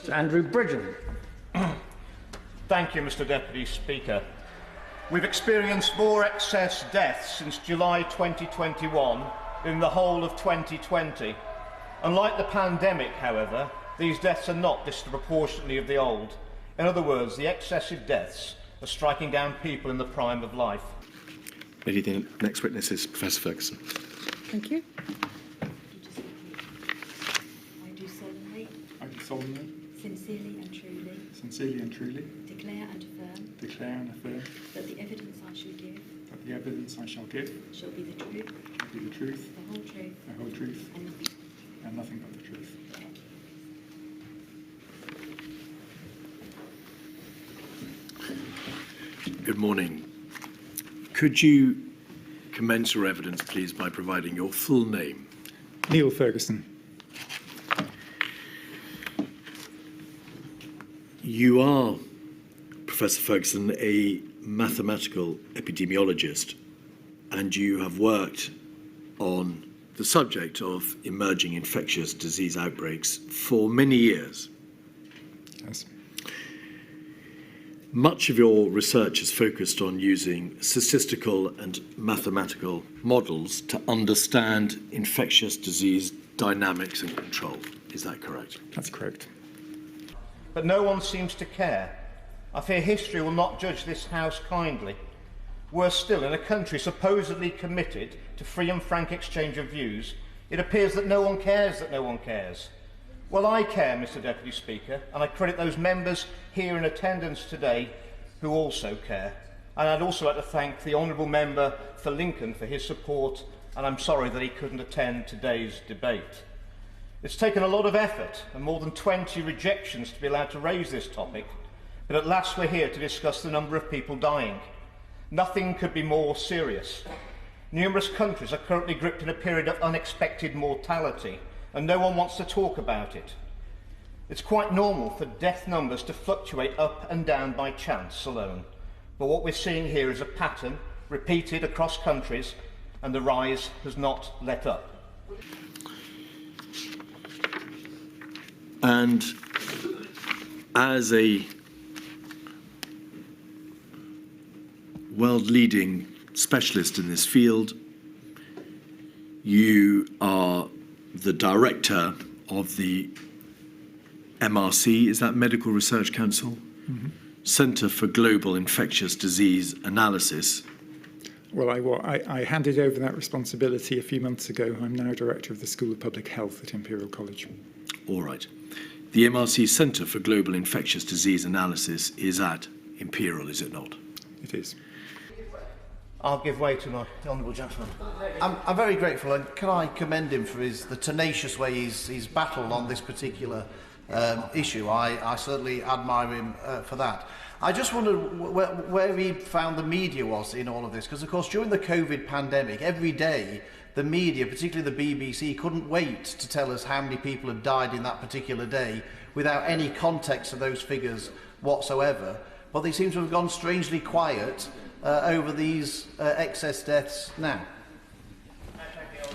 Mr. Andrew Bridgen. Thank you, Mr. Deputy Speaker. We've experienced more excess deaths since July 2021 than in the whole of 2020. Unlike the pandemic, however, these deaths are not disproportionately of the old. In other words, the excessive deaths are striking down people in the prime of life. Lady, the next witness is Professor Ferguson. Thank you. I do solemnly, sincerely and truly, declare and affirm that the evidence I shall give shall be the truth, the whole truth, and nothing but the truth. Good morning. Could you commence your evidence, please, by providing your full name? Neil Ferguson. You are, Professor Ferguson, a mathematical epidemiologist, and you have worked on the subject of emerging infectious disease outbreaks for many years. Yes. Much of your research is focused on using statistical and mathematical models to understand infectious disease dynamics and control. Is that correct? That's correct. But no one seems to care. I fear history will not judge this House kindly. Worse still, in a country supposedly committed to free and frank exchange of views, it appears that no one cares that no one cares. Well, I care, Mr. Deputy Speaker, and I credit those members here in attendance today who also care. And I'd also like to thank the Honourable Member for Lincoln for his support, and I'm sorry that he couldn't attend today's debate. It's taken a lot of effort and more than 20 rejections to be allowed to raise this topic, but at last we're here to discuss the number of people dying. Nothing could be more serious. Numerous countries are currently gripped in a period of unexpected mortality, and no one wants to talk about it. It's quite normal for death numbers to fluctuate up and down by chance alone, but what we're seeing here is a pattern repeated across countries, and the rise has not let up. And as a world-leading specialist in this field, you are the director of the MRC, is that Medical Research Council? Mm-hmm. Centre for Global Infectious Disease Analysis. Well, I handed over that responsibility a few months ago. I'm now director of the School of Public Health at Imperial College. All right. The MRC Centre for Global Infectious Disease Analysis is at Imperial, is it not? It is. I'll give way to my honourable gentleman. I'm very grateful, and can I commend him for the tenacious way he's battled on this particular issue. I certainly admire him for that. I just wondered where he found the media was in all of this, because of course during the COVID pandemic, every day the media, particularly the BBC, couldn't wait to tell us how many people had died in that particular day without any context of those figures whatsoever. But they seem to have gone strangely quiet over these excess deaths now.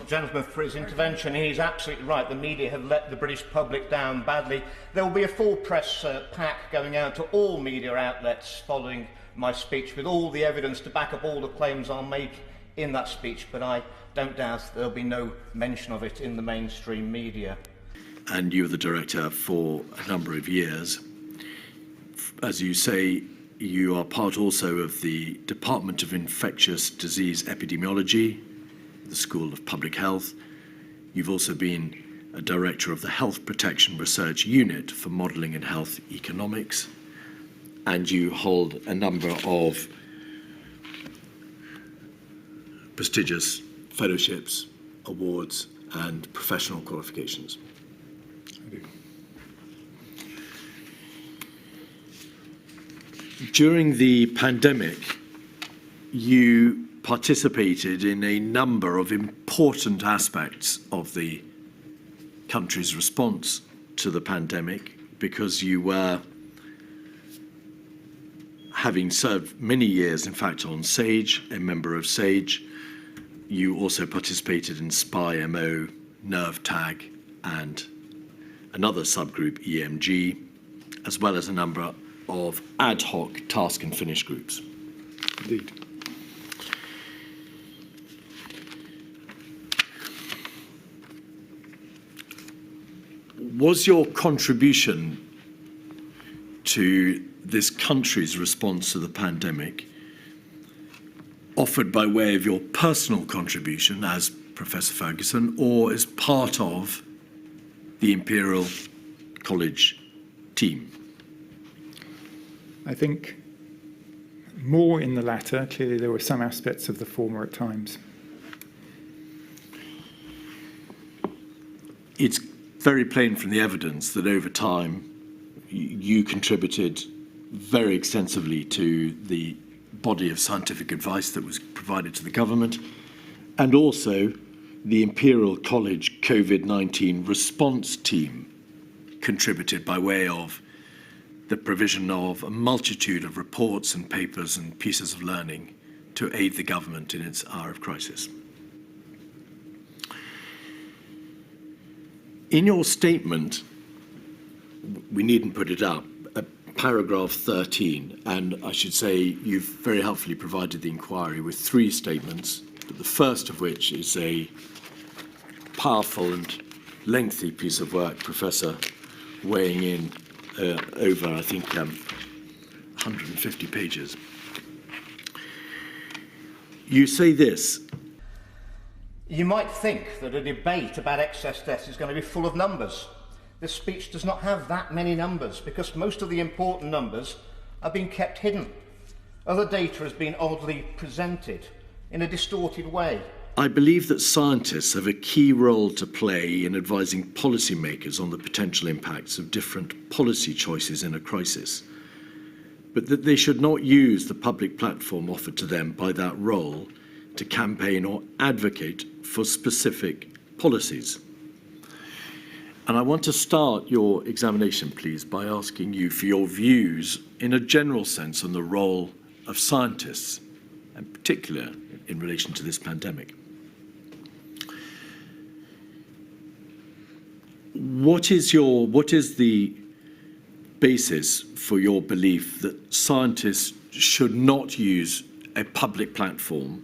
Gentleman for his intervention. He's absolutely right. The media have let the British public down badly. There will be a full press pack going out to all media outlets following my speech with all the evidence to back up all the claims I'll make in that speech, but I don't doubt there'll be no mention of it in the mainstream media. And you were the director for a number of years. As you say, you are part also of the Department of Infectious Disease Epidemiology, the School of Public Health. You've also been a director of the Health Protection Research Unit for Modelling and Health Economics, and you hold a number of prestigious fellowships, awards, and professional qualifications. I do. During the pandemic, you participated in a number of important aspects of the country's response to the pandemic because you were, having served many years, in fact, on SAGE, a member of SAGE, you also participated in SPI-MO, NERV-TAG, and another subgroup, EMG. as well as a number of ad hoc task and finish groups. Indeed. Was your contribution to this country's response to the pandemic offered by way of your personal contribution as Professor Ferguson, or as part of the Imperial College team? I think more in the latter. Clearly, there were some aspects of the former at times. It's very plain from the evidence that over time you contributed very extensively to the body of scientific advice that was provided to the government, and also the Imperial College COVID-19 response team contributed by way of the provision of a multitude of reports and papers and pieces of learning to aid the government in its hour of crisis. In your statement, we needn't put it up, paragraph 13, and I should say you've very helpfully provided the inquiry with 3 statements, but the first of which is a powerful and lengthy piece of work, Professor, weighing in over, I think, 150 pages. You say this: You might think that a debate about excess deaths is going to be full of numbers. This speech does not have that many numbers because most of the important numbers are being kept hidden. Other data has been oddly presented in a distorted way. I believe that scientists have a key role to play in advising policymakers on the potential impacts of different policy choices in a crisis, but that they should not use the public platform offered to them by that role to campaign or advocate for specific policies. And I want to start your examination, please, by asking you for your views in a general sense on the role of scientists, in particular in relation to this pandemic. What is the basis for your belief that scientists should not use a public platform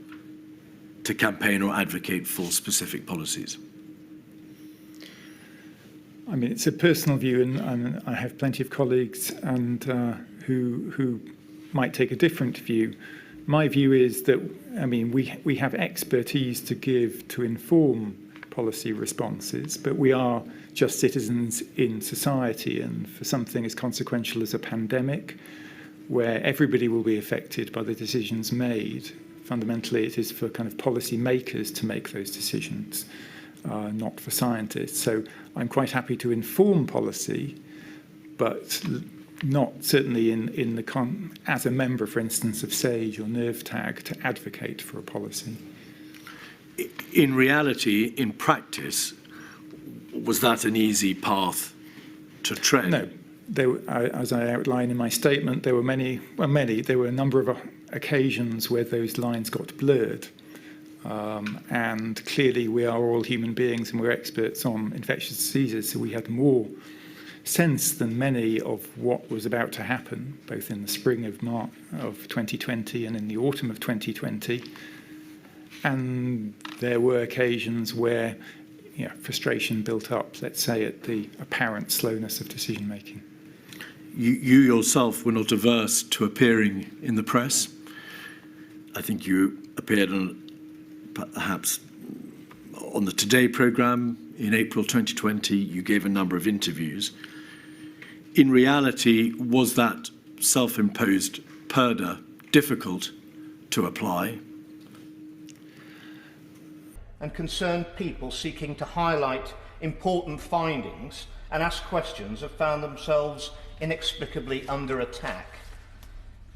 to campaign or advocate for specific policies? I mean, it's a personal view, and I have plenty of colleagues and who might take a different view. My view is that, I mean, we have expertise to give to inform policy responses, but we are just citizens in society, and for something as consequential as a pandemic, where everybody will be affected by the decisions made, fundamentally it is for kind of policy makers to make those decisions, not for scientists. So I'm quite happy to inform policy, but not certainly in the as a member, for instance, of SAGE or NERVTAG, to advocate for a policy. In reality, in practice, was that an easy path to tread? No. As I outline in my statement, there were there were a number of occasions where those lines got blurred. And clearly we are all human beings and we're experts on infectious diseases, so we had more sense than many of what was about to happen, both in the spring of 2020 and in the autumn of 2020. And there were occasions where frustration built up, let's say, at the apparent slowness of decision making. You yourself were not averse to appearing in the press. I think you appeared perhaps on the Today programme in April 2020. You gave a number of interviews. In reality, was that self-imposed purdah difficult to apply? And concerned people seeking to highlight important findings and ask questions have found themselves inexplicably under attack.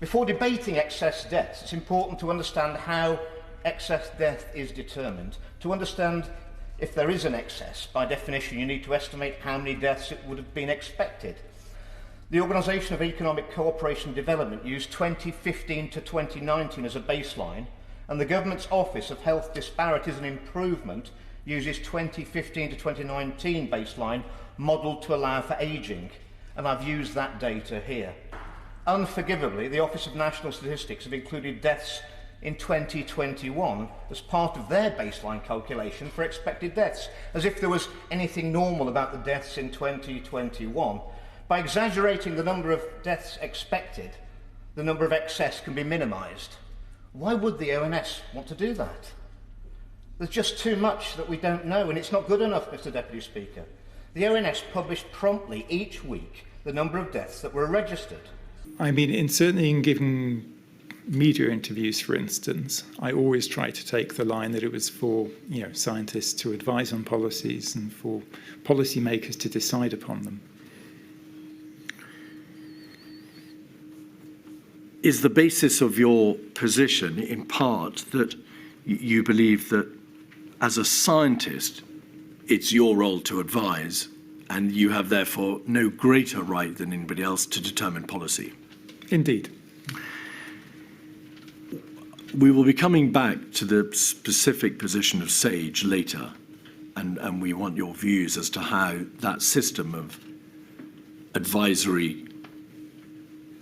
Before debating excess deaths, it's important to understand how excess death is determined. To understand if there is an excess, by definition, you need to estimate how many deaths it would have been expected. The Organisation of Economic Cooperation and Development used 2015 to 2019 as a baseline, and the Government's Office of Health Disparities and Improvement uses 2015 to 2019 baseline modelled to allow for ageing. and I've used that data here. Unforgivably, the Office of National Statistics have included deaths in 2021 as part of their baseline calculation for expected deaths, as if there was anything normal about the deaths in 2021. By exaggerating the number of deaths expected, the number of excess can be minimised. Why would the ONS want to do that? There's just too much that we don't know, and it's not good enough, Mr. Deputy Speaker. The ONS published promptly each week the number of deaths that were registered. I mean, certainly in giving media interviews, for instance, I always try to take the line that it was for scientists to advise on policies and for policymakers to decide upon them. Is the basis of your position in part that you believe that as a scientist it's your role to advise and you have therefore no greater right than anybody else to determine policy? Indeed. We will be coming back to the specific position of SAGE later, and we want your views as to how that system of advisory,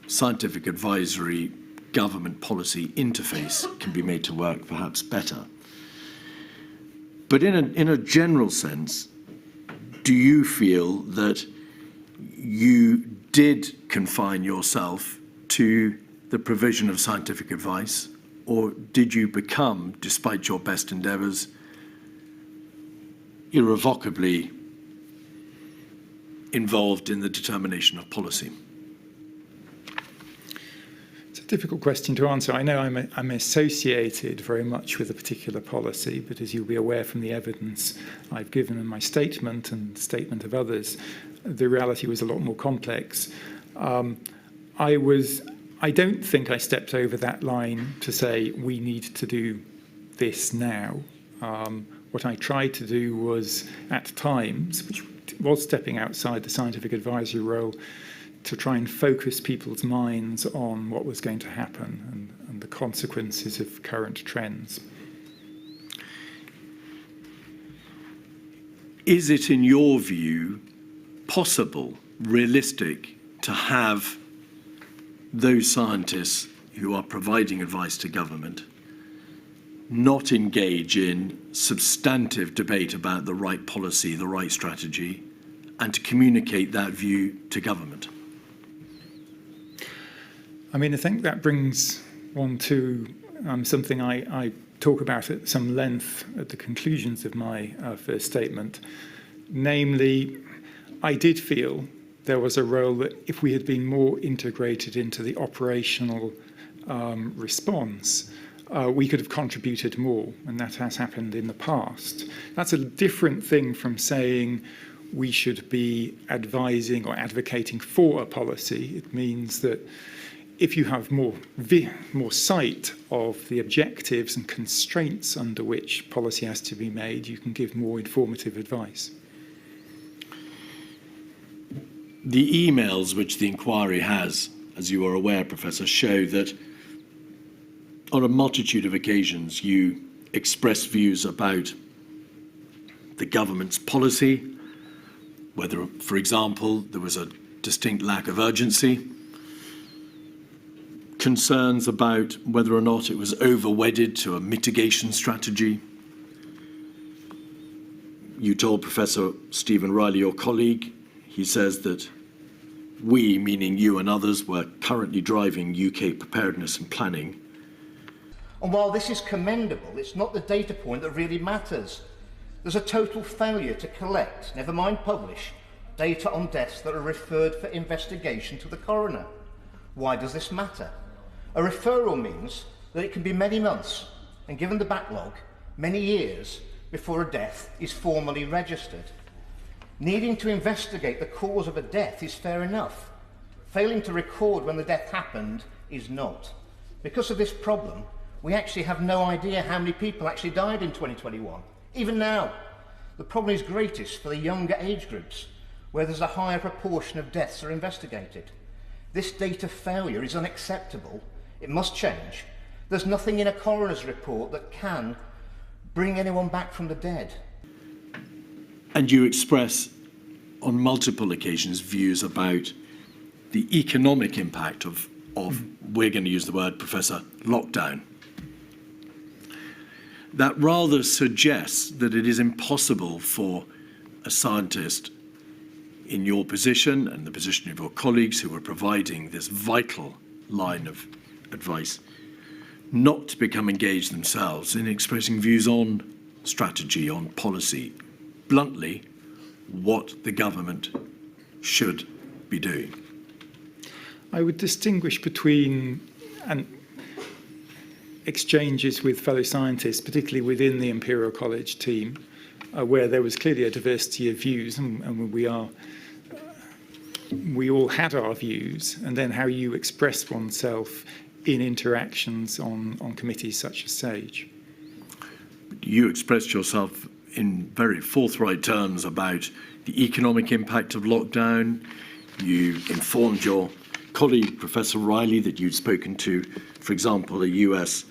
scientific advisory, government policy interface can be made to work perhaps better. But in a general sense, do you feel that you did confine yourself to the provision of scientific advice, or did you become, despite your best endeavours, irrevocably involved in the determination of policy? It's a difficult question to answer. I know I'm associated very much with a particular policy, but as you'll be aware from the evidence I've given in my statement and the statement of others, the reality was a lot more complex. I don't think I stepped over that line to say we need to do this now. What I tried to do was, at times, which was stepping outside the scientific advisory role, to try and focus people's minds on what was going to happen and the consequences of current trends. Is it, in your view, possible, realistic, to have those scientists who are providing advice to government not engage in substantive debate about the right policy, the right strategy, and to communicate that view to government? I mean, I think that brings one to something I talk about at some length at the conclusions of my first statement. Namely, I did feel there was a role that if we had been more integrated into the operational response, we could have contributed more, and that has happened in the past. That's a different thing from saying we should be advising or advocating for a policy. It means that if you have more sight of the objectives and constraints under which policy has to be made, you can give more informative advice. The emails which the inquiry has, as you are aware, Professor, show that on a multitude of occasions you express views about the government's policy, whether, for example, there was a distinct lack of urgency, concerns about whether or not it was over-wedded to a mitigation strategy. You told Professor Stephen Riley, your colleague, he says that we, meaning you and others, were currently driving UK preparedness and planning. And while this is commendable, it's not the data point that really matters. There's a total failure to collect, never mind publish, data on deaths that are referred for investigation to the coroner. Why does this matter? A referral means that it can be many months, and given the backlog, many years before a death is formally registered. Needing to investigate the cause of a death is fair enough. Failing to record when the death happened is not. Because of this problem, we actually have no idea how many people actually died in 2021. Even now, the problem is greatest for the younger age groups, where there's a higher proportion of deaths are investigated. This data failure is unacceptable. It must change. There's nothing in a coroner's report that can bring anyone back from the dead. And you express on multiple occasions views about the economic impact of we're going to use the word, Professor, lockdown. That rather suggests that it is impossible for a scientist in your position and the position of your colleagues who are providing this vital line of advice not to become engaged themselves in expressing views on strategy, on policy, bluntly, what the government should be doing. I would distinguish between exchanges with fellow scientists, particularly within the Imperial College team, where there was clearly a diversity of views, and we all had our views, and then how you express oneself in interactions on committees such as SAGE. You expressed yourself in very forthright terms about the economic impact of lockdown. You informed your colleague, Professor Riley, that you'd spoken to, for example, a US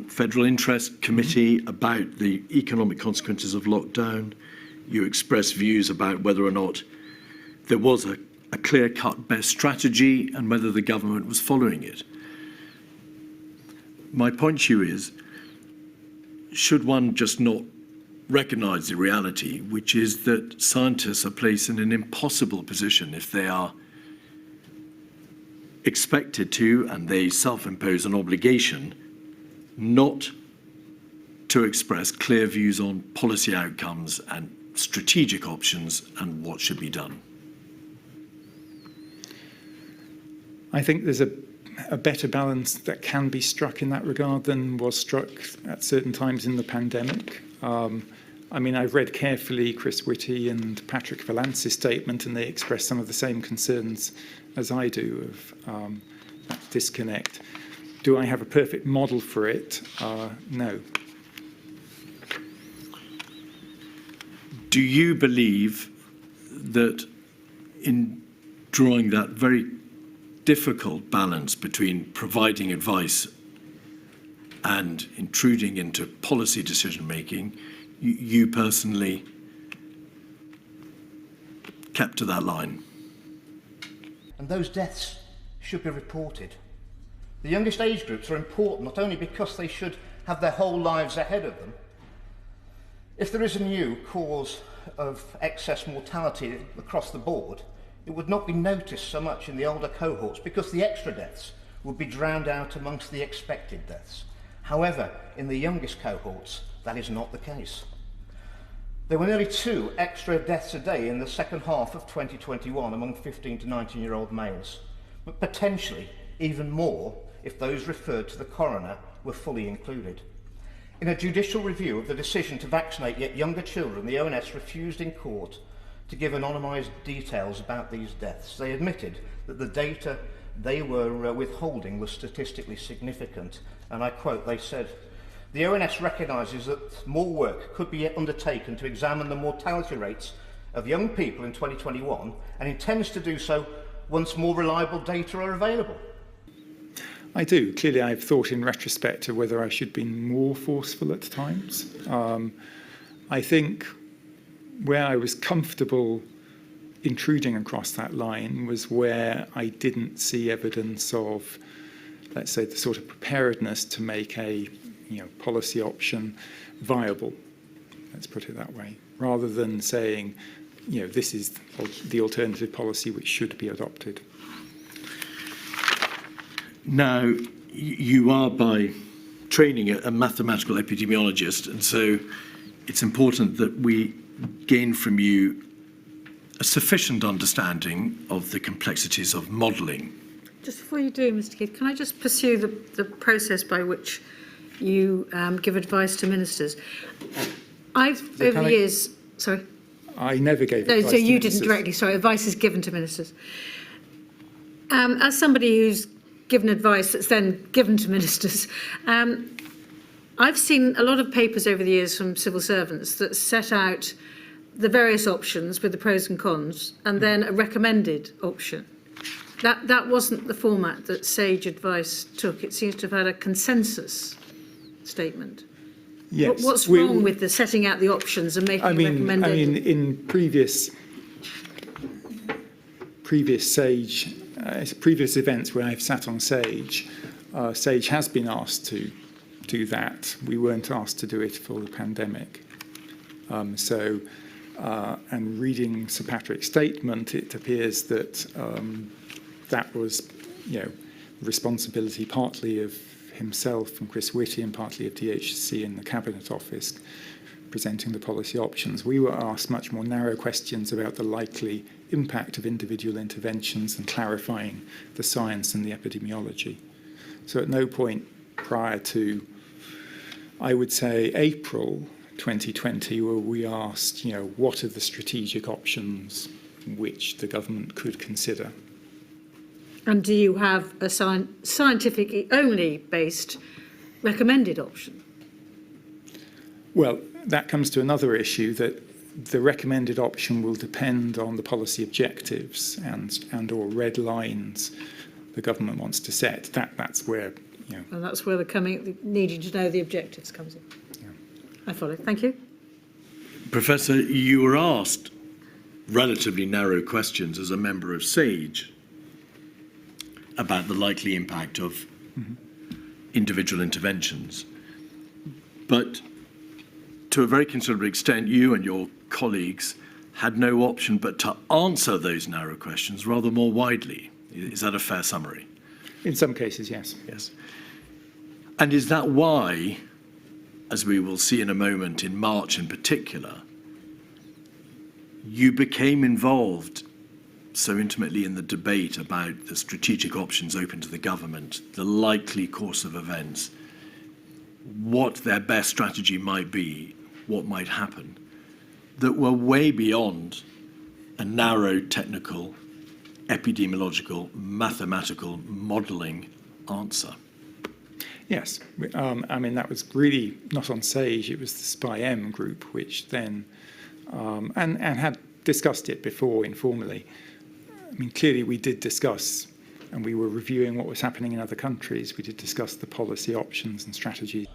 Federal Interest Committee about the economic consequences of lockdown. You expressed views about whether or not there was a clear-cut best strategy and whether the government was following it. My point to you is, should one just not recognise the reality, which is that scientists are placed in an impossible position if they are expected to, and they self-impose an obligation, not to express clear views on policy outcomes and strategic options and what should be done? I think there's a better balance that can be struck in that regard than was struck at certain times in the pandemic. I mean, I've read carefully Chris Whitty and Patrick Valance's statement, and they express some of the same concerns as I do of that disconnect. Do I have a perfect model for it? No. Do you believe that in drawing that very difficult balance between providing advice and intruding into policy decision-making, you personally kept to that line? And those deaths should be reported. The youngest age groups are important not only because they should have their whole lives ahead of them. If there is a new cause of excess mortality across the board, it would not be noticed so much in the older cohorts because the extra deaths would be drowned out amongst the expected deaths. However, in the youngest cohorts, that is not the case. There were nearly 2 extra deaths a day in the second half of 2021 among 15 to 19-year-old males, but potentially even more if those referred to the coroner were fully included. In a judicial review of the decision to vaccinate yet younger children, the ONS refused in court to give anonymised details about these deaths. They admitted that the data they were withholding was statistically significant, and I quote, they said, "The ONS recognises that more work could be undertaken to examine the mortality rates of young people in 2021 and intends to do so once more reliable data are available." I do. Clearly, I've thought in retrospect of whether I should be more forceful at times. I think where I was comfortable intruding across that line was where I didn't see evidence of, let's say, the sort of preparedness to make a policy option viable. Let's put it that way, rather than saying, this is the alternative policy which should be adopted. Now, you are by training a mathematical epidemiologist, and so it's important that we gain from you a sufficient understanding of the complexities of modelling. Just before you do, Mr. Keith, can I just pursue the process by which you give advice to ministers? Over the years, sorry? I never gave advice to ministers. No, so you didn't directly, sorry, advice is given to ministers. As somebody who's given advice that's then given to ministers, I've seen a lot of papers over the years from civil servants that set out the various options with the pros and cons, and then a recommended option. That wasn't the format that SAGE advice took. It seems to have had a consensus statement. Yes. What's wrong with the setting out the options and making a recommended? I mean, in previous SAGE previous events where I've sat on Sage, Sage has been asked to do that. We weren't asked to do it for the pandemic. And reading Sir Patrick's statement, it appears that that was, responsibility partly of himself and Chris Whitty and partly of DHC in the Cabinet Office presenting the policy options. We were asked much more narrow questions about the likely impact of individual interventions and clarifying the science and the epidemiology. So at no point prior to, I would say, April 2020, were we asked, what are the strategic options which the government could consider? And do you have a scientifically only based recommended option? Well, that comes to another issue, that the recommended option will depend on the policy objectives and or red lines the government wants to set. That's where, And that's where the needing to know the objectives comes in. Yeah. I follow. Thank you. Professor, you were asked relatively narrow questions as a member of SAGE about the likely impact of individual interventions. But to a very considerable extent, you and your colleagues had no option but to answer those narrow questions rather more widely. Is that a fair summary? In some cases, yes. Yes. And is that why, as we will see in a moment, in March in particular, you became involved so intimately in the debate about the strategic options open to the government, the likely course of events, what their best strategy might be, what might happen, that were way beyond a narrow technical, epidemiological, mathematical modelling answer? Yes. That was really not on SAGE, it was the SPI-M group, which then, and had discussed it before informally. Clearly we did discuss, and we were reviewing what was happening in other countries. We did discuss the policy options and strategies.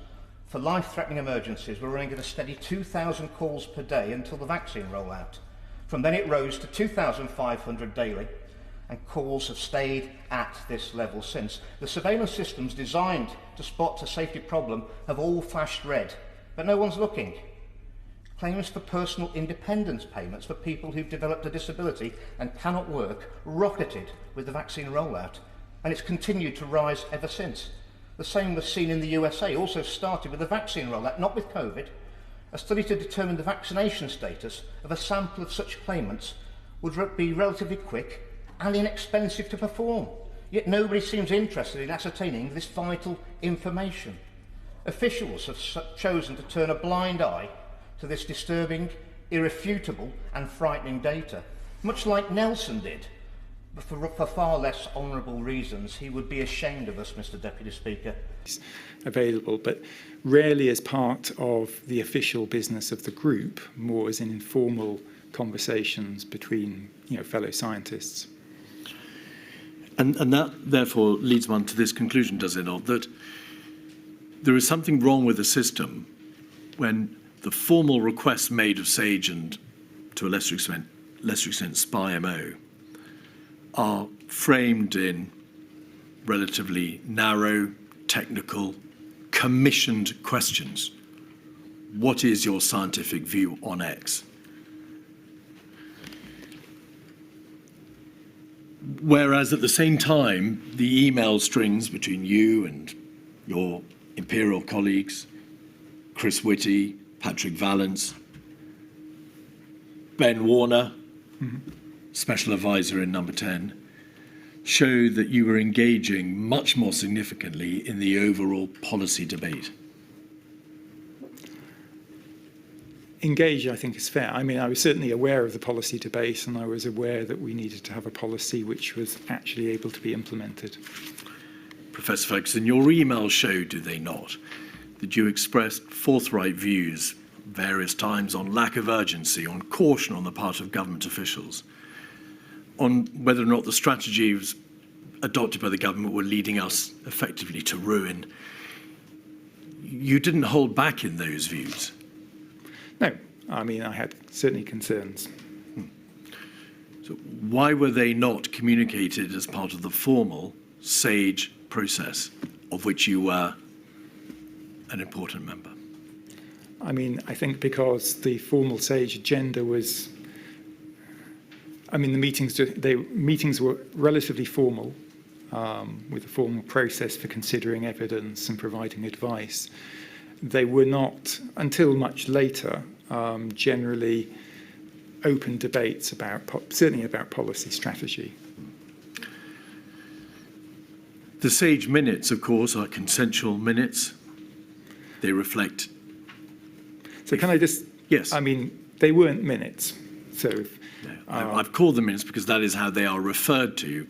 For life-threatening emergencies, we're running at a steady 2,000 calls per day until the vaccine rollout. From then it rose to 2,500 daily, and calls have stayed at this level since. The surveillance systems designed to spot a safety problem have all flashed red, but no one's looking. Claims for personal independence payments for people who've developed a disability and cannot work rocketed with the vaccine rollout, and it's continued to rise ever since. The same was seen in the USA, also started with the vaccine rollout, not with COVID. A study to determine the vaccination status of a sample of such claimants would be relatively quick and inexpensive to perform. Yet nobody seems interested in ascertaining this vital information. Officials have chosen to turn a blind eye to this disturbing, irrefutable and frightening data, much like Nelson did, but for far less honourable reasons. He would be ashamed of us, Mr. Deputy Speaker. Available, but rarely as part of the official business of the group, more as in informal conversations between fellow scientists. And that therefore leads one to this conclusion, does it not, that there is something wrong with the system when the formal requests made of SAGE and, to a lesser extent SPI-MO, are framed in relatively narrow, technical, commissioned questions. What is your scientific view on X? Whereas at the same time, the email strings between you and your Imperial colleagues, Chris Whitty, Patrick Vallance, Ben Warner, Special Advisor in Number 10, show that you were engaging much more significantly in the overall policy debate. Engage, I think, is fair. I was certainly aware of the policy debate, and I was aware that we needed to have a policy which was actually able to be implemented. Professor Ferguson, your emails show, do they not, that you expressed forthright views various times on lack of urgency, on caution on the part of government officials, on whether or not the strategies adopted by the government were leading us effectively to ruin. You didn't hold back in those views. No, I had certainly concerns. So So why were they not communicated as part of the formal SAGE process, of which you were an important member? I mean, I think because the formal SAGE agenda was, I mean, the meetings were relatively formal, with a formal process for considering evidence and providing advice. They were not, until much later, generally open debates about, certainly about policy strategy. The SAGE minutes, of course, are consensual minutes. They reflect. So can I just? Yes. I mean, they weren't minutes. So I've called them minutes because that is how they are referred to,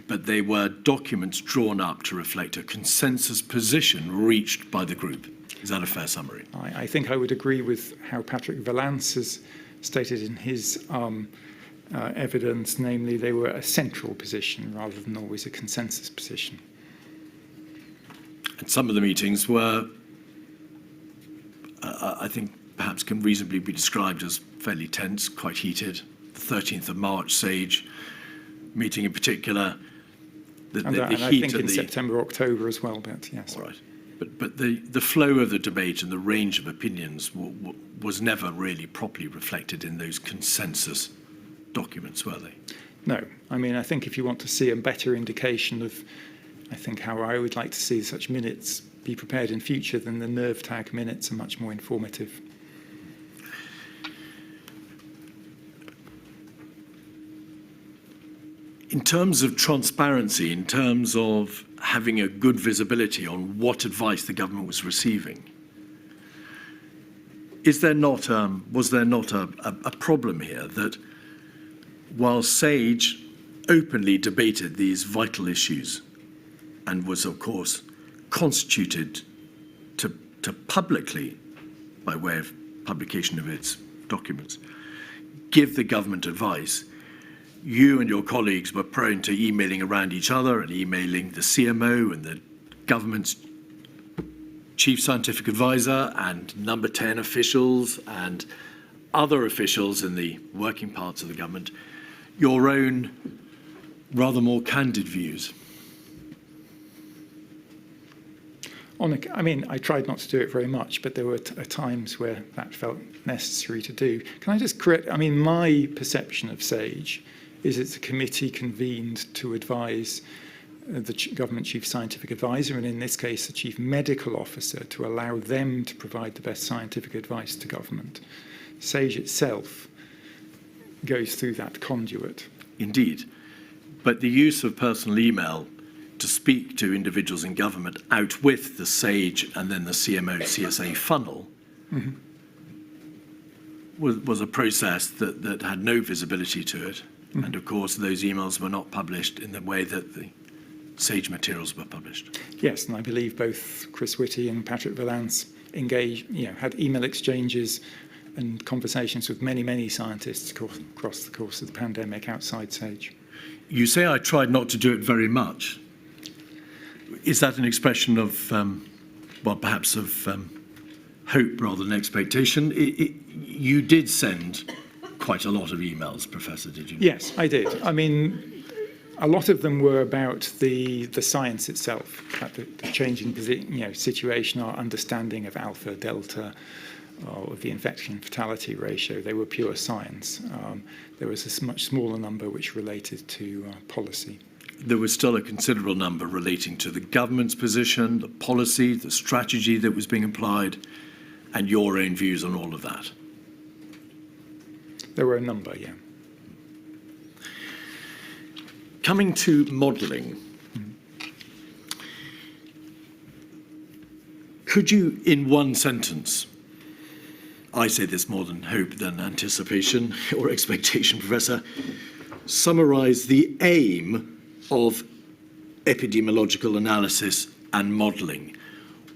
but they were documents drawn up to reflect a consensus position reached by the group. Is that a fair summary? I think I would agree with how Patrick Vallance has stated in his evidence, namely they were a central position rather than always a consensus position. And some of the meetings were, I think, perhaps can reasonably be described as fairly tense, quite heated. The 13th of March SAGE meeting in particular, the And I heat think and in September, October as well, but yes. All right. But the flow of the debate and the range of opinions was never really properly reflected in those consensus documents, were they? No. I mean, I think if you want to see a better indication of, I think, how I would like to see such minutes be prepared in future, then the nerve tag minutes are much more informative. In terms of transparency, in terms of having a good visibility on what advice the government was receiving, was there not a problem here that while SAGE openly debated these vital issues and was, of course, constituted to publicly, by way of publication of its documents, give the government advice, you and your colleagues were prone to emailing around each other and emailing the CMO and the government's chief scientific advisor and number 10 officials and other officials in the working parts of the government, your own rather more candid views. I mean, I tried not to do it very much, but there were times where that felt necessary to do. Can I just correct? I mean, my perception of SAGE is it's a committee convened to advise the government chief scientific advisor, and in this case, the chief medical officer, to allow them to provide the best scientific advice to government. SAGE itself goes through that conduit. Indeed. But the use of personal email to speak to individuals in government out with the SAGE and then the CMO CSA funnel was a process that had no visibility to it. And of course, those emails were not published in the way that the SAGE materials were published. Yes, and I believe both Chris Whitty and Patrick Vallance had email exchanges and conversations with many scientists across the course of the pandemic outside SAGE. You say I tried not to do it very much. Is that an expression of, perhaps of hope rather than expectation? You did send quite a lot of emails, Professor, did you? Yes, I did. I mean, a lot of them were about the science itself, the changing situation, our understanding of alpha, delta, of the infection fatality ratio. They were pure science. There was a much smaller number which related to policy. There was still a considerable number relating to the government's position, the policy, the strategy that was being applied, and your own views on all of that. There were a number, yeah. Coming to modelling, could you, in one sentence, I say this more than hope than anticipation or expectation, Professor, summarise the aim of epidemiological analysis and modelling?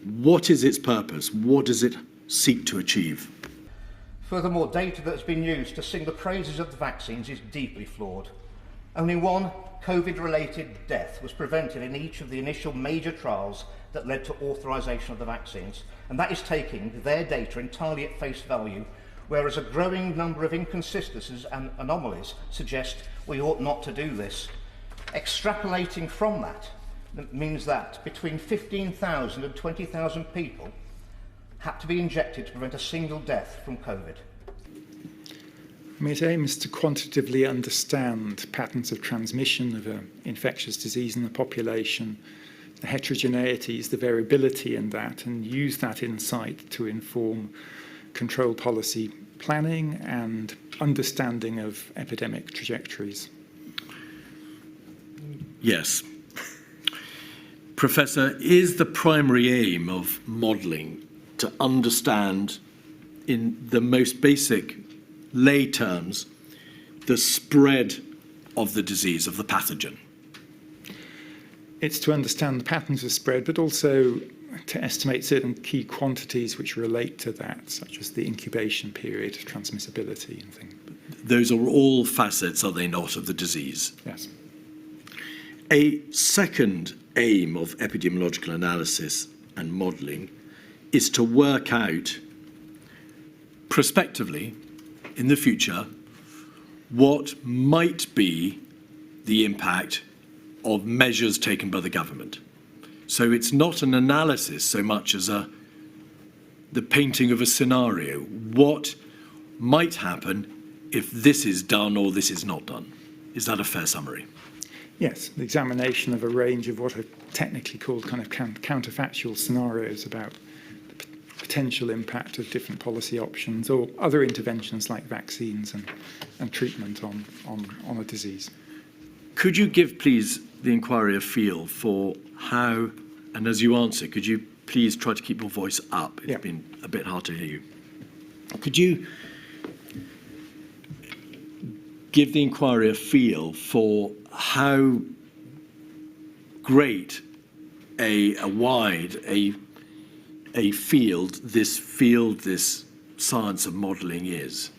What is its purpose? What does it seek to achieve? Furthermore, data that has been used to sing the praises of the vaccines is deeply flawed. Only one COVID-related death was prevented in each of the initial major trials that led to authorisation of the vaccines, and that is taking their data entirely at face value whereas a growing number of inconsistencies and anomalies suggest we ought not to do this. Extrapolating from that means that between 15,000 and 20,000 people had to be injected to prevent a single death from COVID. I mean, it aims to quantitatively understand patterns of transmission of an infectious disease in the population, the heterogeneities, the variability in that, and use that insight to inform control policy planning and understanding of epidemic trajectories. Yes. Professor, is the primary aim of modelling to understand, in the most basic lay terms, the spread of the disease, of the pathogen? It's to understand the patterns of spread, but also to estimate certain key quantities which relate to that, such as the incubation period, transmissibility and things. Those are all facets, are they not, of the disease? Yes. A second aim of epidemiological analysis and modelling is to work out prospectively in the future what might be the impact of measures taken by the government. So it's not an analysis so much as the painting of a scenario. What might happen if this is done or this is not done? Is that a fair summary? Yes, the examination of a range of what are technically called kind of counterfactual scenarios about the potential impact of different policy options or other interventions like vaccines and treatment on a disease. Could you give, please, the inquiry a feel for how, and as you answer, could you please try to keep your voice up? It's been a bit hard to hear you. Could you give the inquiry a feel for how great a field, this science of modelling is?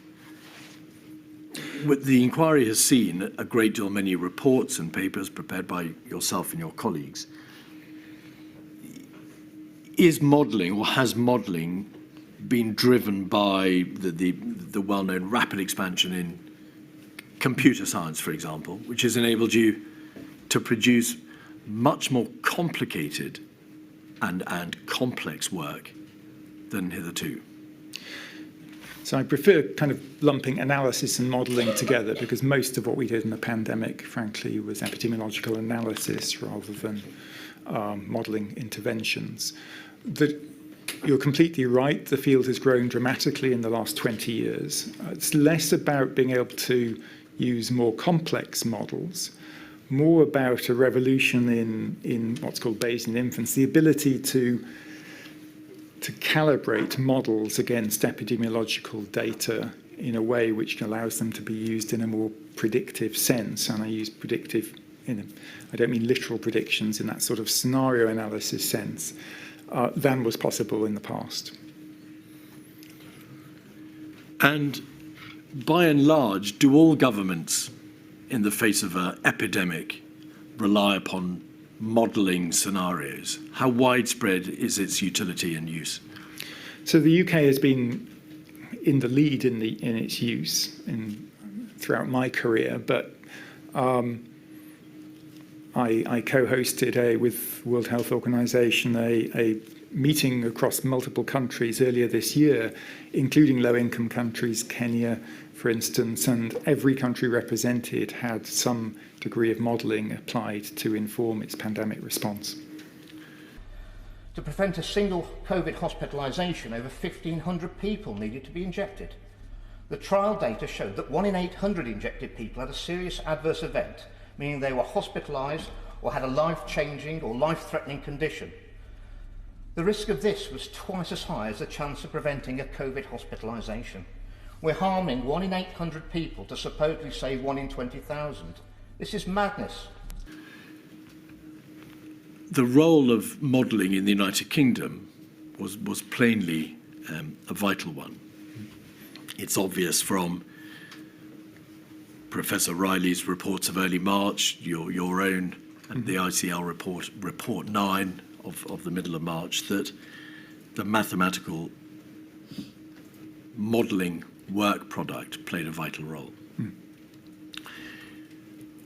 The inquiry has seen a great deal, many reports and papers prepared by yourself and your colleagues. Is modelling, or has modelling been driven by the well-known rapid expansion in computer science, for example, which has enabled you to produce much more complicated and complex work than hitherto? So I prefer kind of lumping analysis and modelling together, because most of what we did in the pandemic, frankly, was epidemiological analysis rather than modelling interventions. You're completely right. The field has grown dramatically in the last 20 years. It's less about being able to use more complex models, more about a revolution in what's called Bayesian inference, the ability to calibrate models against epidemiological data in a way which allows them to be used in a more predictive sense. And I use predictive, I don't mean literal predictions in that sort of scenario analysis sense, than was possible in the past. And by and large, do all governments in the face of an epidemic rely upon modelling scenarios? How widespread is its utility and use? So the UK has been in the lead in its use throughout my career, but I co-hosted with World Health Organization a meeting across multiple countries earlier this year, including low-income countries, Kenya, for instance, and every country represented had some degree of modelling applied to inform its pandemic response. To prevent a single COVID hospitalisation, over 1,500 people needed to be injected. The trial data showed that 1 in 800 injected people had a serious adverse event, meaning they were hospitalised or had a life-changing or life-threatening condition. The risk of this was twice as high as the chance of preventing a COVID hospitalisation. We're harming 1 in 800 people to supposedly save 1 in 20,000. This is madness. The role of modelling in the United Kingdom was plainly a vital one. It's obvious from Professor Riley's reports of early March, your own, and the ICL report 9 of the middle of March, that the mathematical modelling work product played a vital role.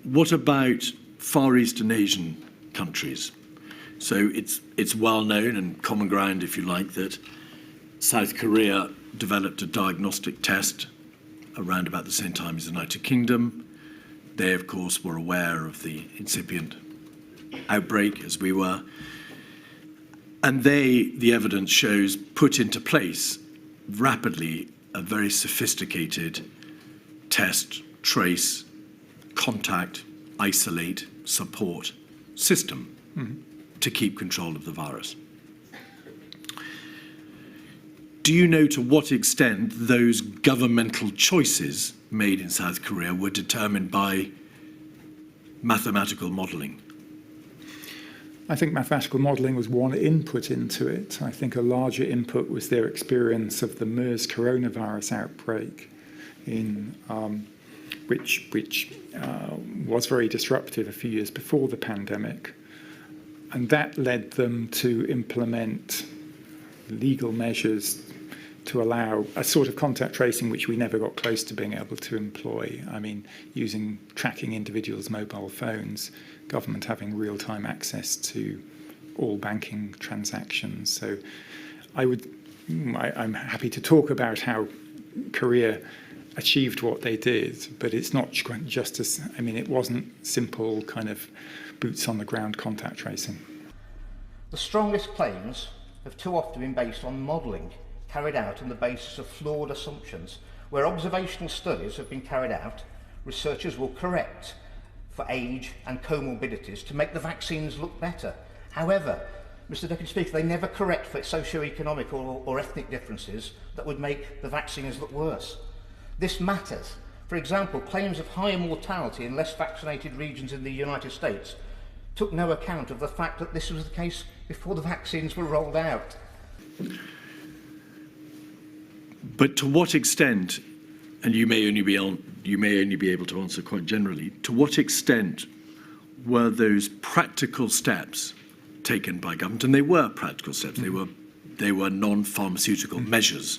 What about Far Eastern Asian countries? So it's well known and common ground, if you like, that South Korea developed a diagnostic test around about the same time as the United Kingdom. They, of course, were aware of the incipient outbreak, as we were. And they, the evidence shows, put into place rapidly a very sophisticated test, trace, contact, isolate, support system to keep control of the virus. Do you know to what extent those governmental choices made in South Korea were determined by mathematical modelling? I think mathematical modelling was one input into it. I think a larger input was their experience of the MERS coronavirus outbreak, which was very disruptive a few years before the pandemic. And that led them to implement legal measures to allow a sort of contact tracing which we never got close to being able to employ. I mean, using tracking individuals' mobile phones, government having real-time access to all banking transactions. So I'm happy to talk about how Korea achieved what they did, but it's not just as, I mean, it wasn't simple kind of boots on the ground contact tracing. The strongest claims have too often been based on modelling carried out on the basis of flawed assumptions. Where observational studies have been carried out, researchers will correct for age and comorbidities to make the vaccines look better. However, Mr. Deputy Speaker, they never correct for socio-economic or ethnic differences that would make the vaccines look worse. This matters. For example, claims of higher mortality in less vaccinated regions in the United States took no account of the fact that this was the case before the vaccines were rolled out. But to what extent, and you may only be able to answer quite generally, to what extent were those practical steps taken by government? And they were practical steps. They were non-pharmaceutical measures,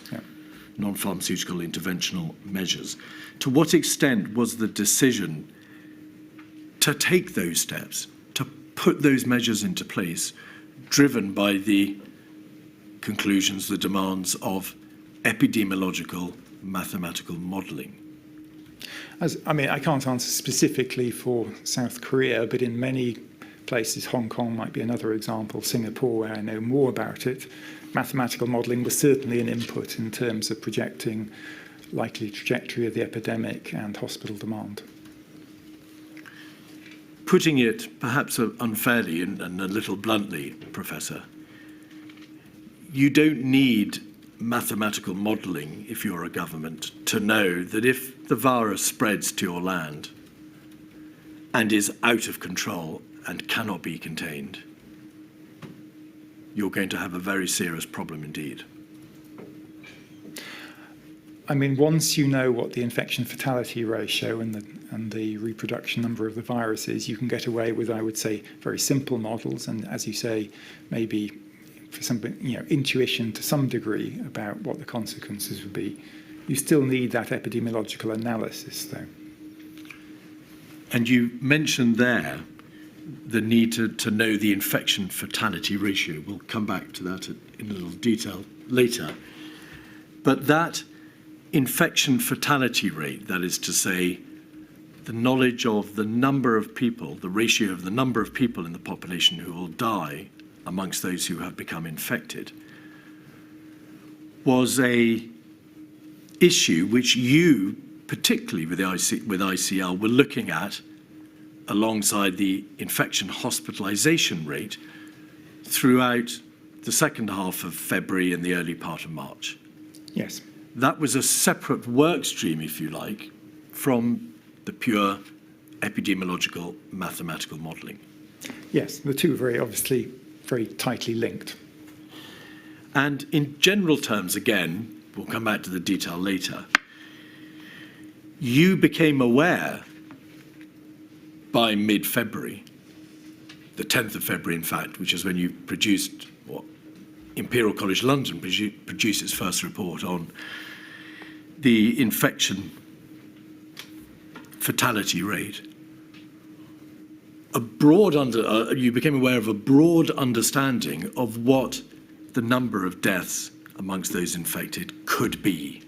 non-pharmaceutical interventional measures. To what extent was the decision to take those steps, to put those measures into place, driven by the conclusions, the demands of epidemiological mathematical modelling? I can't answer specifically for South Korea, but in many places, Hong Kong might be another example, Singapore, where I know more about it, mathematical modelling was certainly an input in terms of projecting likely trajectory of the epidemic and hospital demand. Putting it perhaps unfairly and a little bluntly, Professor, you don't need mathematical modelling if you're a government to know that if the virus spreads to your land and is out of control and cannot be contained, you're going to have a very serious problem indeed. I mean, once you know what the infection fatality ratio and the reproduction number of the virus is, you can get away with, I would say, very simple models, and as you say, maybe for some, intuition to some degree about what the consequences would be. You still need that epidemiological analysis, though. And you mentioned there the need to know the infection fatality ratio. We'll come back to that in a little detail later. But that infection fatality rate, that is to say, the knowledge of the number of people, the ratio of the number of people in the population who will die amongst those who have become infected, was a issue which you, particularly with ICL, were looking at alongside the infection hospitalisation rate throughout the second half of February and the early part of March. Yes. That was a separate work stream, if you like, from the pure epidemiological mathematical modelling. Yes, the two very obviously very tightly linked. And in general terms, again, we'll come back to the detail later, you became aware by mid-February, the 10th of February, in fact, which is when you produced what Imperial College London produced its first report on the infection fatality rate, you became aware of a broad understanding of what the number of deaths amongst those infected could be,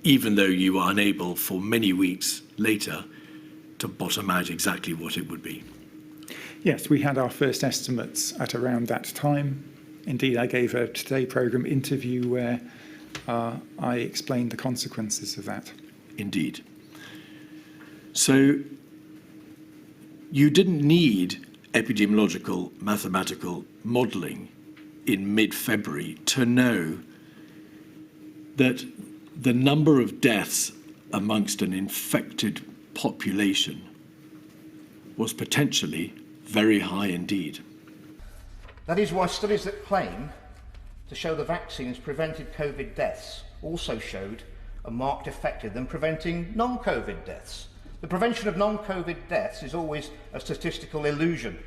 even though you were unable for many weeks later to bottom out exactly what it would be. Yes, we had our first estimates at around that time. Indeed, I gave a Today programme interview where I explained the consequences of that. Indeed. So you didn't need epidemiological mathematical modelling in mid-February to know that the number of deaths amongst an infected population was potentially very high indeed. That is why studies that claim to show the vaccines prevented COVID deaths also showed a marked effect in them preventing non-COVID deaths. The prevention of non-COVID deaths is always a statistical illusion,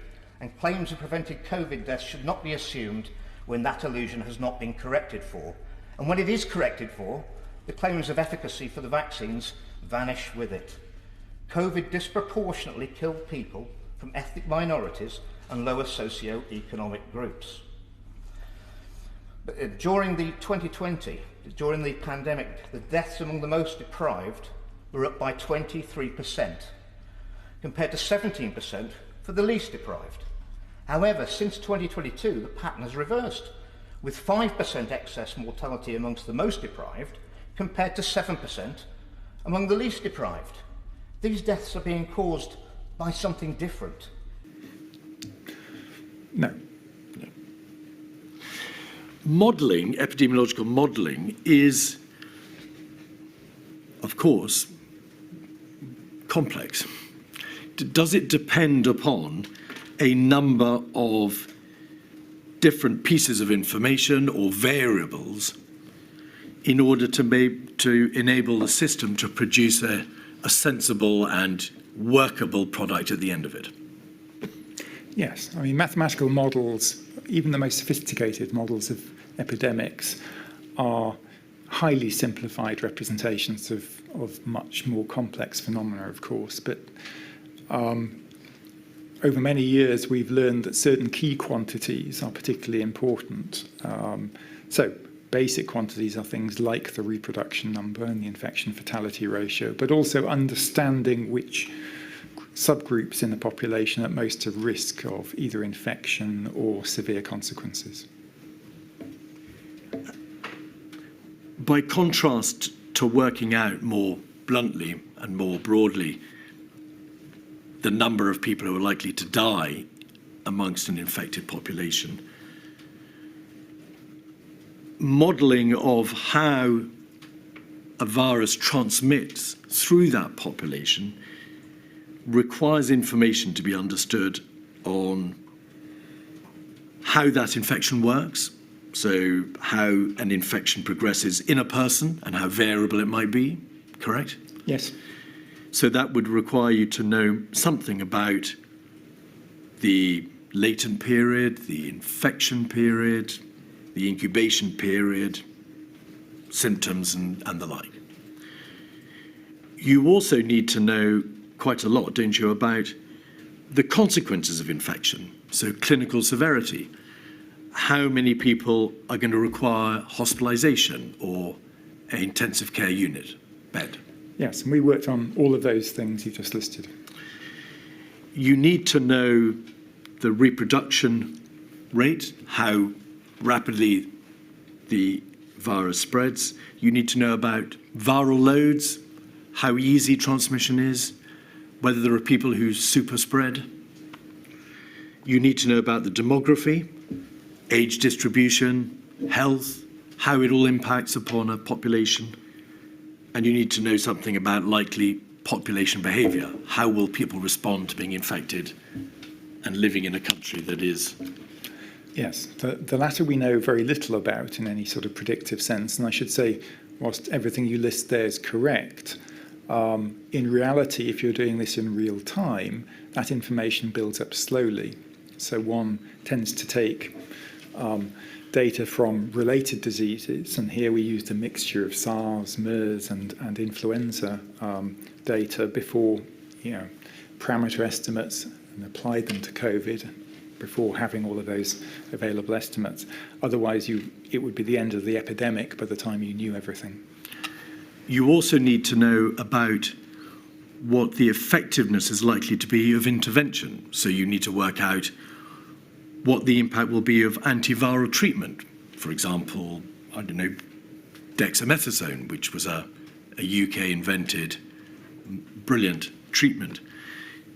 and claims of prevented COVID deaths should not be assumed when that illusion has not been corrected for. And when it is corrected for, the claims of efficacy for the vaccines vanish with it. COVID disproportionately killed people from ethnic minorities and lower socio-economic groups. But during the 2020, during the pandemic, the deaths among the most deprived were up by 23%, compared to 17% for the least deprived. However, since 2022, the pattern has reversed, with 5% excess mortality amongst the most deprived, compared to 7% among the least deprived. These deaths are being caused by something different. No. Modelling, epidemiological modelling, is, of course, complex. Does it depend upon a number of different pieces of information or variables in order to enable the system to produce a sensible and workable product at the end of it? Yes, I mean, mathematical models, even the most sophisticated models of epidemics, are highly simplified representations of much more complex phenomena, of course. But over many years, we've learned that certain key quantities are particularly important. So basic quantities are things like the reproduction number and the infection fatality ratio, but also understanding which subgroups in the population are at most at risk of either infection or severe consequences. By contrast to working out more bluntly and more broadly the number of people who are likely to die amongst an infected population, modelling of how a virus transmits through that population requires information to be understood on how that infection works, so how an infection progresses in a person and how variable it might be, correct? Yes. So that would require you to know something about the latent period, the infection period, the incubation period, symptoms and the like. You also need to know quite a lot, don't you, about the consequences of infection, so clinical severity. How many people are going to require hospitalisation or an intensive care unit bed? Yes, and we worked on all of those things you just listed. You need to know the reproduction rate, how rapidly the virus spreads. You need to know about viral loads, how easy transmission is, whether there are people who super spread. You need to know about the demography, age distribution, health, how it all impacts upon a population. And you need to know something about likely population behaviour. How will people respond to being infected and living in a country that is? Yes, the latter we know very little about in any sort of predictive sense. And I should say, whilst everything you list there is correct, in reality, if you're doing this in real time, that information builds up slowly. So one tends to take data from related diseases, and here we used a mixture of SARS, MERS, and influenza data before, parameter estimates, and applied them to COVID before having all of those available estimates. Otherwise, it would be the end of the epidemic by the time you knew everything. You also need to know about what the effectiveness is likely to be of intervention. So you need to work out what the impact will be of antiviral treatment. For example, I don't know, dexamethasone, which was a UK-invented brilliant treatment.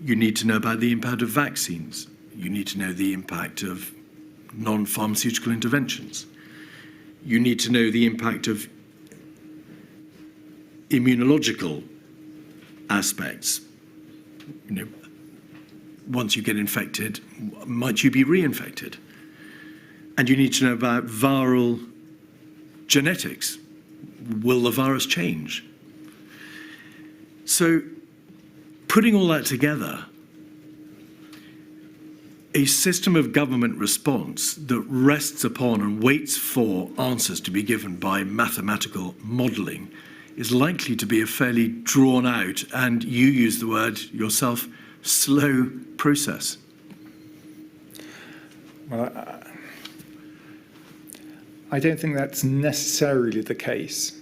You need to know about the impact of vaccines. You need to know the impact of non-pharmaceutical interventions. You need to know the impact of immunological aspects. Once you get infected, might you be reinfected? And you need to know about viral genetics. Will the virus change? So, putting all that together, a system of government response that rests upon and waits for answers to be given by mathematical modelling is likely to be a fairly drawn out, and you use the word yourself, slow process. Well, I don't think that's necessarily the case.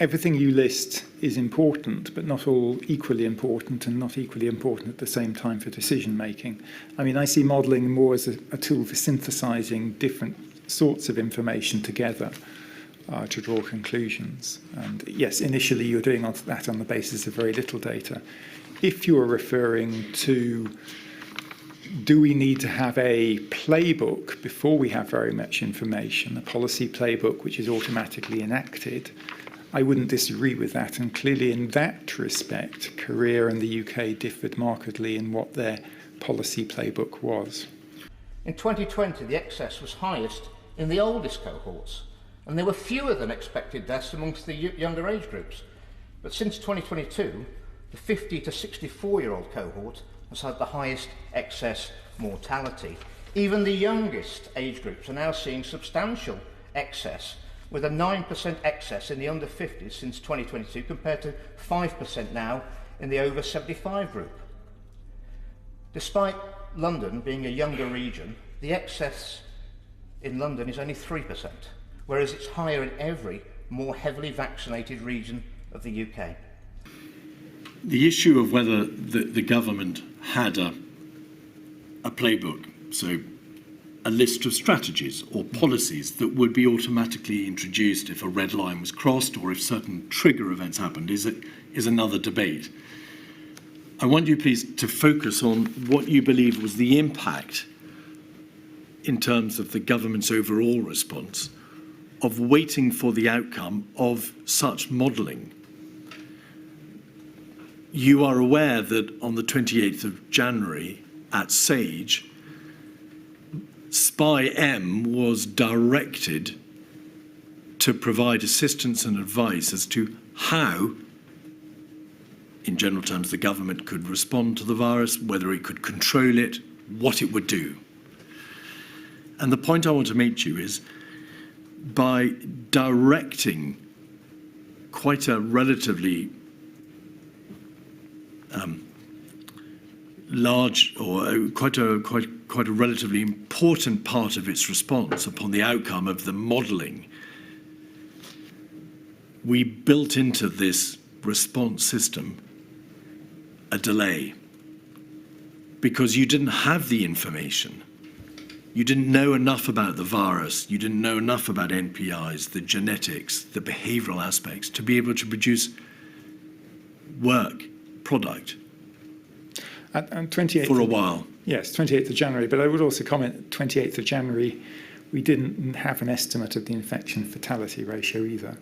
Everything you list is important, but not all equally important, and not equally important at the same time for decision making. I mean, I see modelling more as a tool for synthesising different sorts of information together to draw conclusions. And yes, initially you're doing that on the basis of very little data. If you're referring to, do we need to have a playbook before we have very much information, a policy playbook which is automatically enacted, I wouldn't disagree with that. And clearly in that respect, Korea and the UK differed markedly in what their policy playbook was. In 2020, the excess was highest in the oldest cohorts, and there were fewer than expected deaths amongst the younger age groups. But since 2022, the 50 to 64-year-old cohort has had the highest excess mortality. Even the youngest age groups are now seeing substantial excess, with a 9% excess in the under 50s since 2022 compared to 5% now in the over 75 group. Despite London being a younger region, the excess in London is only 3%, whereas it's higher in every more heavily vaccinated region of the UK. The issue of whether the government had a playbook, so a list of strategies or policies that would be automatically introduced if a red line was crossed or if certain trigger events happened, is another debate. I want you please to focus on what you believe was the impact in terms of the government's overall response of waiting for the outcome of such modelling. You are aware that on the 28th of January at SAGE, SPY-M was directed to provide assistance and advice as to how, in general terms, the government could respond to the virus, whether it could control it, what it would do. And the point I want to make to you is, by directing quite a relatively large, or quite a relatively important part of its response upon the outcome of the modelling, we built into this response system a delay because you didn't have the information. You didn't know enough about the virus. You didn't know enough about NPIs, the genetics, the behavioural aspects to be able to produce work, product. And 28th for a while. Yes, 28th of January. But I would also comment, 28th of January, we didn't have an estimate of the infection fatality ratio either.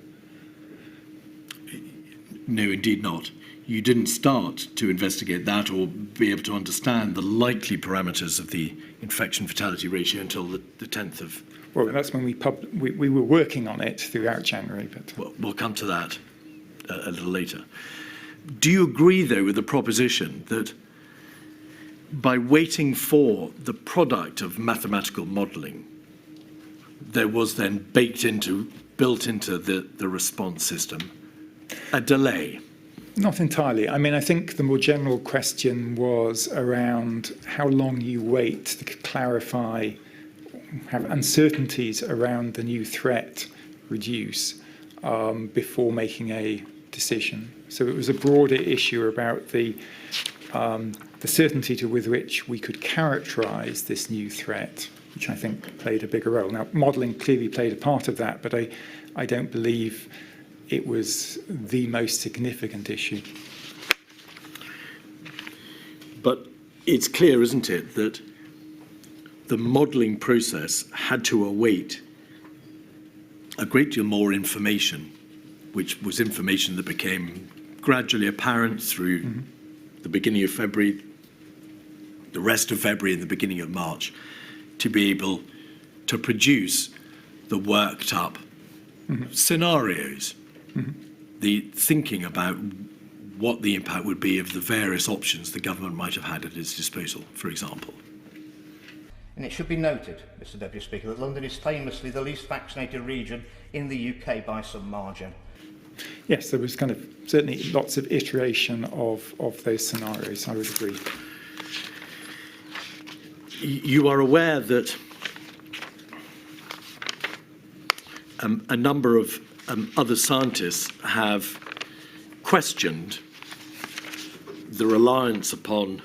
No, indeed not. You didn't start to investigate that or be able to understand the likely parameters of the infection fatality ratio until the 10th of... Well, that's when we were working on it throughout January. But we'll come to that a little later. Do you agree, though, with the proposition that by waiting for the product of mathematical modelling, there was then built into the response system a delay. Not entirely. I mean, I think the more general question was around how long you wait to clarify, have uncertainties around the new threat reduce before making a decision. So it was a broader issue about the certainty with which we could characterise this new threat, which I think played a bigger role. Now, modelling clearly played a part of that, but I don't believe it was the most significant issue. But it's clear, isn't it, that the modelling process had to await a great deal more information, which was information that became gradually apparent through the beginning of February, the rest of February and the beginning of March, to be able to produce the worked up scenarios, the thinking about what the impact would be of the various options the government might have had at its disposal, for example. And it should be noted, Mr Deputy Speaker, that London is famously the least vaccinated region in the UK by some margin. Yes, there was kind of certainly lots of iteration of those scenarios, I would agree. You are aware that a number of other scientists have questioned the reliance upon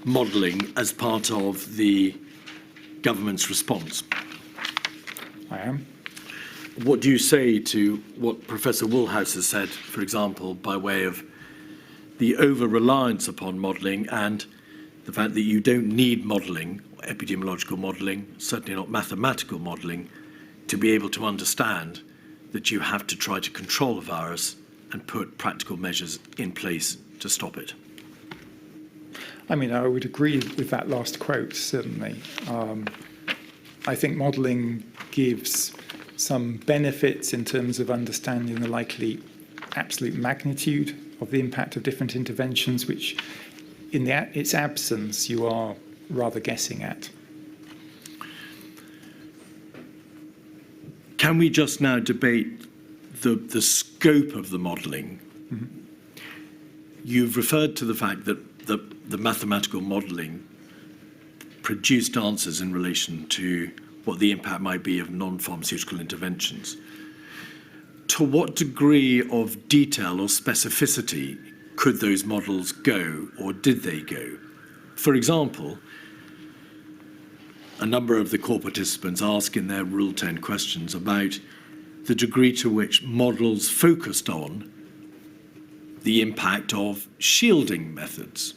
modelling as part of the government's response. I am. What do you say to what Professor Woolhouse has said, for example, by way of the over-reliance upon modelling and the fact that you don't need modelling, epidemiological modelling, certainly not mathematical modelling, to be able to understand that you have to try to control a virus and put practical measures in place to stop it? I mean, I would agree with that last quote, certainly. I think modelling gives some benefits in terms of understanding the likely absolute magnitude of the impact of different interventions, which in its absence you are rather guessing at. Can we just now debate the scope of the modelling? You've referred to the fact that the mathematical modelling produced answers in relation to what the impact might be of non-pharmaceutical interventions. To what degree of detail or specificity could those models go, or did they go? For example, a number of the core participants ask in their Rule 10 questions about the degree to which models focused on the impact of shielding methods,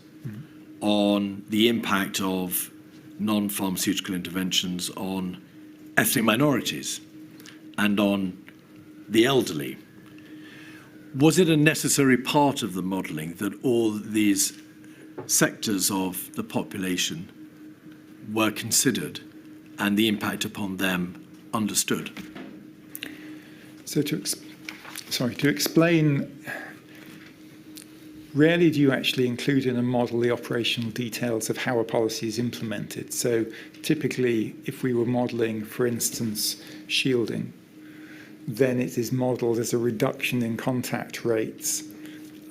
on the impact of non-pharmaceutical interventions on ethnic minorities and on the elderly. Was it a necessary part of the modelling that all these sectors of the population were considered and the impact upon them understood? So to explain, rarely do you actually include in a model the operational details of how a policy is implemented. So typically, if we were modelling, for instance, shielding, then it is modelled as a reduction in contact rates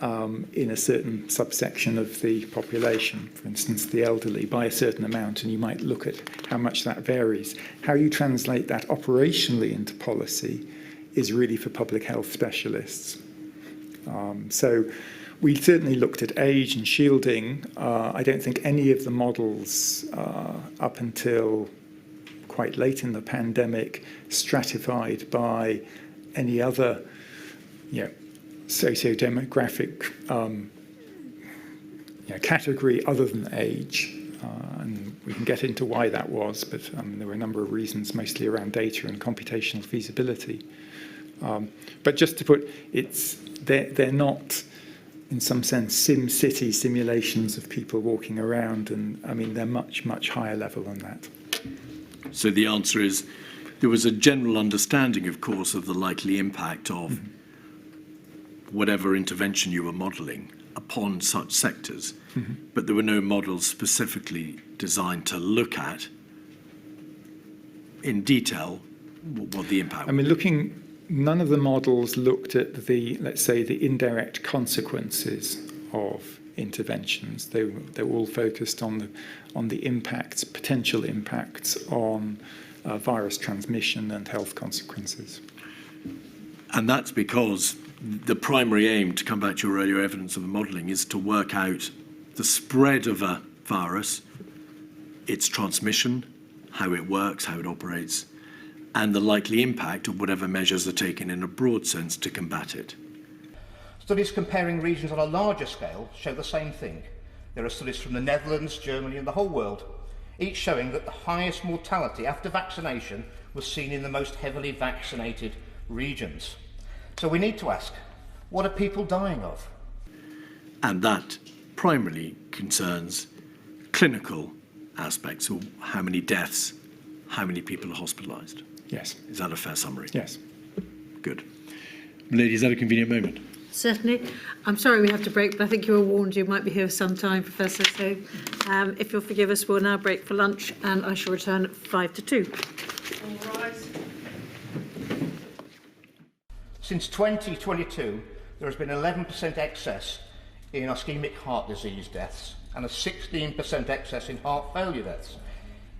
in a certain subsection of the population, for instance, the elderly, by a certain amount, and you might look at how much that varies. How you translate that operationally into policy is really for public health specialists. So we certainly looked at age and shielding. I don't think any of the models up until quite late in the pandemic stratified by any other socio-demographic category other than age. And we can get into why that was, but there were a number of reasons, mostly around data and computational feasibility. But just to put, they're not, in some sense, SimCity simulations of people walking around, and I mean, they're much, much higher level than that. So the answer is, there was a general understanding, of course, of the likely impact of whatever intervention you were modelling upon such sectors. but there were no models specifically designed to look at in detail what the impact I mean, none of the models looked at the, let's say, the indirect consequences of interventions. They were all focused on the impacts, potential impacts on virus transmission and health consequences. And that's because the primary aim, to come back to your earlier evidence of the modelling, is to work out the spread of a virus, its transmission, how it works, how it operates, and the likely impact of whatever measures are taken in a broad sense to combat it. Studies comparing regions on a larger scale show the same thing. There are studies from the Netherlands, Germany and the whole world, each showing that the highest mortality after vaccination was seen in the most heavily vaccinated regions. So we need to ask, what are people dying of? And that primarily concerns clinical aspects, or how many deaths, how many people are hospitalised. Yes. Is that a fair summary? Yes. Good. Lady, is that a convenient moment? Certainly. I'm sorry we have to break, but I think you were warned you might be here for some time, Professor. So if you'll forgive us, we'll now break for lunch and I shall return at 1 to 2. All rise. Since 2022, there has been 11% excess in ischemic heart disease deaths and a 16% excess in heart failure deaths.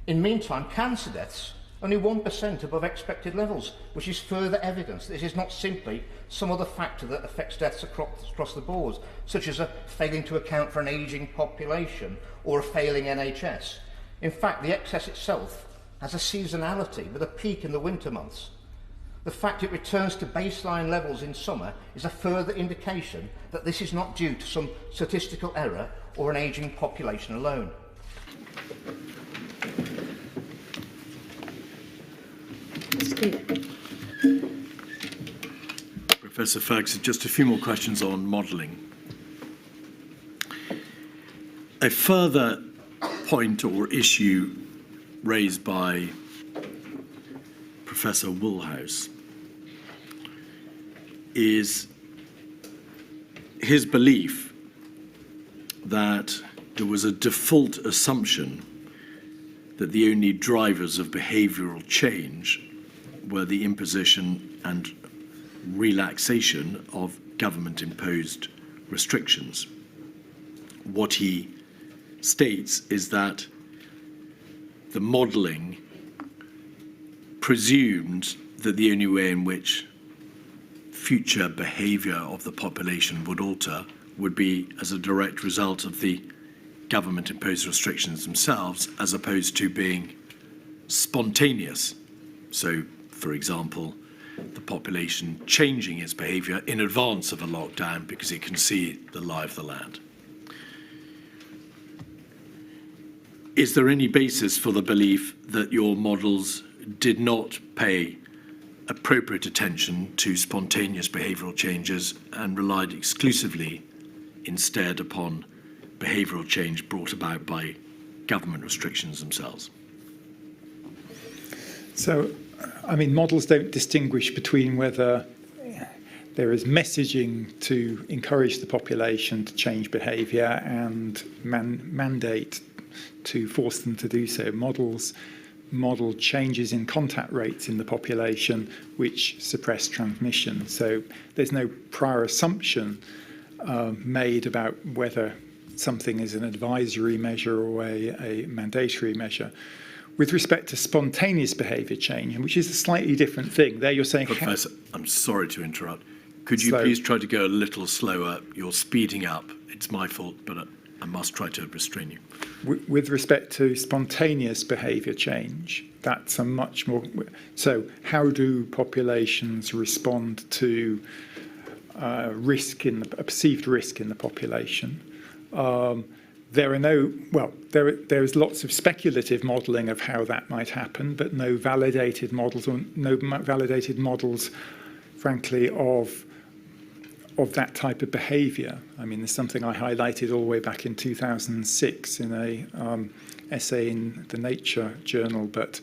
In the meantime, cancer deaths only 1% above expected levels, which is further evidence that this is not simply some other factor that affects deaths across the board, such as a failing to account for an ageing population or a failing NHS. In fact, the excess itself has a seasonality with a peak in the winter months. The fact it returns to baseline levels in summer is a further indication that this is not due to some statistical error or an ageing population alone. Professor Ferguson, just a few more questions on modelling. A further point or issue raised by Professor Woolhouse is his belief that there was a default assumption that the only drivers of behavioural change were the imposition and relaxation of government-imposed restrictions. What he states is that the modelling presumed that the only way in which future behaviour of the population would alter would be as a direct result of the government-imposed restrictions themselves, as opposed to being spontaneous. So, for example, the population changing its behaviour in advance of a lockdown because it can see the lie of the land. Is there any basis for the belief that your models did not pay appropriate attention to spontaneous behavioural changes and relied exclusively instead upon behavioural change brought about by government restrictions themselves? So, I mean, models don't distinguish between whether there is messaging to encourage the population to change behaviour and mandate to force them to do so. Models model changes in contact rates in the population which suppress transmission. So there's no prior assumption made about whether something is an advisory measure or a mandatory measure. With respect to spontaneous behaviour change, which is a slightly different thing, there you're saying... Professor, I'm sorry to interrupt. Could you please try to go a little slower? You're speeding up. It's my fault, but I must try to restrain you. With respect to spontaneous behaviour change, that's a much more... So how do populations respond to a perceived risk in the population? There is lots of speculative modelling of how that might happen, but no validated models, frankly, of that type of behaviour. I mean, there's something I highlighted all the way back in 2006 in a essay in the Nature journal, but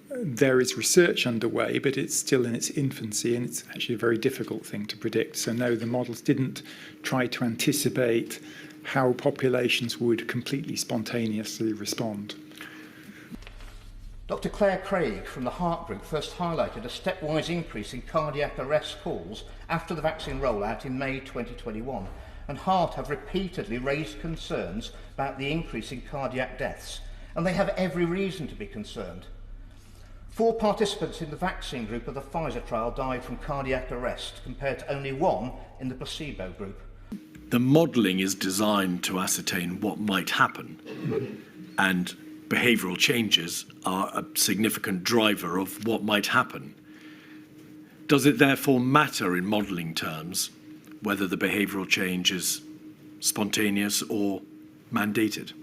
there is research underway, but it's still in its infancy, and it's actually a very difficult thing to predict. So no, the models didn't try to anticipate how populations would completely spontaneously respond. Dr. Claire Craig from the Heart Group first highlighted a stepwise increase in cardiac arrest calls after the vaccine rollout in May 2021, and Heart have repeatedly raised concerns about the increase in cardiac deaths, and they have every reason to be concerned. 4 participants in the vaccine group of the Pfizer trial died from cardiac arrest, compared to only 1 in the placebo group. The modelling is designed to ascertain what might happen, and behavioural changes are a significant driver of what might happen. Does it therefore matter in modelling terms whether the behavioural change is spontaneous or mandated?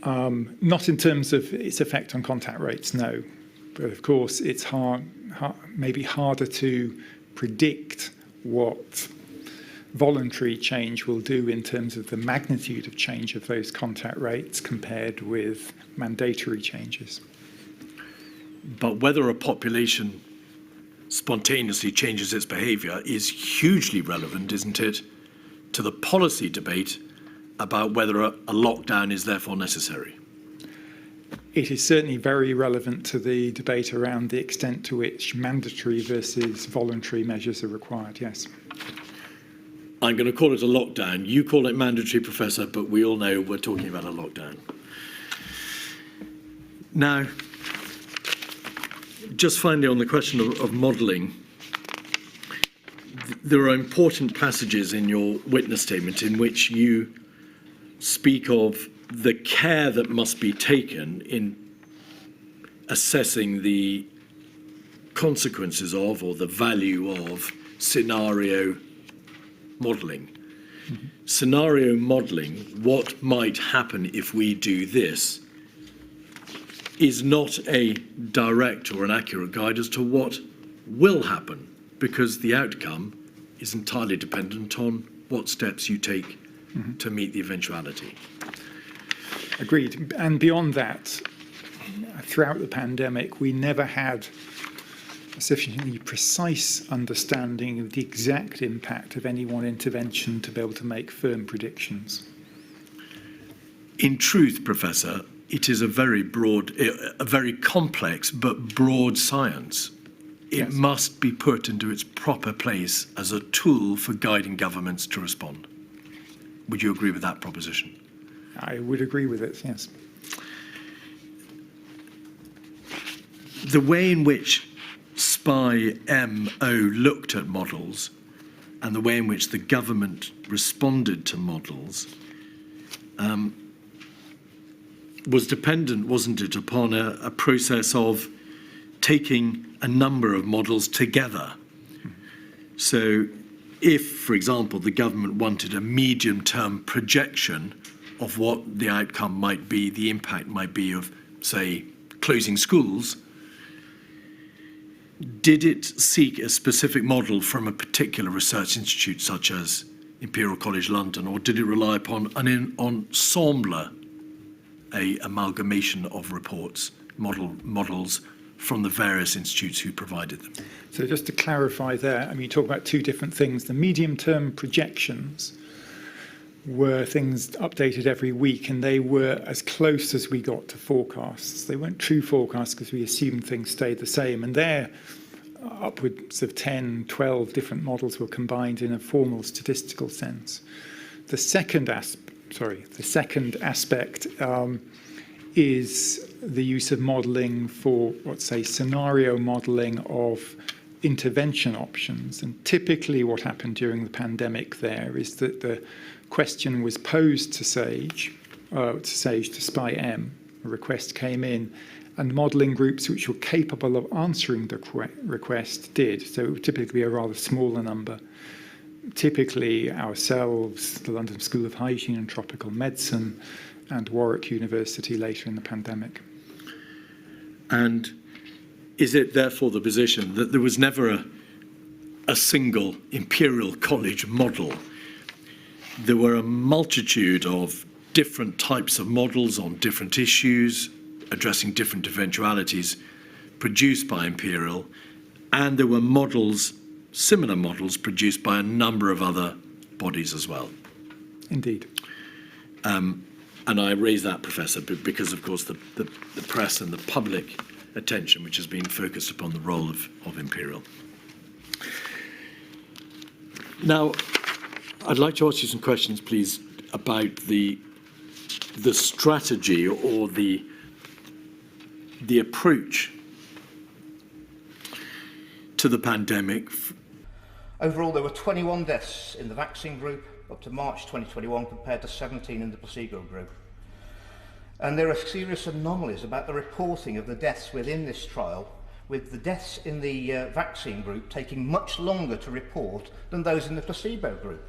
Not in terms of its effect on contact rates, no. But of course, it's maybe harder to predict what voluntary change will do in terms of the magnitude of change of those contact rates compared with mandatory changes. But whether a population spontaneously changes its behaviour is hugely relevant, isn't it, to the policy debate about whether a lockdown is therefore necessary? It is certainly very relevant to the debate around the extent to which mandatory versus voluntary measures are required, yes. I'm going to call it a lockdown. You call it mandatory, Professor, but we all know we're talking about a lockdown. Now, just finally on the question of modelling, there are important passages in your witness statement in which you speak of the care that must be taken in assessing the consequences of or the value of scenario modelling. Mm-hmm. Scenario modelling, what might happen if we do this, is not a direct or an accurate guide as to what will happen, because the outcome is entirely dependent on what steps you take to meet the eventuality. Agreed. And beyond that, throughout the pandemic, we never had a sufficiently precise understanding of the exact impact of any one intervention to be able to make firm predictions. In truth, Professor, it is a very complex but broad science. It Yes. must be put into its proper place as a tool for guiding governments to respond. Would you agree with that proposition? I would agree with it, yes. The way in which SPI-MO looked at models and the way in which the government responded to models was dependent, wasn't it, upon a process of taking a number of models together. So if, for example, the government wanted a medium-term projection of what the outcome might be, the impact might be of, say, closing schools, did it seek a specific model from a particular research institute such as Imperial College London, or did it rely upon an ensemble, an amalgamation of reports, models from the various institutes who provided them? So just to clarify there, I mean, you talk about 2 different things. The medium-term projections were things updated every week, and they were as close as we got to forecasts. They weren't true forecasts because we assumed things stayed the same, and there upwards of 10, 12 different models were combined in a formal statistical sense. The second aspect is the use of modelling for, let's say, scenario modelling of intervention options. And typically what happened during the pandemic there is that the question was posed to SPI-M, a request came in, and modelling groups which were capable of answering the request did. So it would typically be a rather smaller number. Typically ourselves, the London School of Hygiene and Tropical Medicine, and Warwick University later in the pandemic. And is it therefore the position that there was never a single Imperial College model? There were a multitude of different types of models on different issues, addressing different eventualities, produced by Imperial, and there were models, similar models, produced by a number of other bodies as well. Indeed. And I raise that, Professor, because, of course, the press and the public attention which has been focused upon the role of Imperial. Now, I'd like to ask you some questions, please, about the strategy or the approach to the pandemic. Overall, there were 21 deaths in the vaccine group up to March 2021 compared to 17 in the placebo group. And there are serious anomalies about the reporting of the deaths within this trial, with the deaths in the vaccine group taking much longer to report than those in the placebo group.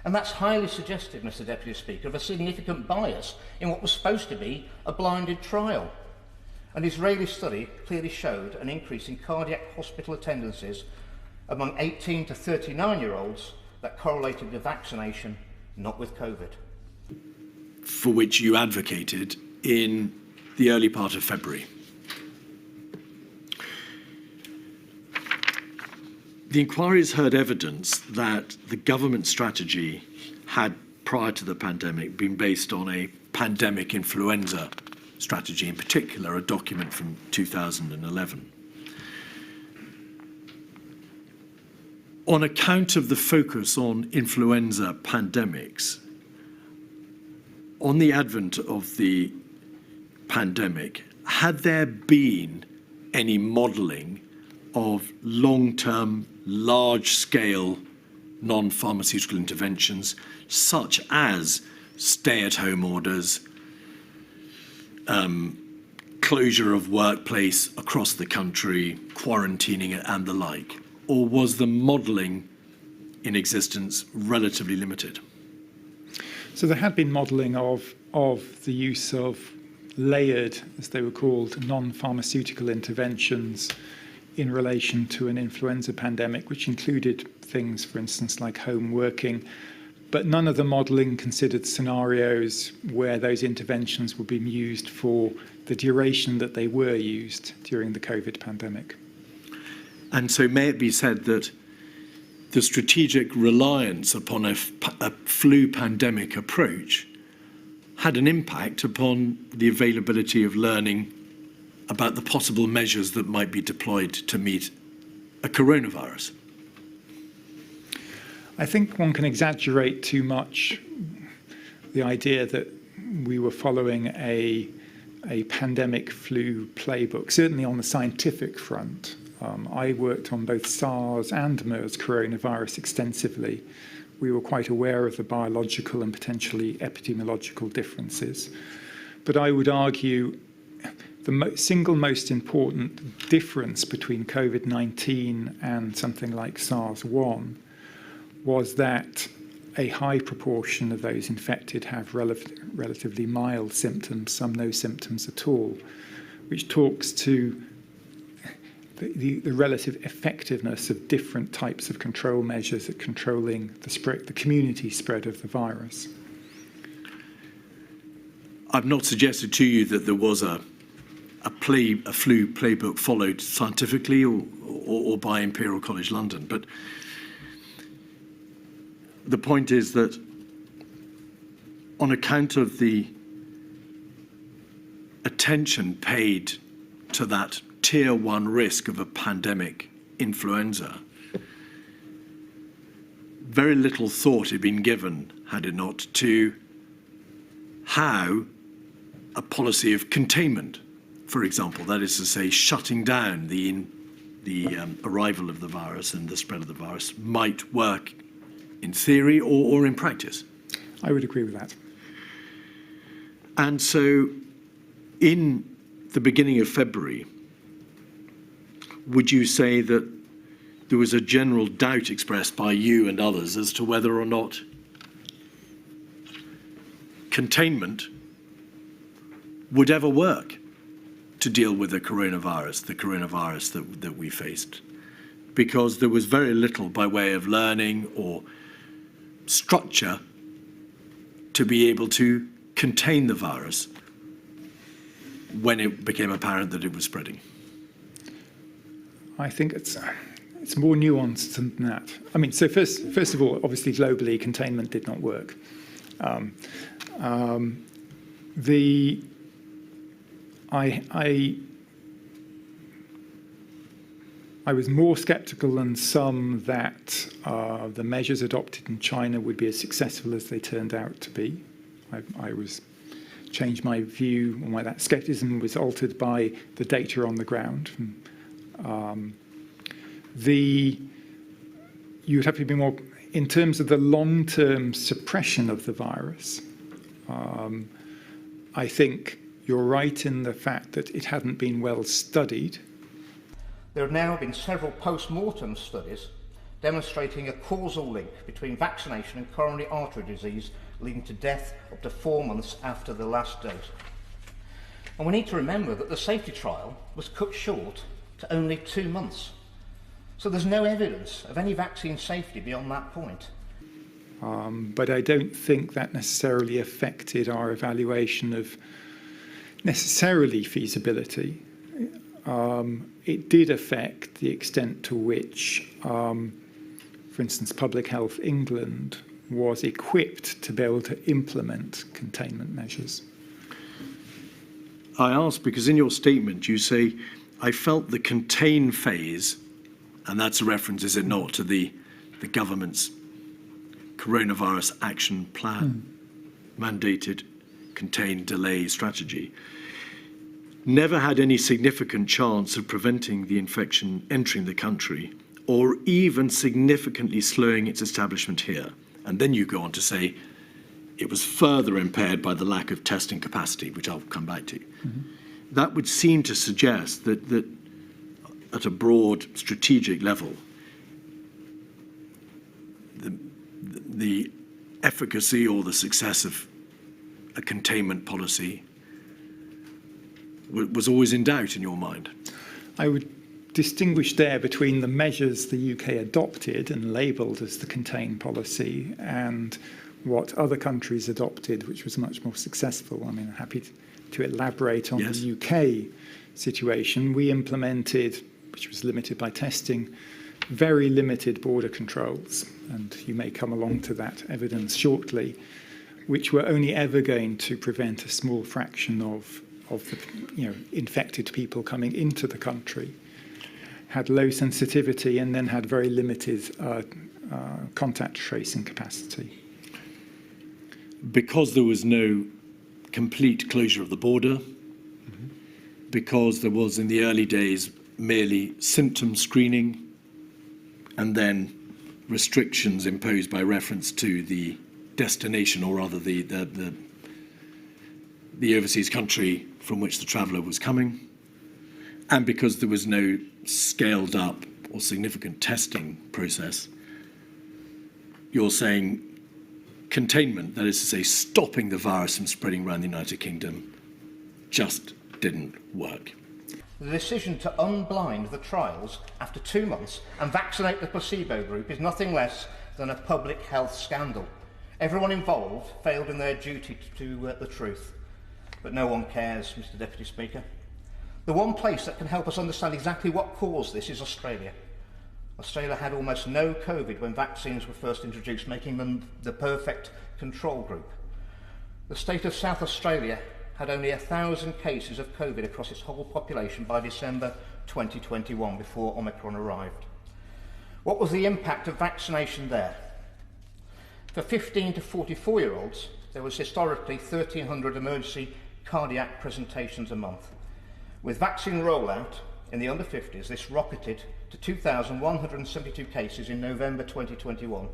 And that's highly suggestive, Mr. Deputy Speaker, of a significant bias in what was supposed to be a blinded trial. An Israeli study clearly showed an increase in cardiac hospital attendances among 18 to 39-year-olds that correlated with vaccination, not with COVID. For which you advocated in the early part of February. The inquiries heard evidence that the government strategy had, prior to the pandemic, been based on a pandemic influenza strategy, in particular a document from 2011. On account of the focus on influenza pandemics, on the advent of the pandemic, had there been any modelling of long-term, large-scale non-pharmaceutical interventions, such as stay-at-home orders, closure of workplace across the country, quarantining and the like? Or was the modelling in existence relatively limited? So there had been modelling of the use of layered, as they were called, non-pharmaceutical interventions in relation to an influenza pandemic, which included things, for instance, like home working, but none of the modelling considered scenarios where those interventions were being used for the duration that they were used during the COVID pandemic. And so may it be said that the strategic reliance upon a flu pandemic approach had an impact upon the availability of learning about the possible measures that might be deployed to meet a coronavirus? I think one can exaggerate too much the idea that we were following a pandemic flu playbook, certainly on the scientific front. I worked on both SARS and MERS coronavirus extensively. We were quite aware of the biological and potentially epidemiological differences. But I would argue the single most important difference between COVID-19 and something like SARS-1 was that a high proportion of those infected have relatively mild symptoms, some no symptoms at all, which talks to the relative effectiveness of different types of control measures at controlling the community spread of the virus. I've not suggested to you that there was a flu playbook followed scientifically or by Imperial College London, but the point is that on account of the attention paid to that tier 1 risk of a pandemic influenza, very little thought had been given, had it not, to how a policy of containment, for example, that is to say, shutting down the arrival of the virus and the spread of the virus, might work in theory or in practice. I would agree with that. And so in the beginning of February, would you say that there was a general doubt expressed by you and others as to whether or not containment would ever work to deal with the coronavirus that we faced? Because there was very little by way of learning or structure to be able to contain the virus when it became apparent that it was spreading. I think it's more nuanced than that. I mean, so first of all, obviously globally, containment did not work. I was more sceptical than some that the measures adopted in China would be as successful as they turned out to be. I changed my view, and why that scepticism was altered by the data on the ground. You would have to be more, in terms of the long-term suppression of the virus, I think you're right in the fact that it hadn't been well studied. There have now been several post-mortem studies demonstrating a causal link between vaccination and coronary artery disease, leading to death up to 4 months after the last dose. And we need to remember that the safety trial was cut short to only 2 months. So there's no evidence of any vaccine safety beyond that point. But I don't think that necessarily affected our evaluation of necessarily feasibility. It did affect the extent to which, for instance, Public Health England was equipped to be able to implement containment measures. I ask because in your statement you say, I felt the contain phase, and that's a reference, is it not, to the government's coronavirus action plan, mandated contain delay strategy, never had any significant chance of preventing the infection entering the country or even significantly slowing its establishment here. And then you go on to say it was further impaired by the lack of testing capacity, which I'll come back to. That would seem to suggest that at a broad strategic level, the efficacy or the success of a containment policy was always in doubt in your mind. I would distinguish there between the measures the UK adopted and labelled as the contain policy and what other countries adopted, which was much more successful. I mean, I'm happy to elaborate on the UK situation. We implemented, which was limited by testing, very limited border controls, and you may come along to that evidence shortly, which were only ever going to prevent a small fraction of the infected people coming into the country, had low sensitivity, and then had very limited contact tracing capacity. Because there was no complete closure of the border, because there was in the early days merely symptom screening, and then restrictions imposed by reference to the destination, or rather the overseas country from which the traveller was coming, and because there was no scaled up or significant testing process, you're saying containment, that is to say stopping the virus from spreading around the United Kingdom, just didn't work. The decision to unblind the trials after 2 months and vaccinate the placebo group is nothing less than a public health scandal. Everyone involved failed in their duty to the truth. But no one cares, Mr. Deputy Speaker. The one place that can help us understand exactly what caused this is Australia. Australia had almost no COVID when vaccines were first introduced, making them the perfect control group. The state of South Australia had only 1,000 cases of COVID across its whole population by December 2021, before Omicron arrived. What was the impact of vaccination there? For 15 to 44-year-olds, there was historically 1,300 emergency cardiac presentations a month. With vaccine rollout in the under 50s, this rocketed to 2,172 cases in November 2021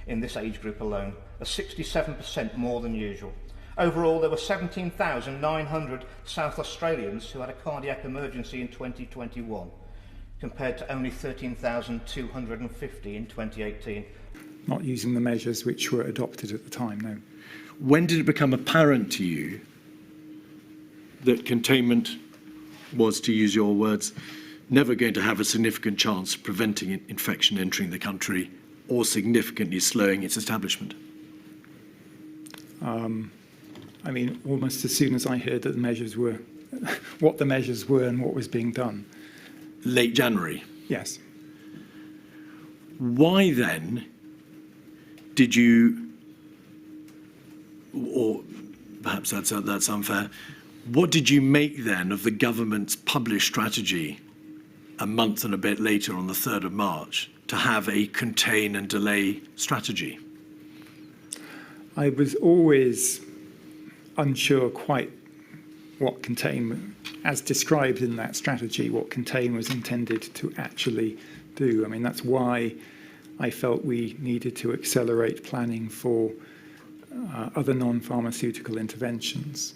in this age group alone, a 67% more than usual. Overall, there were 17,900 South Australians who had a cardiac emergency in 2021, compared to only 13,250 in 2018. Not using the measures which were adopted at the time, no. When did it become apparent to you that containment was, to use your words, never going to have a significant chance of preventing infection entering the country or significantly slowing its establishment? I mean, almost as soon as I heard that the measures were, what the measures were and what was being done. Late January? Yes. Why then did you, or perhaps that's unfair, what did you make then of the government's published strategy a month and a bit later on the 3rd of March to have a contain and delay strategy? I was always unsure quite what contain, as described in that strategy, what contain was intended to actually do. I mean, that's why I felt we needed to accelerate planning for other non-pharmaceutical interventions.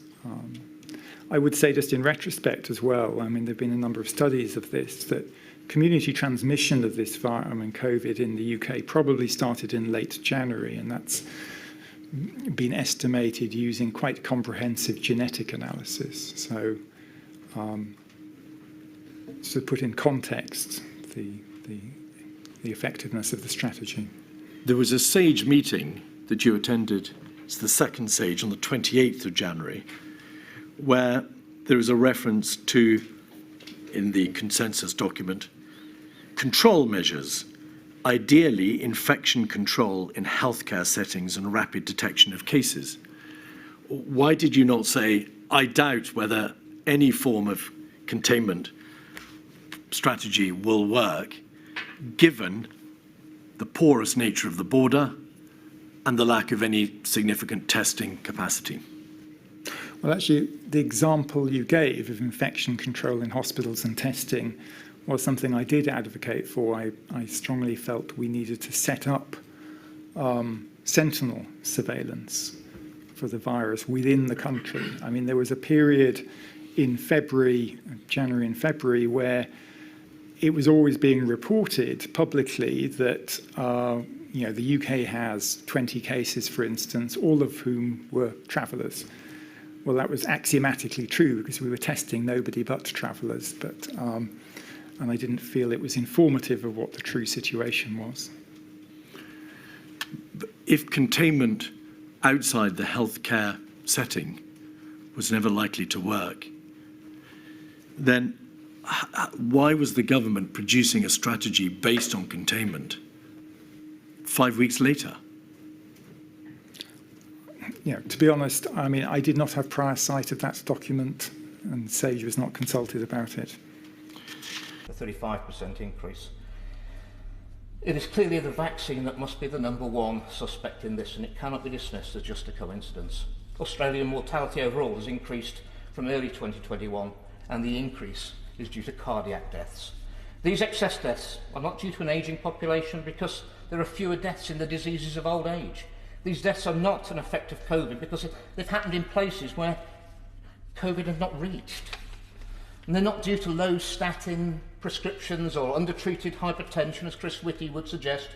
I would say just in retrospect as well, I mean, there have been a number of studies of this, that community transmission of this virus, COVID in the UK, probably started in late January, and that's been estimated using quite comprehensive genetic analysis. So, to put in context the effectiveness of the strategy. There was a SAGE meeting that you attended, it's the second SAGE on the 28th of January, where there is a reference to, in the consensus document, control measures, ideally infection control in healthcare settings and rapid detection of cases. Why did you not say, I doubt whether any form of containment strategy will work, given the porous nature of the border and the lack of any significant testing capacity? Well, actually, the example you gave of infection control in hospitals and testing was something I did advocate for. I strongly felt we needed to set up sentinel surveillance for the virus within the country. I mean, there was a period in January and February, where it was always being reported publicly that the UK has 20 cases, for instance, all of whom were travellers. Well, that was axiomatically true because we were testing nobody but travellers, and I didn't feel it was informative of what the true situation was. If containment outside the healthcare setting was never likely to work, then why was the government producing a strategy based on containment 5 weeks later? To be honest, I mean, I did not have prior sight of that document, and SAGE was not consulted about it. A 35% increase. It is clearly the vaccine that must be the number one suspect in this, and it cannot be dismissed as just a coincidence. Australian mortality overall has increased from early 2021, and the increase is due to cardiac deaths. These excess deaths are not due to an ageing population because there are fewer deaths in the diseases of old age. These deaths are not an effect of COVID because they've happened in places where COVID has not reached. And they're not due to low statin prescriptions or undertreated hypertension, as Chris Whitty would suggest,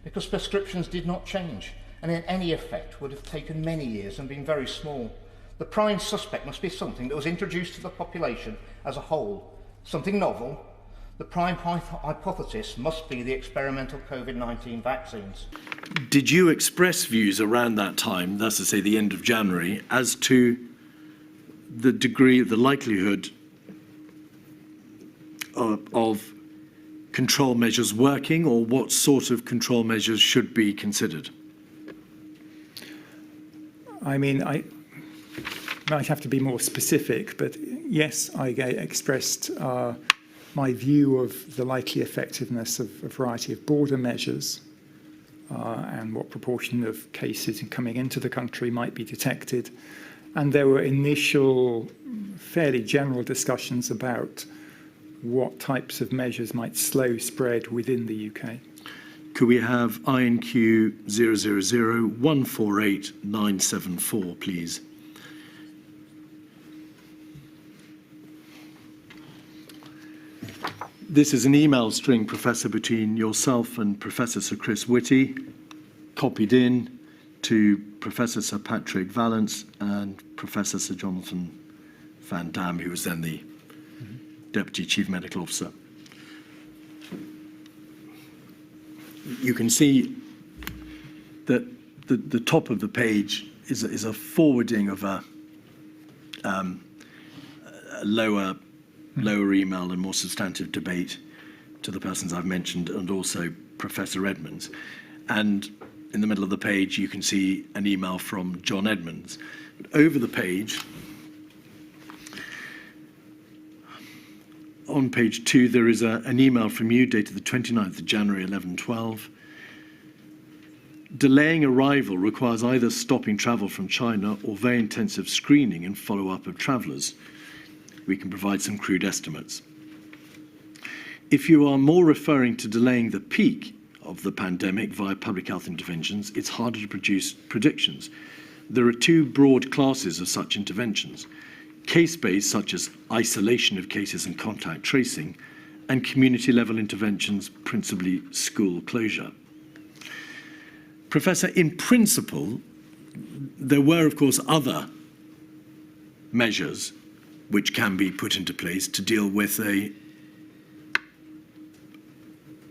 because prescriptions did not change, and any effect would have taken many years and been very small. The prime suspect must be something that was introduced to the population as a whole, something novel. The prime hypothesis must be the experimental COVID-19 vaccines. Did you express views around that time, that's to say the end of January, as to the degree, the likelihood of control measures working, or what sort of control measures should be considered? I mean, I might have to be more specific, but yes, I expressed my view of the likely effectiveness of a variety of border measures and what proportion of cases coming into the country might be detected. And there were initial, fairly general discussions about what types of measures might slow spread within the UK. Could we have INQ 000148974, please? This is an email string, Professor, between yourself and Professor Sir Chris Whitty, copied in to Professor Sir Patrick Vallance and Professor Sir Jonathan Van Dam, who was then the Deputy Chief Medical Officer. You can see that the top of the page is a forwarding of a lower email and more substantive debate to the persons I've mentioned, and also Professor Edmonds. And in the middle of the page, you can see an email from John Edmonds. But over the page, on page 2, there is an email from you dated the 29th of January, 11:12. Delaying arrival requires either stopping travel from China or very intensive screening and follow-up of travellers. We can provide some crude estimates. If you are more referring to delaying the peak of the pandemic via public health interventions, it's harder to produce predictions. There are two broad classes of such interventions: case-based, such as isolation of cases and contact tracing, and community-level interventions, principally school closure. Professor, in principle, there were, of course, other measures which can be put into place to deal with a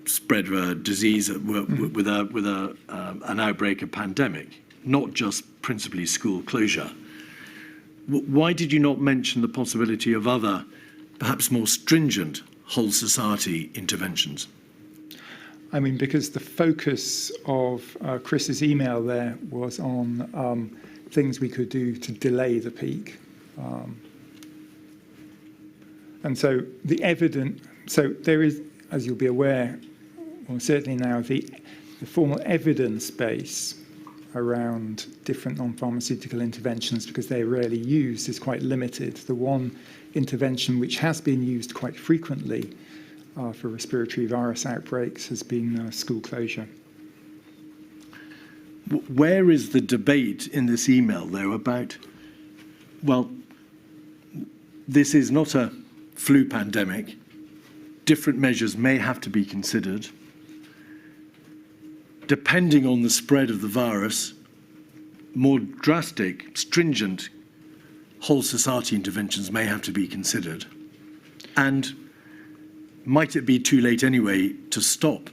spread of a disease with an outbreak of pandemic, not just principally school closure. Why did you not mention the possibility of other, perhaps more stringent, whole society interventions? I mean, because the focus of Chris's email there was on things we could do to delay the peak. And so the evidence, so there is, as you'll be aware, or certainly now, the formal evidence base around different non-pharmaceutical interventions, because they're rarely used, is quite limited. The one intervention which has been used quite frequently for respiratory virus outbreaks has been school closure. Where is the debate in this email, though, about, well, this is not a flu pandemic, different measures may have to be considered. Depending on the spread of the virus, more drastic, stringent, whole society interventions may have to be considered. And might it be too late anyway to stop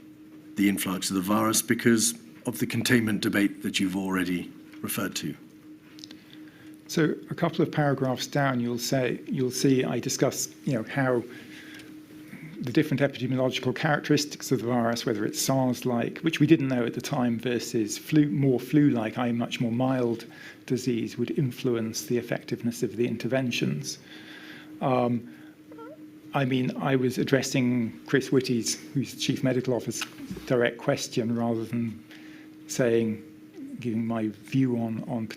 the influx of the virus because of the containment debate that you've already referred to? So a couple of paragraphs down, you'll see I discuss, how the different epidemiological characteristics of the virus, whether it's SARS-like, which we didn't know at the time, versus more flu-like, i.e. much more mild disease, would influence the effectiveness of the interventions. I was addressing Chris Whitty's, who's Chief Medical Officer, direct question rather than giving my view on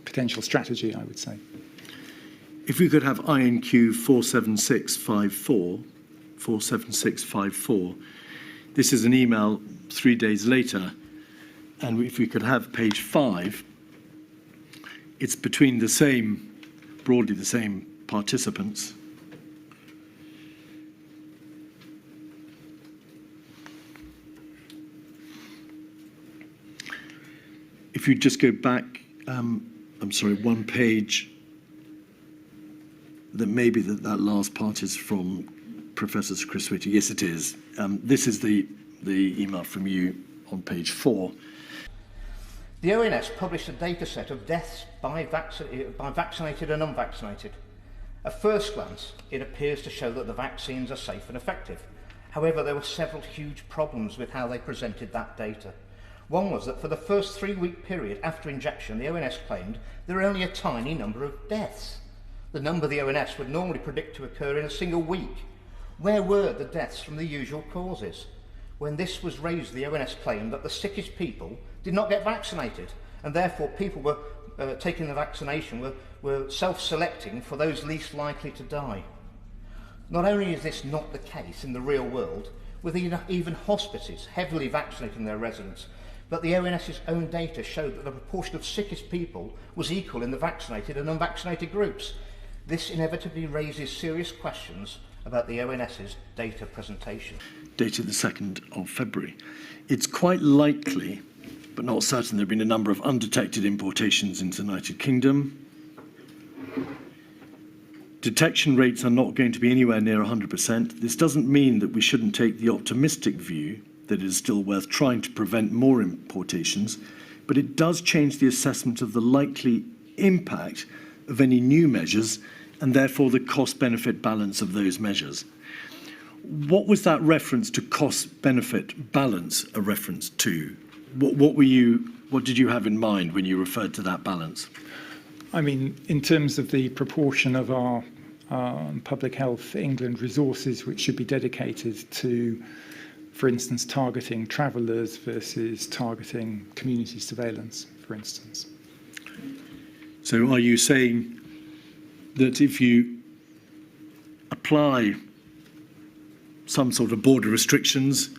potential strategy, I would say. If we could have INQ 47654, this is an email 3 days later, and if we could have page 5, it's between broadly the same participants. If you just go back, one page, that maybe that last part is from Professor Chris Whitty. Yes, it is. This is the email from you on page 4. The ONS published a data set of deaths by vaccinated and unvaccinated. At first glance, it appears to show that the vaccines are safe and effective. However, there were several huge problems with how they presented that data. One was that for the first 3-week period after injection, the ONS claimed there were only a tiny number of deaths. The number the ONS would normally predict to occur in a single week. Where were the deaths from the usual causes? When this was raised, the ONS claimed that the sickest people did not get vaccinated, and therefore people were taking the vaccination were self-selecting for those least likely to die. Not only is this not the case in the real world, with even hospices heavily vaccinating their residents, but the ONS's own data showed that the proportion of sickest people was equal in the vaccinated and unvaccinated groups. This inevitably raises serious questions about the ONS's data presentation. Dated the 2nd of February. It's quite likely, but not certain, there have been a number of undetected importations into the United Kingdom. Detection rates are not going to be anywhere near 100%. This doesn't mean that we shouldn't take the optimistic view that it is still worth trying to prevent more importations, but it does change the assessment of the likely impact of any new measures and therefore the cost-benefit balance of those measures. What was that reference to cost-benefit balance a reference to? What did you have in mind when you referred to that balance? I mean, in terms of the proportion of our Public Health England resources which should be dedicated to, for instance, targeting travellers versus targeting community surveillance, for instance. So are you saying that if you apply some sort of border restrictions,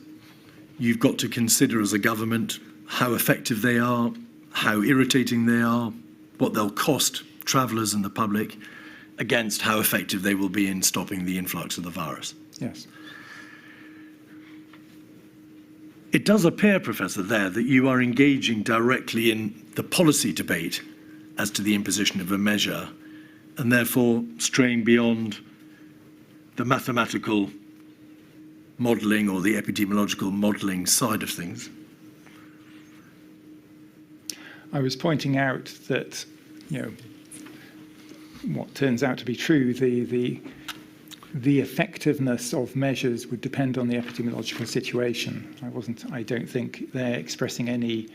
you've got to consider as a government how effective they are, how irritating they are, what they'll cost travellers and the public, against how effective they will be in stopping the influx of the virus? Yes. It does appear, Professor, there that you are engaging directly in the policy debate as to the imposition of a measure, and therefore straying beyond the mathematical modelling or the epidemiological modelling side of things. I was pointing out that, what turns out to be true, the effectiveness of measures would depend on the epidemiological situation. I don't think they're expressing any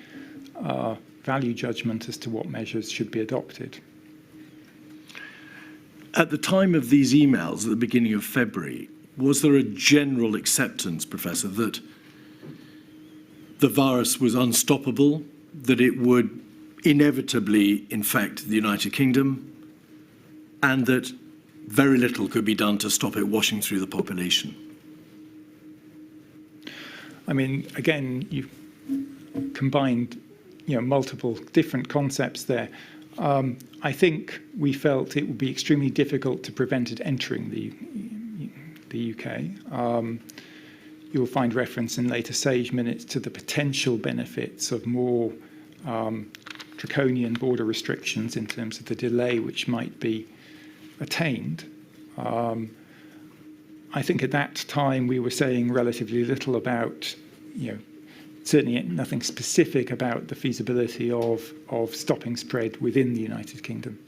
value judgment as to what measures should be adopted. At the time of these emails at the beginning of February, was there a general acceptance, Professor, that the virus was unstoppable, that it would inevitably infect the United Kingdom, and that very little could be done to stop it washing through the population? I mean, again, you combined, multiple different concepts there. I think we felt it would be extremely difficult to prevent it entering the UK. You'll find reference in later SAGE minutes to the potential benefits of more draconian border restrictions in terms of the delay which might be attained. I think at that time we were saying relatively little about, certainly nothing specific about the feasibility of stopping spread within the United Kingdom.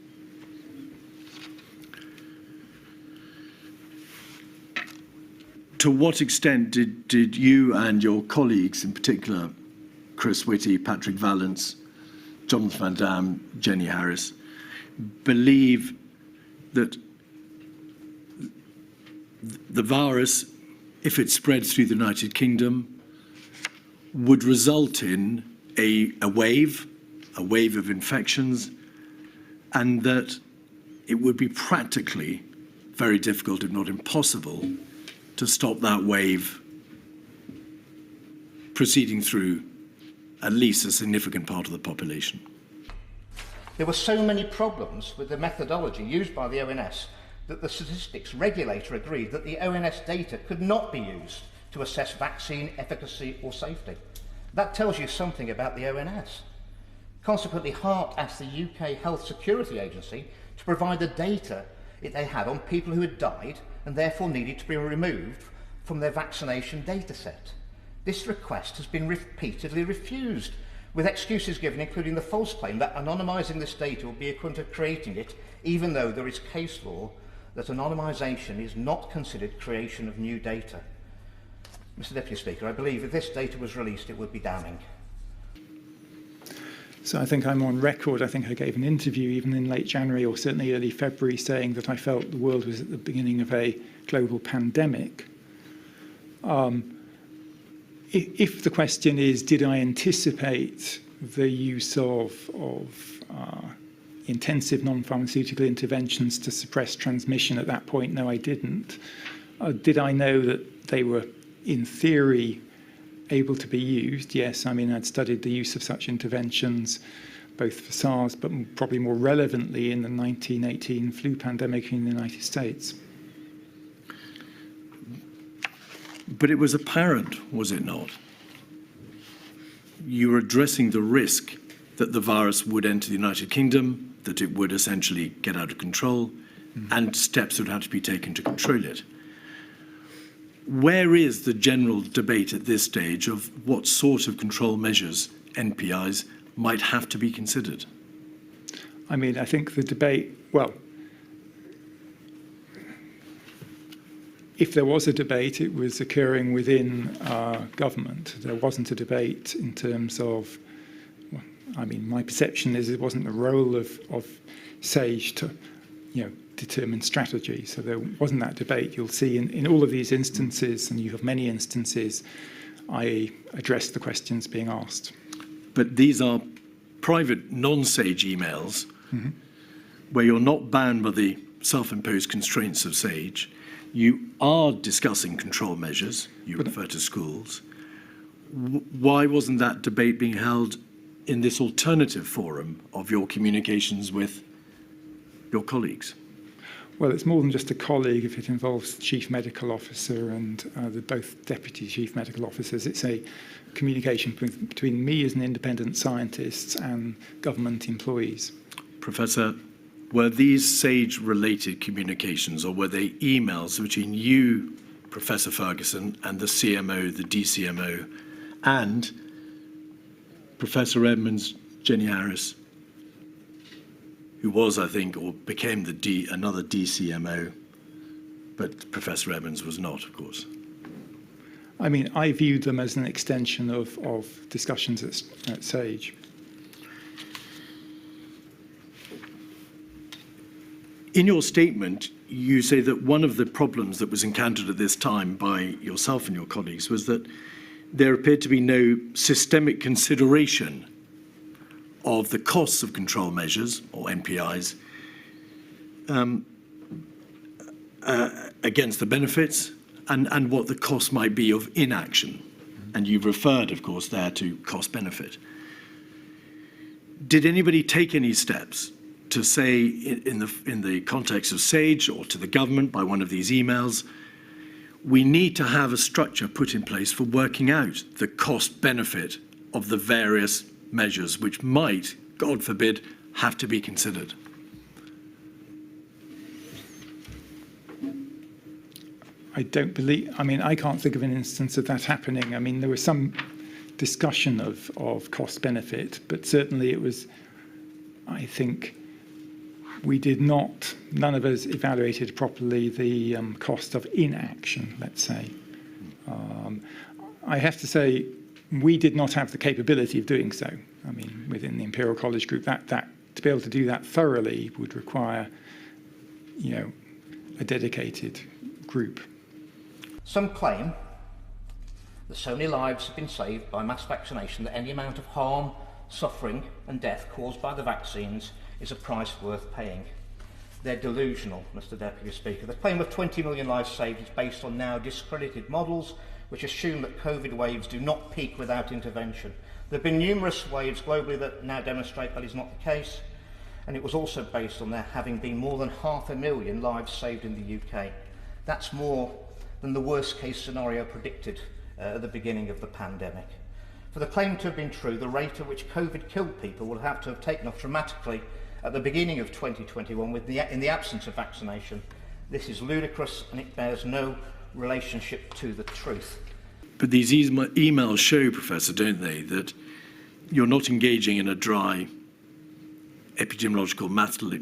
To what extent did you and your colleagues, in particular Chris Whitty, Patrick Vallance, Jonathan Van Dam, Jenny Harris, believe that the virus, if it spreads through the United Kingdom, would result in a wave of infections, and that it would be practically very difficult, if not impossible, to stop that wave proceeding through at least a significant part of the population? There were so many problems with the methodology used by the ONS that the statistics regulator agreed that the ONS data could not be used to assess vaccine efficacy or safety. That tells you something about the ONS. Consequently, Hart asked the UK Health Security Agency to provide the data they had on people who had died and therefore needed to be removed from their vaccination data set. This request has been repeatedly refused, with excuses given including the false claim that anonymising this data will be equivalent to creating it, even though there is case law that anonymisation is not considered creation of new data. Mr Deputy Speaker, I believe if this data was released it would be damning. So I think I'm on record. I think I gave an interview even in late January or certainly early February saying that I felt the world was at the beginning of a global pandemic. If the question is, did I anticipate the use of intensive non-pharmaceutical interventions to suppress transmission at that point? No, I didn't. Did I know that they were, in theory, able to be used? Yes. I mean, I'd studied the use of such interventions, both for SARS, but probably more relevantly in the 1918 flu pandemic in the United States. But it was apparent, was it not? You were addressing the risk that the virus would enter the United Kingdom, that it would essentially get out of control, and steps would have to be taken to control it. Where is the general debate at this stage of what sort of control measures, NPIs, might have to be considered? I mean, I think the debate, well, if there was a debate, it was occurring within government. There wasn't a debate in terms of, well, I mean, my perception is it wasn't the role of SAGE to, determine strategy. So there wasn't that debate. You'll see in all of these instances, and you have many instances, I address the questions being asked. But these are private non-SAGE emails where you're not bound by the self-imposed constraints of SAGE. You are discussing control measures. You refer to schools. Why wasn't that debate being held in this alternative forum of your communications with your colleagues? Well, it's more than just a colleague if it involves the Chief Medical Officer and both Deputy Chief Medical Officers. It's a communication between me as an independent scientist and government employees. Professor, were these SAGE-related communications, or were they emails between you, Professor Ferguson, and the CMO, the DCMO, and Professor Edmonds, Jenny Harris, who was, I think, or became another DCMO, but Professor Edmonds was not, of course? I mean, I viewed them as an extension of discussions at SAGE. In your statement, you say that one of the problems that was encountered at this time by yourself and your colleagues was that there appeared to be no systemic consideration of the costs of control measures, or NPIs, against the benefits and what the cost might be of inaction. And you referred, of course, there to cost benefit. Did anybody take any steps to say in the context of SAGE or to the government by one of these emails, we need to have a structure put in place for working out the cost benefit of the various measures which might, God forbid, have to be considered? I can't think of an instance of that happening. I mean, there was some discussion of cost benefit, but certainly it was, I think, none of us evaluated properly the cost of inaction, let's say. I have to say, we did not have the capability of doing so. I mean, within the Imperial College Group, that to be able to do that thoroughly would require, a dedicated group. Some claim that so many lives have been saved by mass vaccination that any amount of harm, suffering and death caused by the vaccines is a price worth paying. They're delusional, Mr. Deputy Speaker. The claim of 20 million lives saved is based on now discredited models which assume that COVID waves do not peak without intervention. There have been numerous waves globally that now demonstrate that is not the case, and it was also based on there having been more than 500,000 lives saved in the UK. That's more than the worst case scenario predicted at the beginning of the pandemic. For the claim to have been true, the rate at which COVID killed people would have to have taken off dramatically at the beginning of 2021 in the absence of vaccination. This is ludicrous and it bears no relationship to the truth. But these emails show, Professor, don't they, that you're not engaging in a dry epidemiological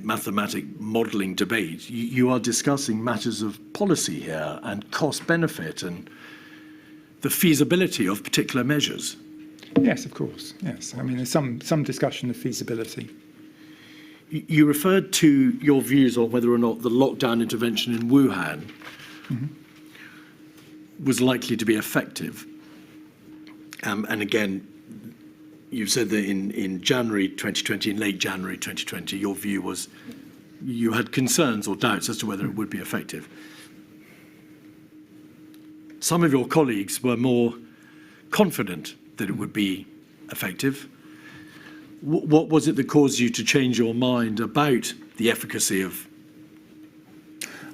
mathematic modelling debate. You are discussing matters of policy here and cost benefit and the feasibility of particular measures. Yes, of course. Yes. I mean, there's some discussion of feasibility. You referred to your views on whether or not the lockdown intervention in Wuhan was likely to be effective. And again, you've said that in January 2020, in late January 2020, your view was you had concerns or doubts as to whether it would be effective. Some of your colleagues were more confident that it would be effective. What was it that caused you to change your mind about the efficacy of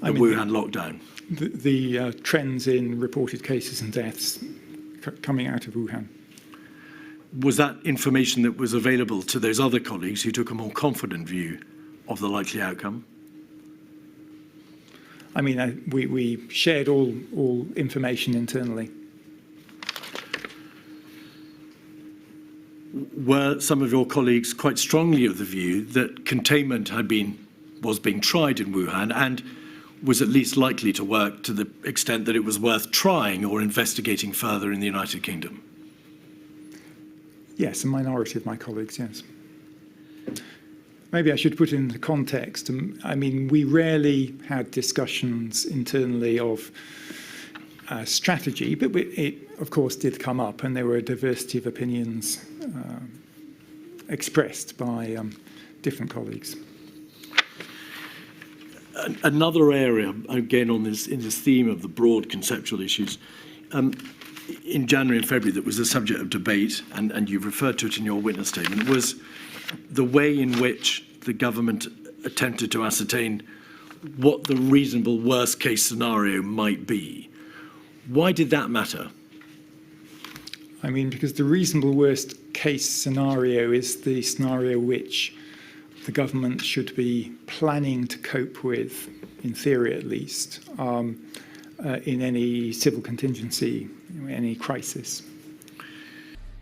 the Wuhan lockdown? The trends in reported cases and deaths coming out of Wuhan. Was that information that was available to those other colleagues who took a more confident view of the likely outcome? I mean, we shared all information internally. Were some of your colleagues quite strongly of the view that containment was being tried in Wuhan, and was at least likely to work to the extent that it was worth trying or investigating further in the United Kingdom? Yes, a minority of my colleagues, yes. Maybe I should put it into context. I mean, we rarely had discussions internally of strategy, but it, of course, did come up, and there were a diversity of opinions expressed by different colleagues. Another area, again, in this theme of the broad conceptual issues, in January and February that was the subject of debate, and you've referred to it in your witness statement, was the way in which the government attempted to ascertain what the reasonable worst case scenario might be. Why did that matter? I mean, because the reasonable worst case scenario is the scenario which the government should be planning to cope with, in theory at least, in any civil contingency, any crisis.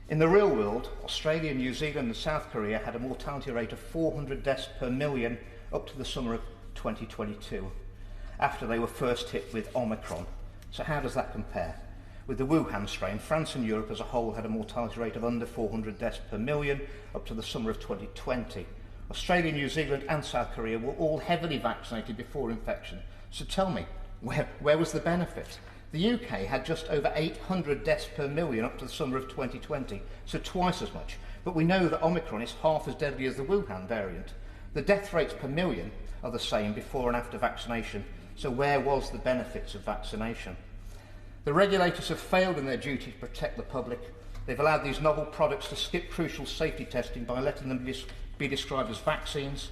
In the real world, Australia, New Zealand and South Korea had a mortality rate of 400 deaths per million up to the summer of 2022, after they were first hit with Omicron. So how does that compare? With the Wuhan strain, France and Europe as a whole had a mortality rate of under 400 deaths per million up to the summer of 2020. Australia, New Zealand and South Korea were all heavily vaccinated before infection. So tell me, where was the benefit? The UK had just over 800 deaths per million up to the summer of 2020, so twice as much. But we know that Omicron is half as deadly as the Wuhan variant. The death rates per million are the same before and after vaccination, so where was the benefits of vaccination? The regulators have failed in their duty to protect the public. They've allowed these novel products to skip crucial safety testing by letting them be described as vaccines.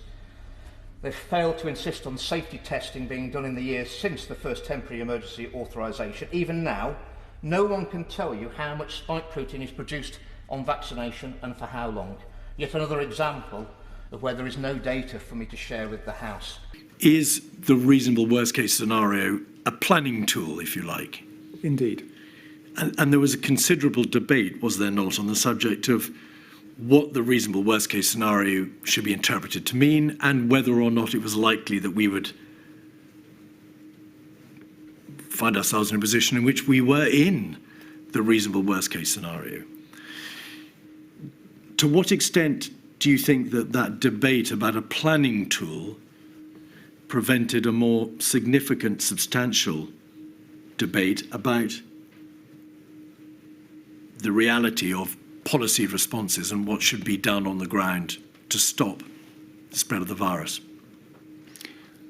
They've failed to insist on safety testing being done in the years since the first temporary emergency authorisation. Even now, no one can tell you how much spike protein is produced on vaccination and for how long. Yet another example of where there is no data for me to share with the House. Is the reasonable worst case scenario a planning tool, if you like? Indeed. And there was a considerable debate, was there not, on the subject of what the reasonable worst case scenario should be interpreted to mean and whether or not it was likely that we would find ourselves in a position in which we were in the reasonable worst case scenario. To what extent do you think that that debate about a planning tool prevented a more significant, substantial debate about the reality of policy responses and what should be done on the ground to stop the spread of the virus?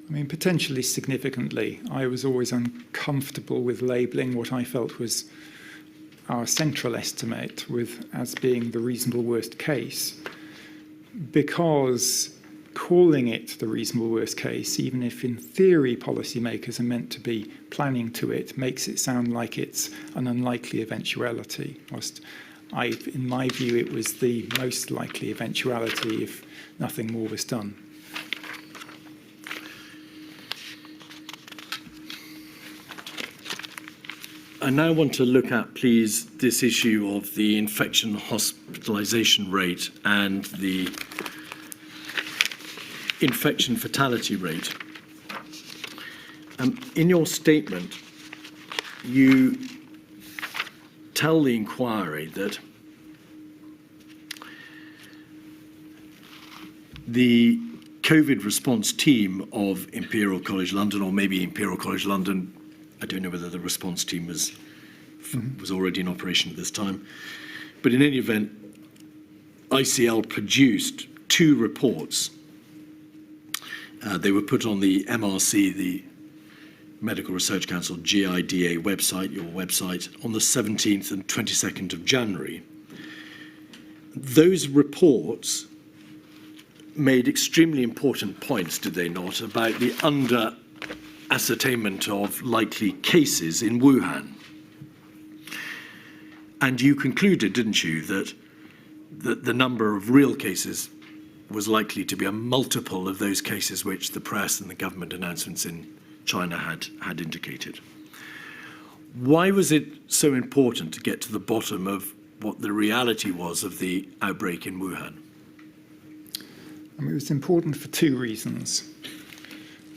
I mean, potentially significantly. I was always uncomfortable with labelling what I felt was our central estimate as being the reasonable worst case, because calling it the reasonable worst case, even if in theory policymakers are meant to be planning to it, makes it sound like it's an unlikely eventuality. In my view, it was the most likely eventuality if nothing more was done. I now want to look at, please, this issue of the infection hospitalisation rate and the infection fatality rate. In your statement, you tell the inquiry that the COVID response team of Imperial College London, or maybe Imperial College London, I don't know whether the response team was already in operation at this time, but in any event, ICL produced 2 reports. They were put on the MRC, the Medical Research Council GIDA website, your website, on the 17th and 22nd of January. Those reports made extremely important points, did they not, about the under-ascertainment of likely cases in Wuhan. And you concluded, didn't you, that the number of real cases was likely to be a multiple of those cases which the press and the government announcements in China had indicated. Why was it so important to get to the bottom of what the reality was of the outbreak in Wuhan? I mean, it was important for 2 reasons.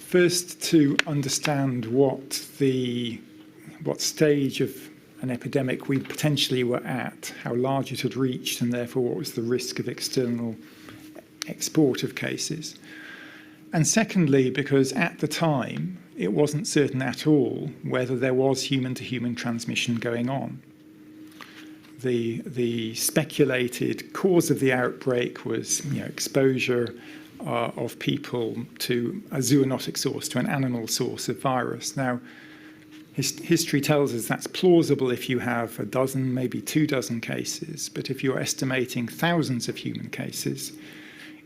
first to understand what stage of an epidemic we potentially were at, how large it had reached, and therefore what was the risk of external export of cases. And secondly, because at the time, it wasn't certain at all whether there was human-to-human transmission going on. The speculated cause of the outbreak was exposure of people to a zoonotic source, to an animal source of virus. Now, history tells us that's plausible if you have a dozen, maybe 24 cases, but if you're estimating thousands of human cases,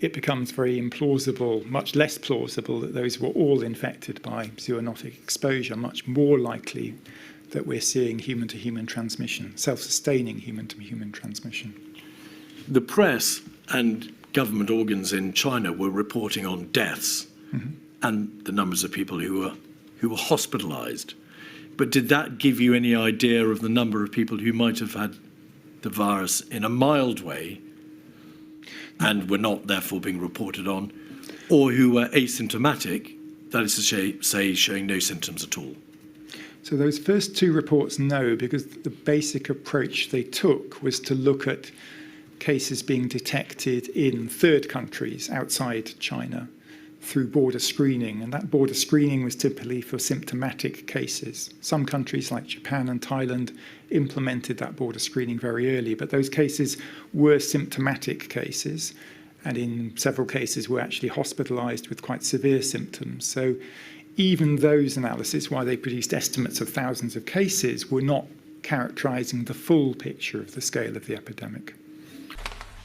it becomes very implausible, much less plausible that those were all infected by zoonotic exposure, much more likely that we're seeing human-to-human transmission, self-sustaining human-to-human transmission. The press and government organs in China were reporting on deaths and the numbers of people who were hospitalized. But did that give you any idea of the number of people who might have had the virus in a mild way and were not therefore being reported on, or who were asymptomatic, that is to say, showing no symptoms at all? So those first two reports, no, because the basic approach they took was to look at cases being detected in third countries outside China through border screening, and that border screening was typically for symptomatic cases. Some countries like Japan and Thailand implemented that border screening very early, but those cases were symptomatic cases, and in several cases were actually hospitalized with quite severe symptoms. So even those analyses, while they produced estimates of thousands of cases, were not characterizing the full picture of the scale of the epidemic.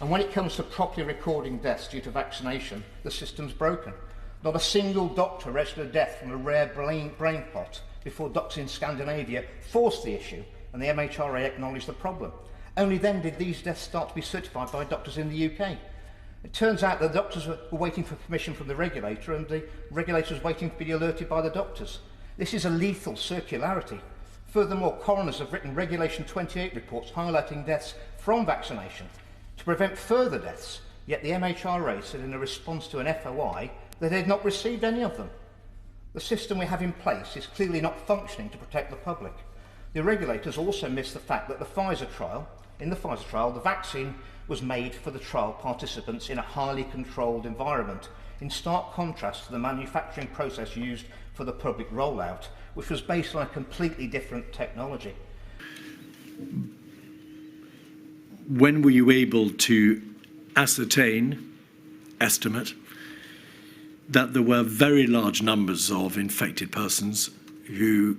And when it comes to properly recording deaths due to vaccination, the system's broken. Not a single doctor registered a death from a rare brain clot before doctors in Scandinavia forced the issue and the MHRA acknowledged the problem. Only then did these deaths start to be certified by doctors in the UK. It turns out the doctors were waiting for permission from the regulator, and the regulator was waiting to be alerted by the doctors. This is a lethal circularity. Furthermore, coroners have written Regulation 28 reports highlighting deaths from vaccination to prevent further deaths, yet the MHRA said in a response to an FOI that they had not received any of them. The system we have in place is clearly not functioning to protect the public. The regulators also missed the fact that in the Pfizer trial, the vaccine was made for the trial participants in a highly controlled environment, in stark contrast to the manufacturing process used for the public rollout, which was based on a completely different technology. When were you able to estimate, that there were very large numbers of infected persons who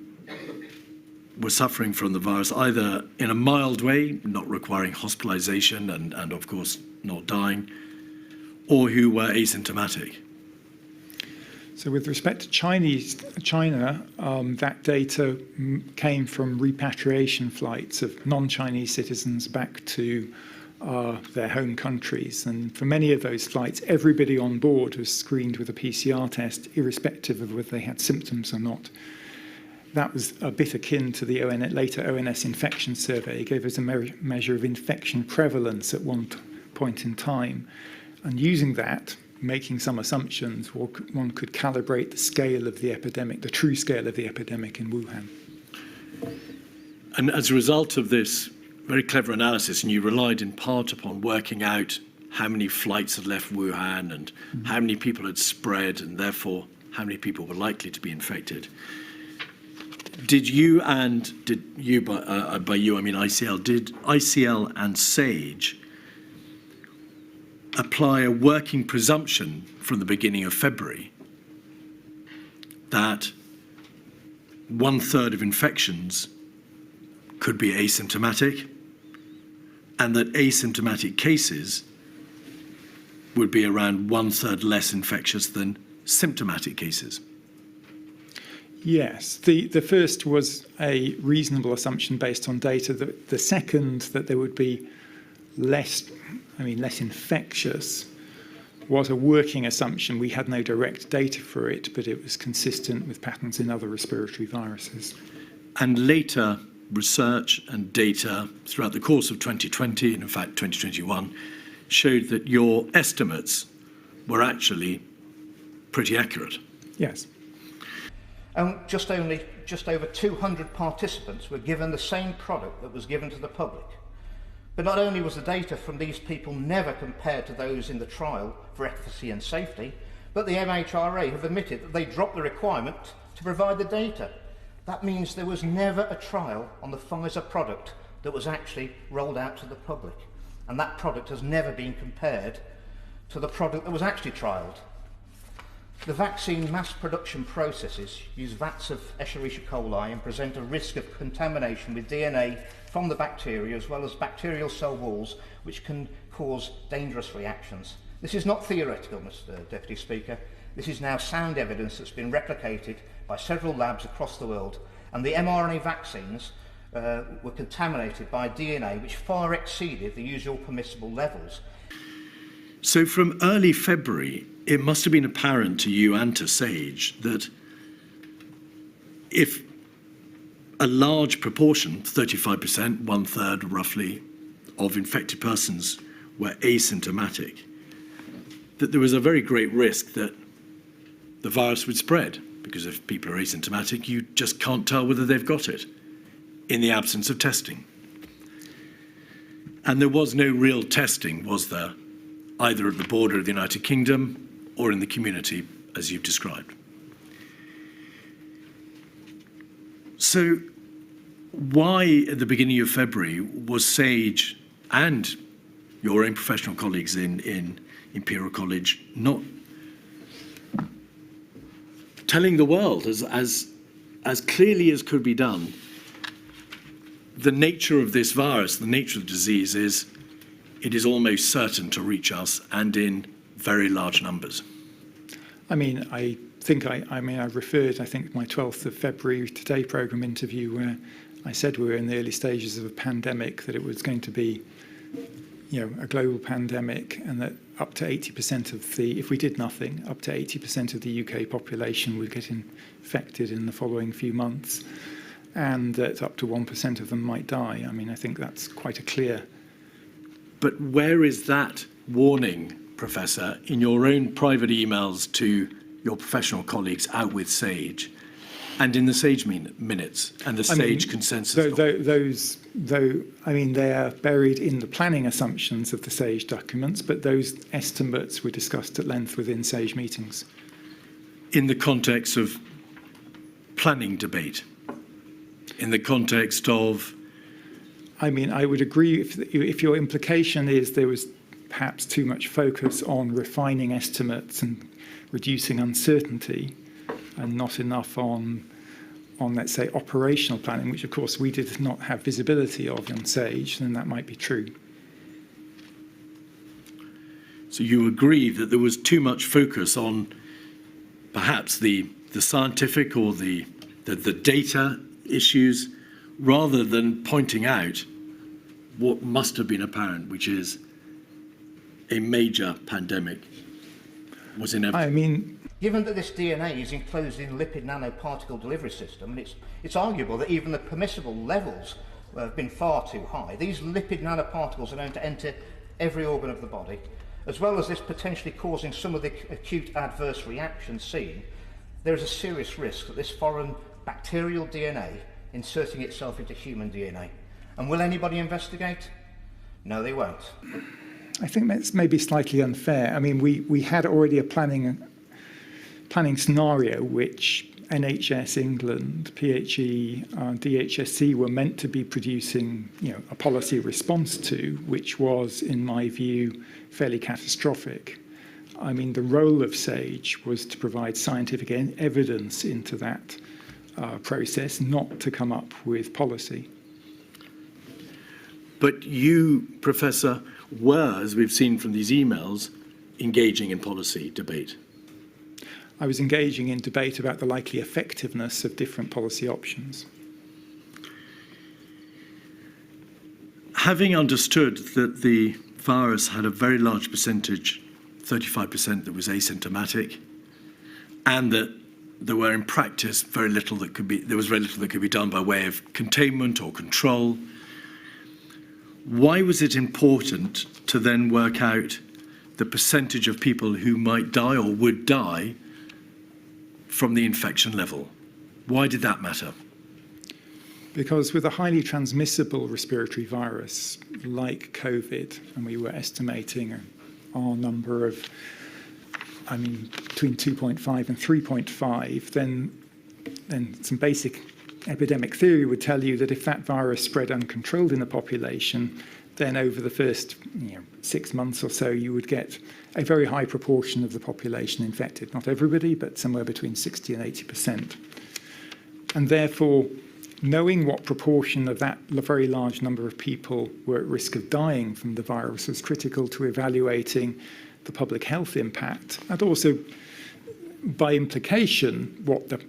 were suffering from the virus, either in a mild way, not requiring hospitalization and of course not dying, or who were asymptomatic? So with respect to China, that data came from repatriation flights of non-Chinese citizens back to their home countries. And for many of those flights, everybody on board was screened with a PCR test, irrespective of whether they had symptoms or not. That was a bit akin to the later ONS infection survey. It gave us a measure of infection prevalence at one point in time. And using that, making some assumptions, one could calibrate the scale of the epidemic, the true scale of the epidemic in Wuhan. And as a result of this very clever analysis, and you relied in part upon working out how many flights had left Wuhan and how many people had spread, and therefore how many people were likely to be infected. Did you, by you I mean ICL, did ICL and SAGE apply a working presumption from the beginning of February that 1/3 of infections could be asymptomatic, and that asymptomatic cases would be around 1/3 less infectious than symptomatic cases? Yes, the first was a reasonable assumption based on data. The second, that there would be less infectious, was a working assumption. We had no direct data for it, but it was consistent with patterns in other respiratory viruses. And later research and data throughout the course of 2020, and in fact 2021, showed that your estimates were actually pretty accurate. Yes. Just over 200 participants were given the same product that was given to the public. But not only was the data from these people never compared to those in the trial for efficacy and safety, but the MHRA have admitted that they dropped the requirement to provide the data. That means there was never a trial on the Pfizer product that was actually rolled out to the public. And that product has never been compared to the product that was actually trialled. The vaccine mass production processes use vats of Escherichia coli and present a risk of contamination with DNA from the bacteria as well as bacterial cell walls, which can cause dangerous reactions. This is not theoretical, Mr. Deputy Speaker. This is now sound evidence that's been replicated by several labs across the world, and the mRNA vaccines were contaminated by DNA which far exceeded the usual permissible levels. So from early February, it must have been apparent to you and to SAGE that if a large proportion, 35%, 1/3 roughly, of infected persons were asymptomatic, that there was a very great risk that the virus would spread, because if people are asymptomatic, you just can't tell whether they've got it in the absence of testing. And there was no real testing, was there, either at the border of the United Kingdom or in the community, as you've described. So why, at the beginning of February, was SAGE and your own professional colleagues in Imperial College not telling the world as clearly as could be done the nature of this virus, the nature of the disease is it is almost certain to reach us and in very large numbers? I mean, I referred, I think, my 12th of February Today programme interview where I said we were in the early stages of a pandemic, that it was going to be, a global pandemic, and that up to 80% of if we did nothing, up to 80% of the UK population would get infected in the following few months, and that up to 1% of them might die. I mean, I think that's quite a clear. But where is that warning, Professor, in your own private emails to your professional colleagues out with SAGE, and in the SAGE minutes and the SAGE consensus? They are buried in the planning assumptions of the SAGE documents, but those estimates were discussed at length within SAGE meetings. In the context of planning debate? In the context of? I mean, I would agree if your implication is there was perhaps too much focus on refining estimates and reducing uncertainty, and not enough on, let's say, operational planning, which of course we did not have visibility of on SAGE, then that might be true. So you agree that there was too much focus on perhaps the scientific or the data issues, rather than pointing out what must have been apparent, which is a major pandemic was inevitable. Given that this DNA is enclosed in a lipid nanoparticle delivery system, and it's arguable that even the permissible levels have been far too high, these lipid nanoparticles are known to enter every organ of the body, as well as this potentially causing some of the acute adverse reactions seen. There is a serious risk that this foreign bacterial DNA inserting itself into human DNA. And will anybody investigate? No, they won't. I think that's maybe slightly unfair. I mean, we had already a planning scenario which NHS England, PHE, DHSC were meant to be producing, a policy response to, which was, in my view, fairly catastrophic. I mean, the role of SAGE was to provide scientific evidence into that process, not to come up with policy. But you, Professor, were, as we've seen from these emails, engaging in policy debate. I was engaging in debate about the likely effectiveness of different policy options. Having understood that the virus had a very large percentage, 35%, that was asymptomatic, and that there were in practice there was very little that could be done by way of containment or control, why was it important to then work out the percentage of people who might die or would die from the infection level? Why did that matter? Because with a highly transmissible respiratory virus like COVID, and we were estimating our number of, between 2.5 and 3.5, then some basic epidemic theory would tell you that if that virus spread uncontrolled in the population, then over the first 6 months or so, you would get a very high proportion of the population infected. Not everybody, but somewhere between 60 and 80%. And therefore, knowing what proportion of that very large number of people were at risk of dying from the virus was critical to evaluating the public health impact, and also, by implication, what the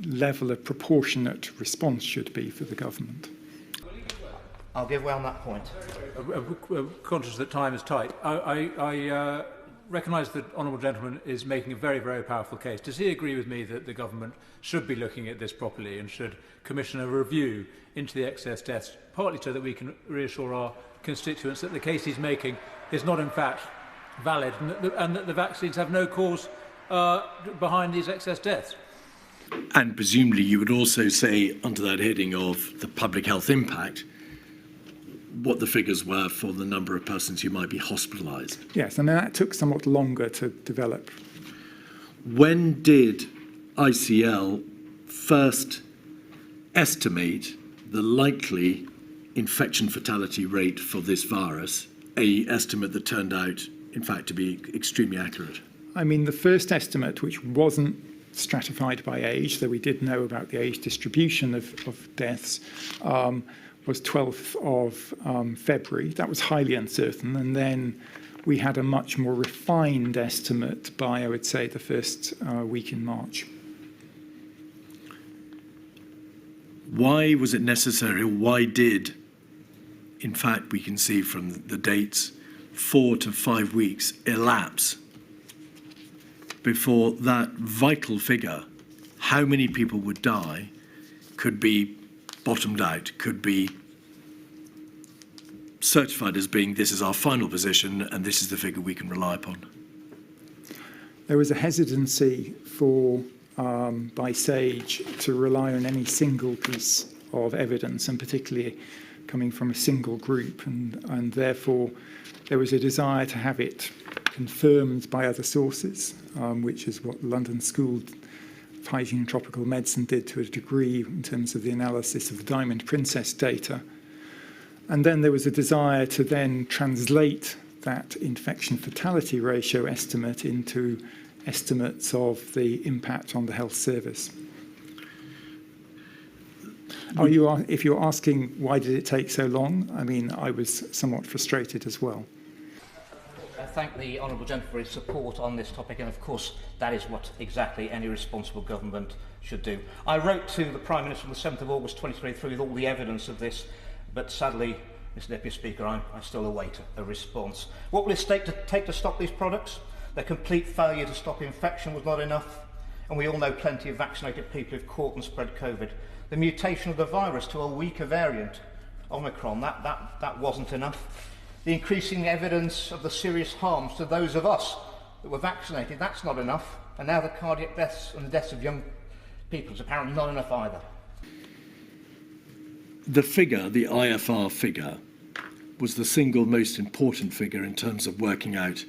level of proportionate response should be for the government. I'll give way on that point. Conscious that time is tight, I recognise that the Honourable Gentleman is making a very, very powerful case. Does he agree with me that the government should be looking at this properly and should commission a review into the excess deaths, partly so that we can reassure our constituents that the case he's making is not in fact valid and that the vaccines have no cause behind these excess deaths? And presumably you would also say, under that heading of the public health impact, what the figures were for the number of persons who might be hospitalised. Yes, and that took somewhat longer to develop. When did ICL first estimate the likely infection fatality rate for this virus, an estimate that turned out, in fact, to be extremely accurate? The first estimate, which wasn't stratified by age, though we did know about the age distribution of deaths, was 12th of February. That was highly uncertain. And then we had a much more refined estimate by, I would say, the first week in March. Why was it necessary, or why did, in fact, we can see from the dates, 4 to 5 weeks elapse before that vital figure, how many people would die, could be bottomed out, could be certified as being this is our final position and this is the figure we can rely upon? There was a hesitancy by SAGE to rely on any single piece of evidence, and particularly coming from a single group, and therefore there was a desire to have it confirmed by other sources, which is what the London School of Hygiene and Tropical Medicine did to a degree in terms of the analysis of the Diamond Princess data. And then there was a desire to then translate that infection fatality ratio estimate into estimates of the impact on the health service. If you're asking why did it take so long, I was somewhat frustrated as well. I thank the Honourable Gentleman for his support on this topic, and of course that is what exactly any responsible government should do. I wrote to the Prime Minister on the 7th of August 2023 with all the evidence of this, but sadly, Mr Deputy Speaker, I still await a response. What will it take to stop these products? Their complete failure to stop infection was not enough, and we all know plenty of vaccinated people who've caught and spread COVID. The mutation of the virus to a weaker variant, Omicron, that wasn't enough. The increasing evidence of the serious harms to those of us that were vaccinated, that's not enough. And now the cardiac deaths and the deaths of young people is apparently not enough either. The figure, the IFR figure, was the single most important figure in terms of working out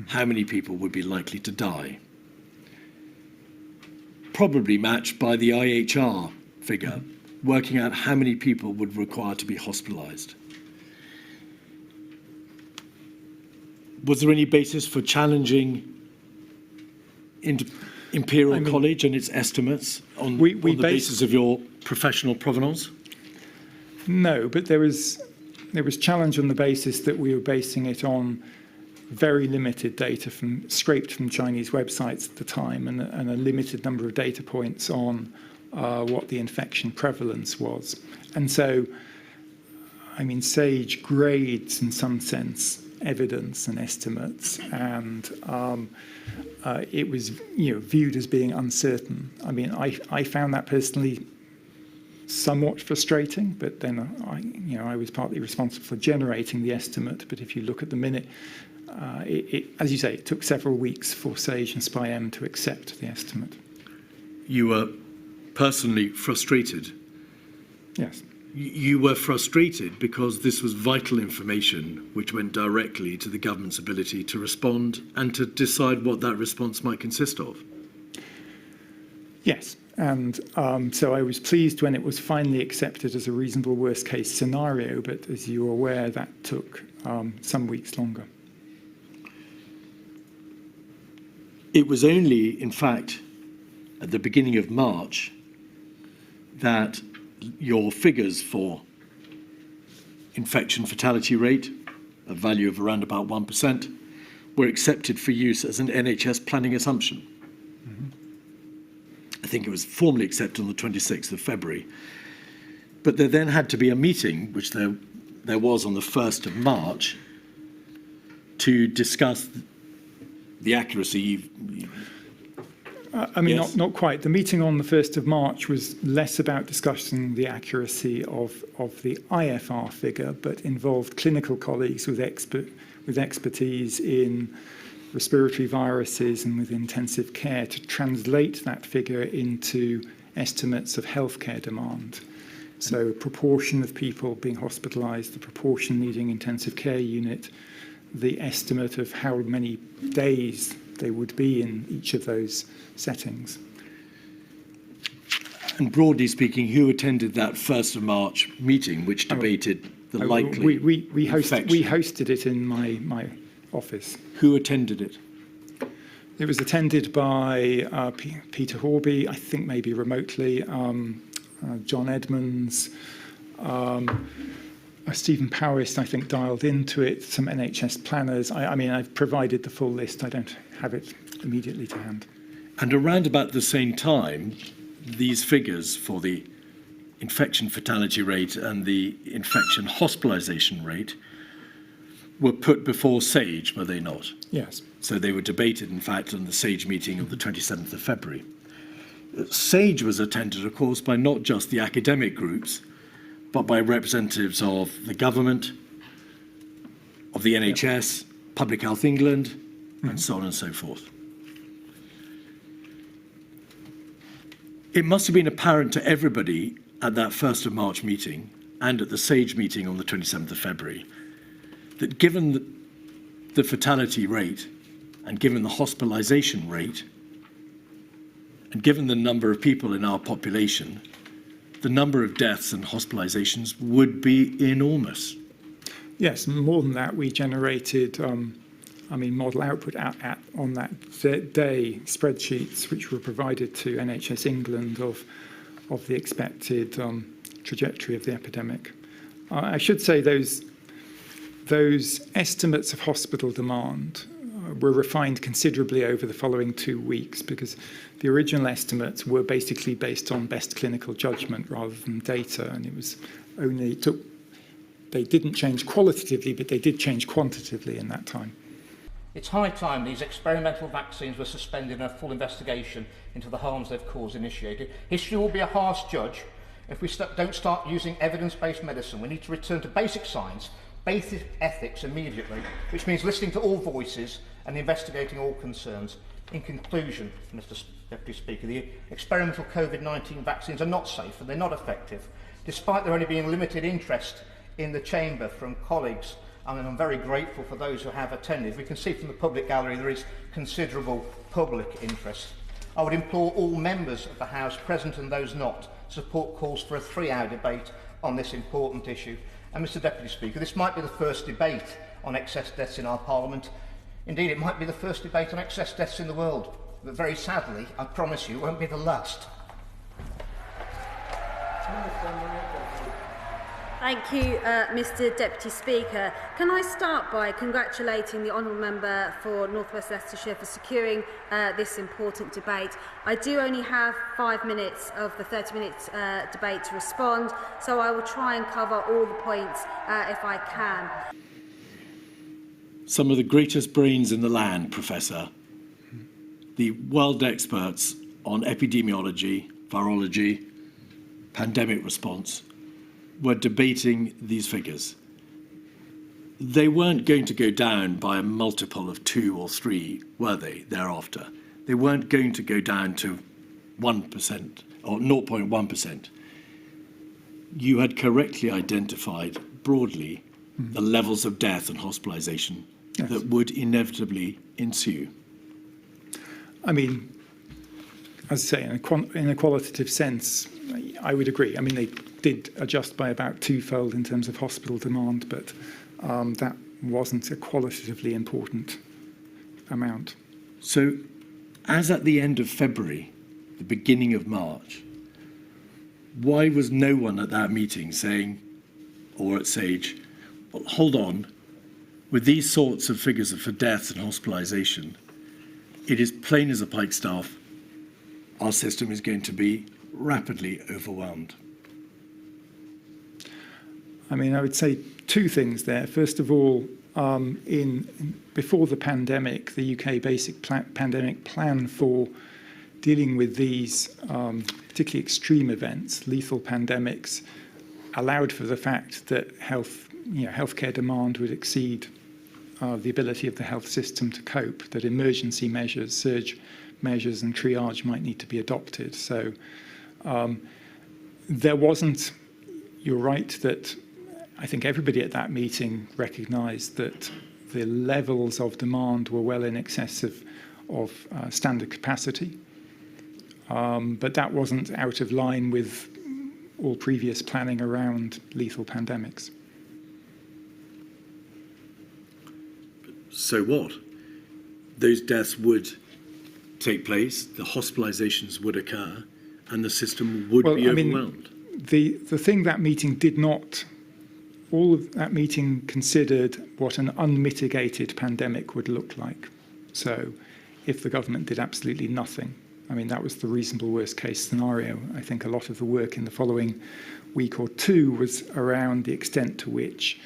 how many people would be likely to die. Probably matched by the IHR figure, working out how many people would require to be hospitalised. Was there any basis for challenging Imperial College and its estimates on the basis of your professional provenance? No, but there was challenge on the basis that we were basing it on very limited data scraped from Chinese websites at the time, and a limited number of data points on what the infection prevalence was. And so, SAGE grades, in some sense, evidence and estimates, and it was viewed as being uncertain. I found that personally somewhat frustrating, but then I was partly responsible for generating the estimate. But if you look at the minute, as you say, it took several weeks for SAGE and SPI-M to accept the estimate. You were personally frustrated. Yes. You were frustrated because this was vital information which went directly to the government's ability to respond and to decide what that response might consist of. Yes, and so I was pleased when it was finally accepted as a reasonable worst-case scenario, but as you're aware, that took some weeks longer. It was only, in fact, at the beginning of March that your figures for infection fatality rate, a value of around about 1%, were accepted for use as an NHS planning assumption. I think it was formally accepted on the 26th of February. But there then had to be a meeting, which there was on the 1st of March, to discuss the accuracy. I mean, Yes. not quite. The meeting on the 1st of March was less about discussing the accuracy of the IFR figure, but involved clinical colleagues with expertise in respiratory viruses and with intensive care to translate that figure into estimates of healthcare demand. So proportion of people being hospitalised, the proportion needing intensive care unit, the estimate of how many days they would be in each of those settings. And broadly speaking, who attended that 1st of March meeting, which debated the likely We infection? hosted it in my office. Who attended it? It was attended by Peter Horby, I think maybe remotely, John Edmonds, Stephen Powis, I think, dialed into it, some NHS planners. I mean, I've provided the full list. I don't have it immediately to hand. And around about the same time, these figures for the infection fatality rate and the infection hospitalisation rate were put before SAGE, were they not? Yes. So they were debated, in fact, on the SAGE meeting of the 27th of February. SAGE was attended, of course, by not just the academic groups, but by representatives of the government, of the NHS, Public Health England, and so on and so forth. It must have been apparent to everybody at that 1st of March meeting and at the SAGE meeting on the 27th of February that given the fatality rate and given the hospitalisation rate and given the number of people in our population, the number of deaths and hospitalisations would be enormous. Yes, more than that, we generated, model output on that day spreadsheets which were provided to NHS England of the expected trajectory of the epidemic. I should say those estimates of hospital demand were refined considerably over the following 2 weeks because the original estimates were basically based on best clinical judgment rather than data, and they didn't change qualitatively, but they did change quantitatively in that time. It's high time these experimental vaccines were suspended and a full investigation into the harms they've caused initiated. History will be a harsh judge if we don't start using evidence-based medicine. We need to return to basic science, basic ethics immediately, which means listening to all voices and investigating all concerns. In conclusion, Mr. Deputy Speaker, the experimental COVID-19 vaccines are not safe and they're not effective, despite there only being limited interest in the chamber from colleagues. And I'm very grateful for those who have attended. We can see from the public gallery there is considerable public interest. I would implore all members of the House, present and those not, to support calls for a 3-hour debate on this important issue. And Mr. Deputy Speaker, this might be the first debate on excess deaths in our Parliament. Indeed, it might be the first debate on excess deaths in the world. But very sadly, I promise you, it won't be the last. Thank you, Mr. Deputy Speaker. Can I start by congratulating the Honourable Member for North West Leicestershire for securing this important debate. I do only have 5 minutes of the 30-minute debate to respond, so I will try and cover all the points if I can. Some of the greatest brains in the land, Professor, the world experts on epidemiology, virology, pandemic response, were debating these figures. They weren't going to go down by a multiple of 2 or 3, were they, thereafter? They weren't going to go down to 1% or 0.1%, you had correctly identified broadly the levels of death and hospitalisation that would inevitably ensue. I mean, as I say, in a qualitative sense, I would agree. I mean, they did adjust by about twofold in terms of hospital demand, but that wasn't a qualitatively important amount. So, as at the end of February, the beginning of March, why was no one at that meeting saying, or at SAGE, well, hold on, with these sorts of figures for deaths and hospitalisation, it is plain as a pikestaff, our system is going to be rapidly overwhelmed? I mean, I would say two things there. First of all, before the pandemic, the UK basic pandemic plan for dealing with these particularly extreme events, lethal pandemics, allowed for the fact that healthcare demand would exceed the ability of the health system to cope, that emergency measures, surge measures and triage might need to be adopted. So there wasn't, you're right, that I think everybody at that meeting recognised that the levels of demand were well in excess of standard capacity. But that wasn't out of line with all previous planning around lethal pandemics. So what? Those deaths would take place, the hospitalisations would occur, and the system would be overwhelmed. The thing that meeting did not, all of that meeting considered what an unmitigated pandemic would look like. So if the government did absolutely nothing, I mean, that was the reasonable worst case scenario. I think a lot of the work in the following week or two was around the extent to which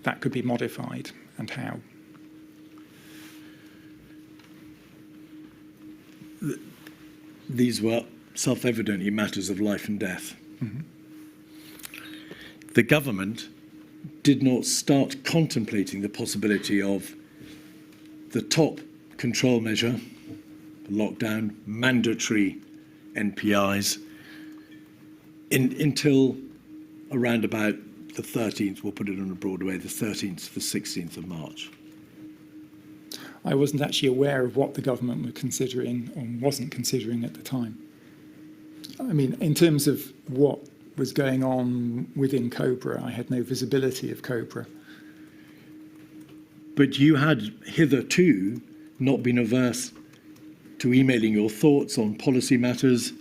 that could be modified and how. These were self-evidently matters of life and death. Mm-hmm. The government did not start contemplating the possibility of the top control measure, lockdown, mandatory NPIs, until around about the 13th, we'll put it in a broad way, the 13th to the 16th of March. I wasn't actually aware of what the government were considering or wasn't considering at the time. I mean, in terms of what was going on within COBRA, I had no visibility of COBRA. But you had hitherto not been averse to emailing your thoughts on policy matters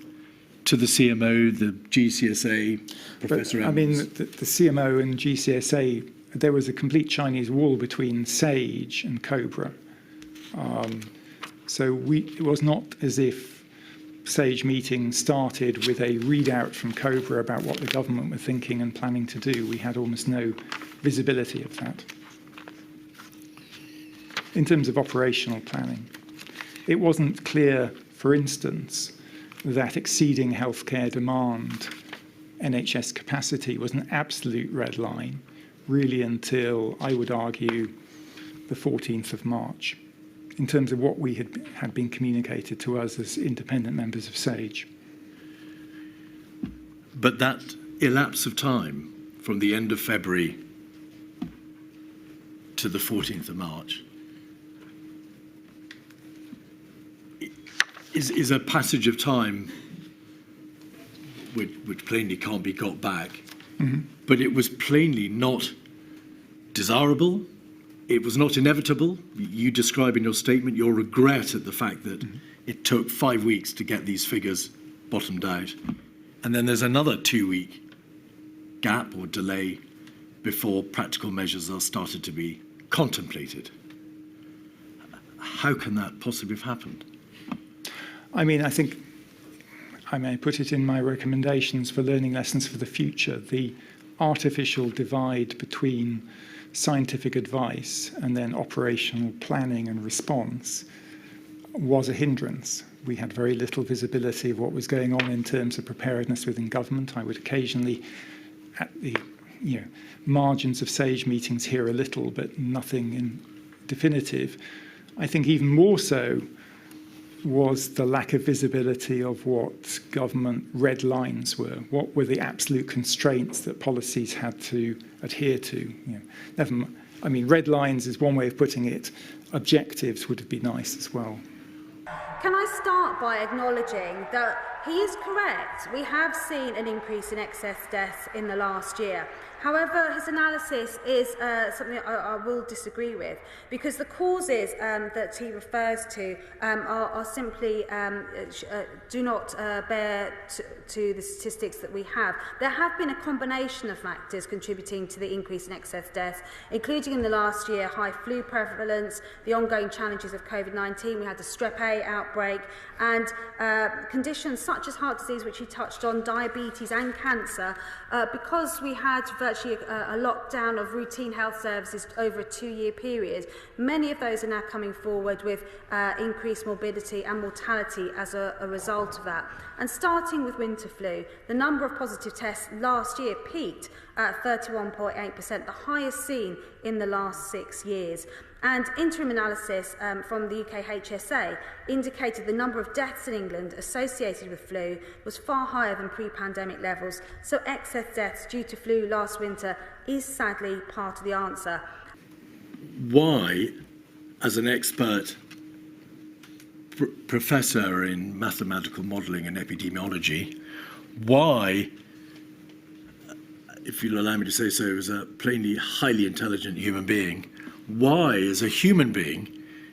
to the CMO, the GCSA, Professor Evans. I mean, the CMO and GCSA, there was a complete Chinese wall between SAGE and COBRA. So it was not as if SAGE meeting started with a readout from COBRA about what the government were thinking and planning to do. We had almost no visibility of that. In terms of operational planning, it wasn't clear, for instance, that exceeding healthcare demand, NHS capacity, was an absolute red line, really until, I would argue, the 14th of March. In terms of what we had been communicated to us as independent members of SAGE. But that elapse of time from the end of February to the 14th of March is a passage of time which plainly can't be got back. Mm-hmm. But it was plainly not desirable. It was not inevitable. You describe in your statement your regret at the fact that it took 5 weeks to get these figures bottomed out. And then there's another 2-week gap or delay before practical measures are started to be contemplated. How can that possibly have happened? I mean, I think I may put it in my recommendations for learning lessons for the future. The artificial divide between scientific advice and then operational planning and response was a hindrance. We had very little visibility of what was going on in terms of preparedness within government. I would occasionally, at the margins of SAGE meetings, hear a little, but nothing in definitive. I think even more so, was the lack of visibility of what government red lines were. What were the absolute constraints that policies had to adhere to? Red lines is one way of putting it. Objectives would be nice as well. Can I start by acknowledging that he is correct? We have seen an increase in excess deaths in the last year. However, his analysis is something I will disagree with, because the causes that he refers to are simply do not bear to the statistics that we have. There have been a combination of factors contributing to the increase in excess deaths, including in the last year high flu prevalence, the ongoing challenges of COVID-19. We had the strep A outbreak, and conditions such as heart disease, which he touched on, diabetes and cancer, because we had virtually a lockdown of routine health services over a 2-year period. Many of those are now coming forward with increased morbidity and mortality as a result of that. And starting with winter flu, the number of positive tests last year peaked at 31.8%, the highest seen in the last 6 years. And interim analysis from the UK HSA indicated the number of deaths in England associated with flu was far higher than pre-pandemic levels. So excess deaths due to flu last winter is sadly part of the answer. Why, as an expert professor in mathematical modelling and epidemiology, why, if you'll allow me to say so, as a plainly highly intelligent human being, why, as a human being,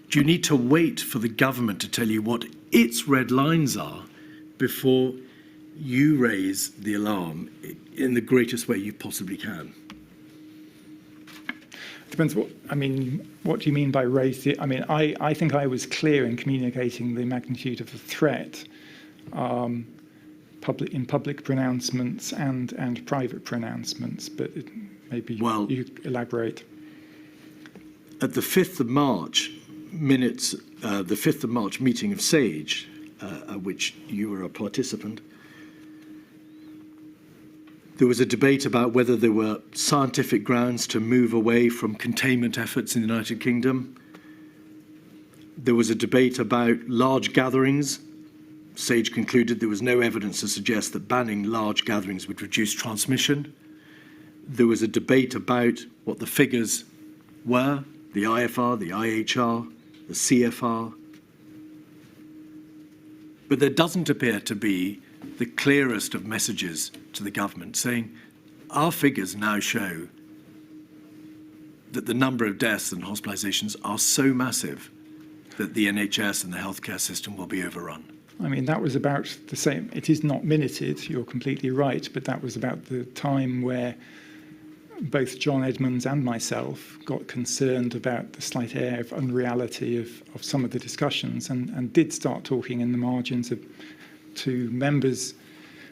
do you need to wait for the government to tell you what its red lines are before you raise the alarm in the greatest way you possibly can? Depends what do you mean by raise it? I think I was clear in communicating the magnitude of the threat in public pronouncements and private pronouncements, but maybe you elaborate. At the 5th of March the 5th of March meeting of SAGE, at which you were a participant, there was a debate about whether there were scientific grounds to move away from containment efforts in the United Kingdom. There was a debate about large gatherings. SAGE concluded there was no evidence to suggest that banning large gatherings would reduce transmission. There was a debate about what the figures were, the IFR, the IHR, the CFR. But there doesn't appear to be the clearest of messages to the government saying our figures now show that the number of deaths and hospitalisations are so massive that the NHS and the healthcare system will be overrun. That was about the same. It is not minuted, you're completely right, but that was about the time where both John Edmonds and myself got concerned about the slight air of unreality of some of the discussions and did start talking in the margins to members,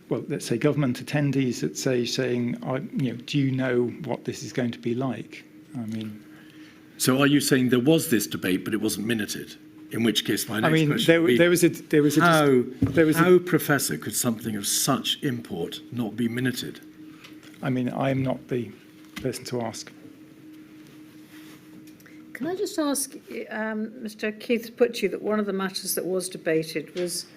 well, let's say government attendees that saying, do you know what this is going to be like? So are you saying there was this debate, but it wasn't minuted? In which case, my next question would be, how, Professor, could something of such import not be minuted? I am not the person to ask. Can I just ask Mr. Keith Putchie that one of the matters that was debated was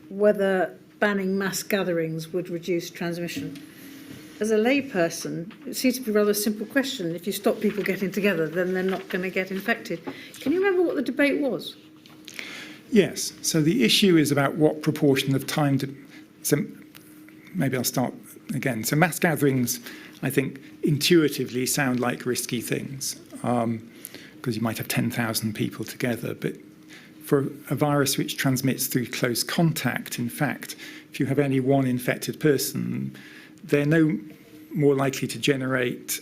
whether banning mass gatherings would reduce transmission. As a layperson, it seems to be a rather simple question. If you stop people getting together, then they're not going to get infected. Can you remember what the debate was? Yes. So the issue is about what proportion of time so maybe I'll start again. So mass gatherings, I think, intuitively sound like risky things because you might have 10,000 people together. But for a virus which transmits through close contact, in fact, if you have any one infected person, they're no more likely to generate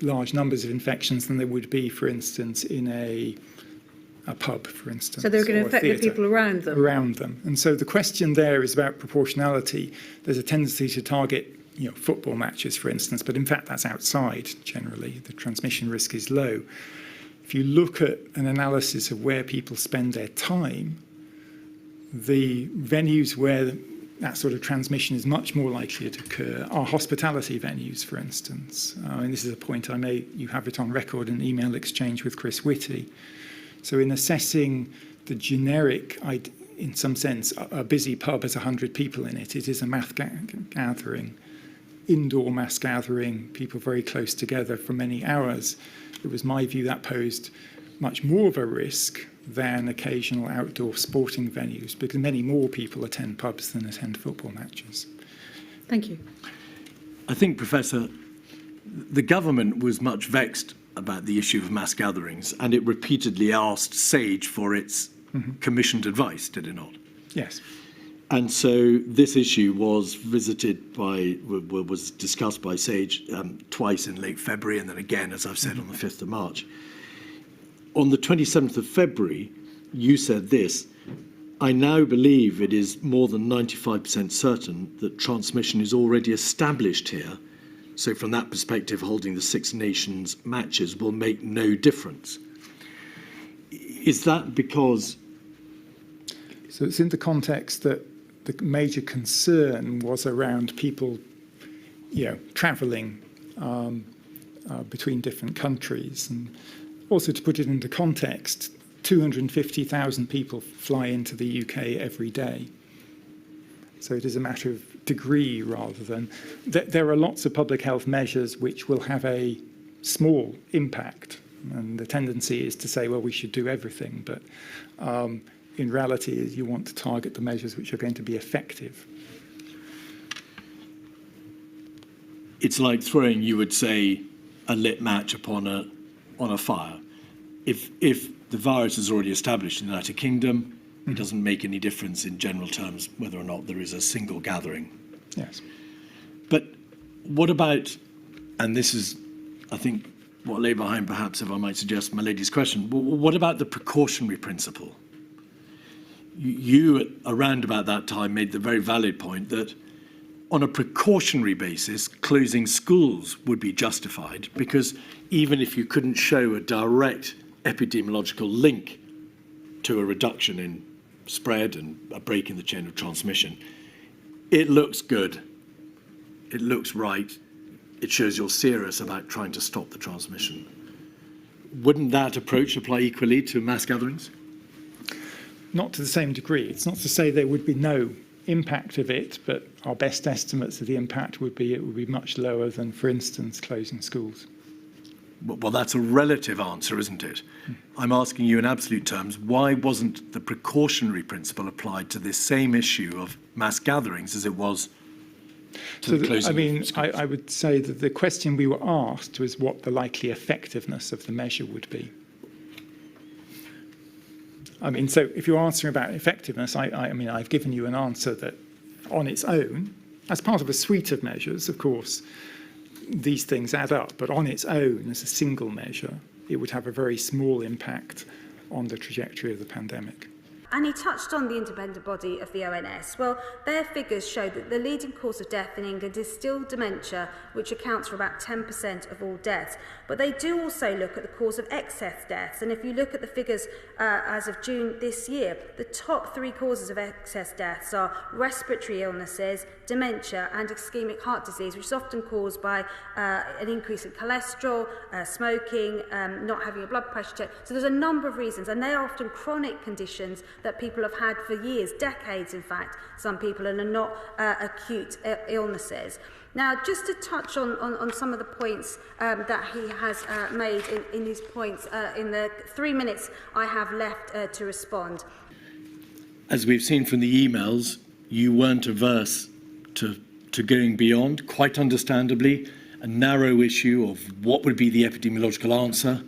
large numbers of infections than there would be, for instance, in a pub, for instance. So they're going to infect the people around them? Around them. And so the question there is about proportionality. There's a tendency to target football matches, for instance, but in fact that's outside generally. The transmission risk is low. If you look at an analysis of where people spend their time, the venues where that sort of transmission is much more likely to occur are hospitality venues, for instance. And this is a point you have it on record in an email exchange with Chris Whitty. So in assessing the generic, in some sense, a busy pub has 100 people in it. It is a mass gathering, indoor mass gathering, people very close together for many hours. It was my view that posed much more of a risk than occasional outdoor sporting venues, because many more people attend pubs than attend football matches. Thank you. I think, Professor, the government was much vexed about the issue of mass gatherings, and it repeatedly asked SAGE for its commissioned advice, did it not? Yes. And so this issue was was discussed by SAGE twice in late February, and then again, as I've said, on the 5th of March. On the 27th of February, you said this: I now believe it is more than 95% certain that transmission is already established here. So from that perspective, holding the Six Nations matches will make no difference. Is that because... So it's in the context that the major concern was around people, travelling between different countries. And also, to put it into context, 250,000 people fly into the UK every day. So it is a matter of degree rather than... There are lots of public health measures which will have a small impact. And the tendency is to say, well, we should do everything. But in reality, you want to target the measures which are going to be effective. It's like throwing, you would say, a lit match on a fire. If the virus is already established in the United Kingdom, it doesn't make any difference in general terms whether or not there is a single gathering. Yes. But what about, and this is, I think, what lay behind, perhaps, if I might suggest, my lady's question, what about the precautionary principle? You, around about that time, made the very valid point that on a precautionary basis, closing schools would be justified, because even if you couldn't show a direct epidemiological link to a reduction in spread and a break in the chain of transmission, it looks good, it looks right, it shows you're serious about trying to stop the transmission. Wouldn't that approach apply equally to mass gatherings? Not to the same degree. It's not to say there would be no impact of it, but our best estimates of the impact would be it would be much lower than, for instance, closing schools. Well, that's a relative answer, isn't it? I'm asking you in absolute terms, why wasn't the precautionary principle applied to this same issue of mass gatherings as it was to the closing of schools? I would say that the question we were asked was what the likely effectiveness of the measure would be. So if you're answering about effectiveness, I've given you an answer that on its own, as part of a suite of measures, of course, these things add up, but on its own, as a single measure, it would have a very small impact on the trajectory of the pandemic. And he touched on the independent body of the ONS. Well, their figures show that the leading cause of death in England is still dementia, which accounts for about 10% of all deaths. But they do also look at the cause of excess deaths. And if you look at the figures as of June this year, the top 3 causes of excess deaths are respiratory illnesses, dementia and ischemic heart disease, which is often caused by an increase in cholesterol, smoking, not having a blood pressure check. So there's a number of reasons, and they are often chronic conditions that people have had for years, decades in fact, some people, and are not acute illnesses. Now, just to touch on some of the points that he has made in his points in the 3 minutes I have left to respond. As we've seen from the emails, you weren't averse to going beyond, quite understandably, a narrow issue of what would be the epidemiological answer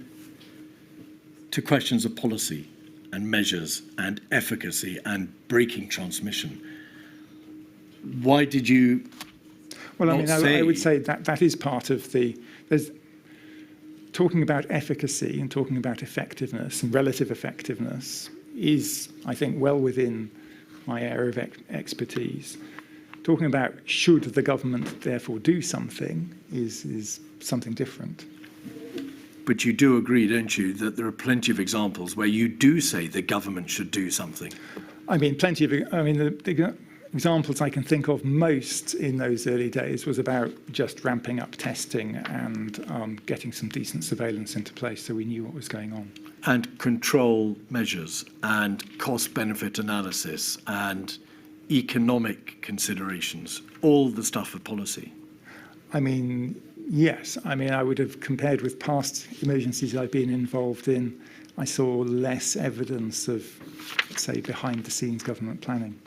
to questions of policy and measures and efficacy and breaking transmission. Why did you Well, I would say that is part of there's talking about efficacy and talking about effectiveness and relative effectiveness is, I think, well within my area of expertise. Talking about should the government therefore do something is something different. But you do agree, don't you, that there are plenty of examples where you do say the government should do something? Plenty of. examples I can think of most in those early days was about just ramping up testing and getting some decent surveillance into place so we knew what was going on. And control measures and cost-benefit analysis and economic considerations, all the stuff of policy. I mean, yes. I mean, I would have compared with past emergencies I've been involved in. I saw less evidence of, say, behind-the-scenes government planning.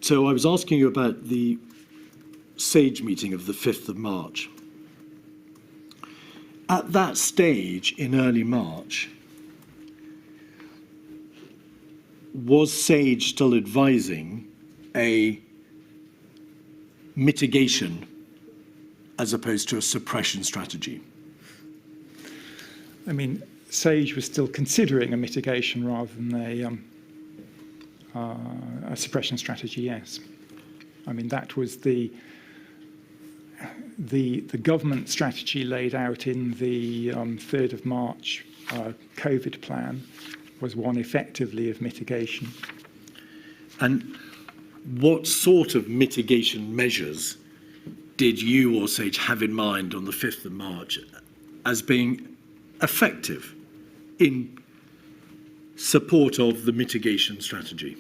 So I was asking you about the SAGE meeting of the 5th of March. At that stage in early March, was SAGE still advising a mitigation as opposed to a suppression strategy? I mean, SAGE was still considering a mitigation rather than a suppression strategy, yes. I mean, that was the government strategy laid out in the 3rd of March COVID plan was one effectively of mitigation. And what sort of mitigation measures did you or SAGE have in mind on the 5th of March as being effective in support of the mitigation strategy?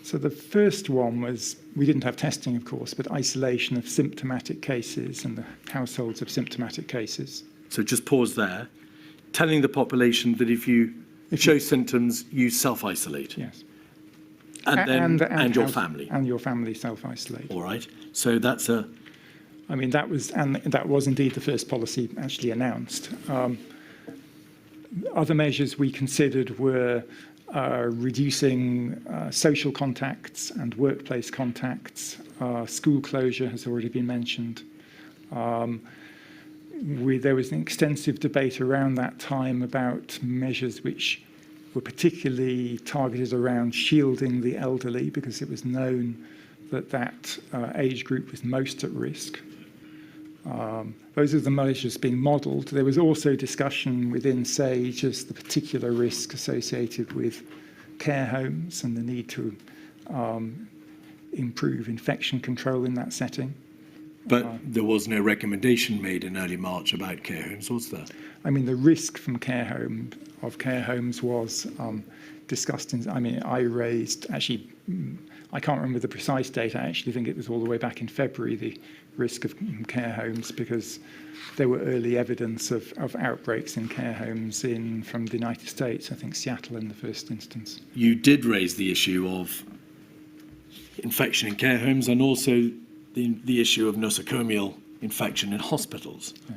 So the first one was, we didn't have testing, of course, but isolation of symptomatic cases and the households of symptomatic cases. So just pause there. Telling the population that if you show symptoms, you self-isolate. Yes. And your family. And your family self-isolate. All right. So that's a... I mean, that was indeed the first policy actually announced. Other measures we considered were reducing social contacts and workplace contacts. School closure has already been mentioned. There was an extensive debate around that time about measures which were particularly targeted around shielding the elderly, because it was known that that age group was most at risk. Those are the measures being modelled. There was also discussion within SAGE as the particular risk associated with care homes and the need to improve infection control in that setting. But there was no recommendation made in early March about care homes, was there? I mean, the risk from care homes was discussed in, I mean, I raised, actually, I can't remember the precise date. I actually think it was all the way back in February, the risk of care homes, because there were early evidence of outbreaks in care homes from the United States, I think Seattle in the first instance. You did raise the issue of infection in care homes and also the issue of nosocomial infection in hospitals. Yeah.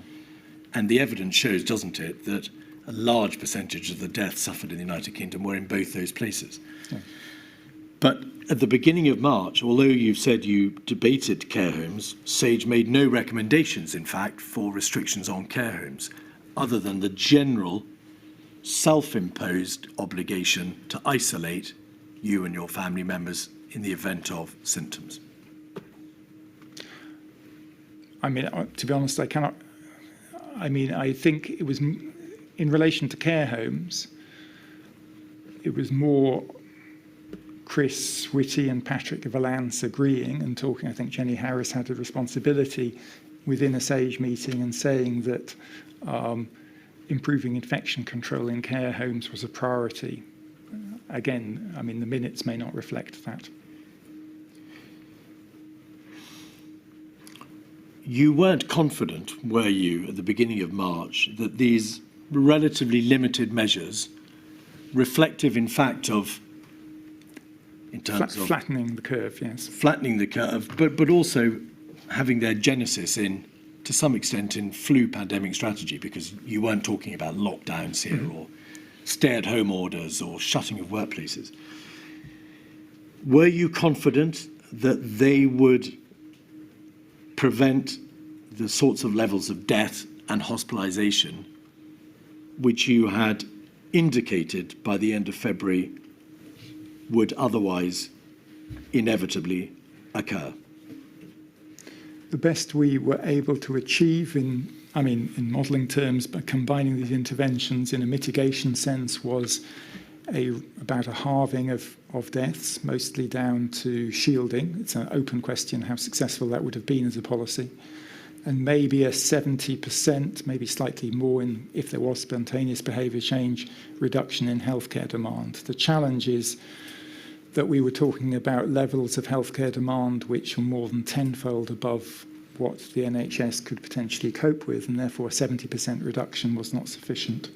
And the evidence shows, doesn't it, that a large percentage of the deaths suffered in the United Kingdom were in both those places. Yeah. But at the beginning of March, although you've said you debated care homes, SAGE made no recommendations, in fact, for restrictions on care homes, other than the general self-imposed obligation to isolate you and your family members in the event of symptoms. I mean, to be honest, I cannot. I mean, I think it was in relation to care homes, it was more Chris Whitty and Patrick Valance agreeing and talking. I think Jenny Harris had a responsibility within a SAGE meeting and saying that improving infection control in care homes was a priority. Again, I mean, the minutes may not reflect that. You weren't confident, were you, at the beginning of March, that these relatively limited measures, reflective, in fact, of, in terms of flattening the curve, yes, flattening the curve, but also having their genesis in, to some extent, in flu pandemic strategy, because you weren't talking about lockdowns here or stay-at-home orders or shutting of workplaces. Were you confident that they would prevent the sorts of levels of death and hospitalisation which you had indicated by the end of February would otherwise inevitably occur? The best we were able to achieve in I mean, in modelling terms, but combining these interventions in a mitigation sense was about a halving of deaths, mostly down to shielding. It's an open question how successful that would have been as a policy. And maybe a 70%, maybe slightly more if there was spontaneous behaviour change, reduction in healthcare demand. The challenge is that we were talking about levels of healthcare demand which were more than tenfold above what the NHS could potentially cope with, and therefore a 70% reduction was not sufficient.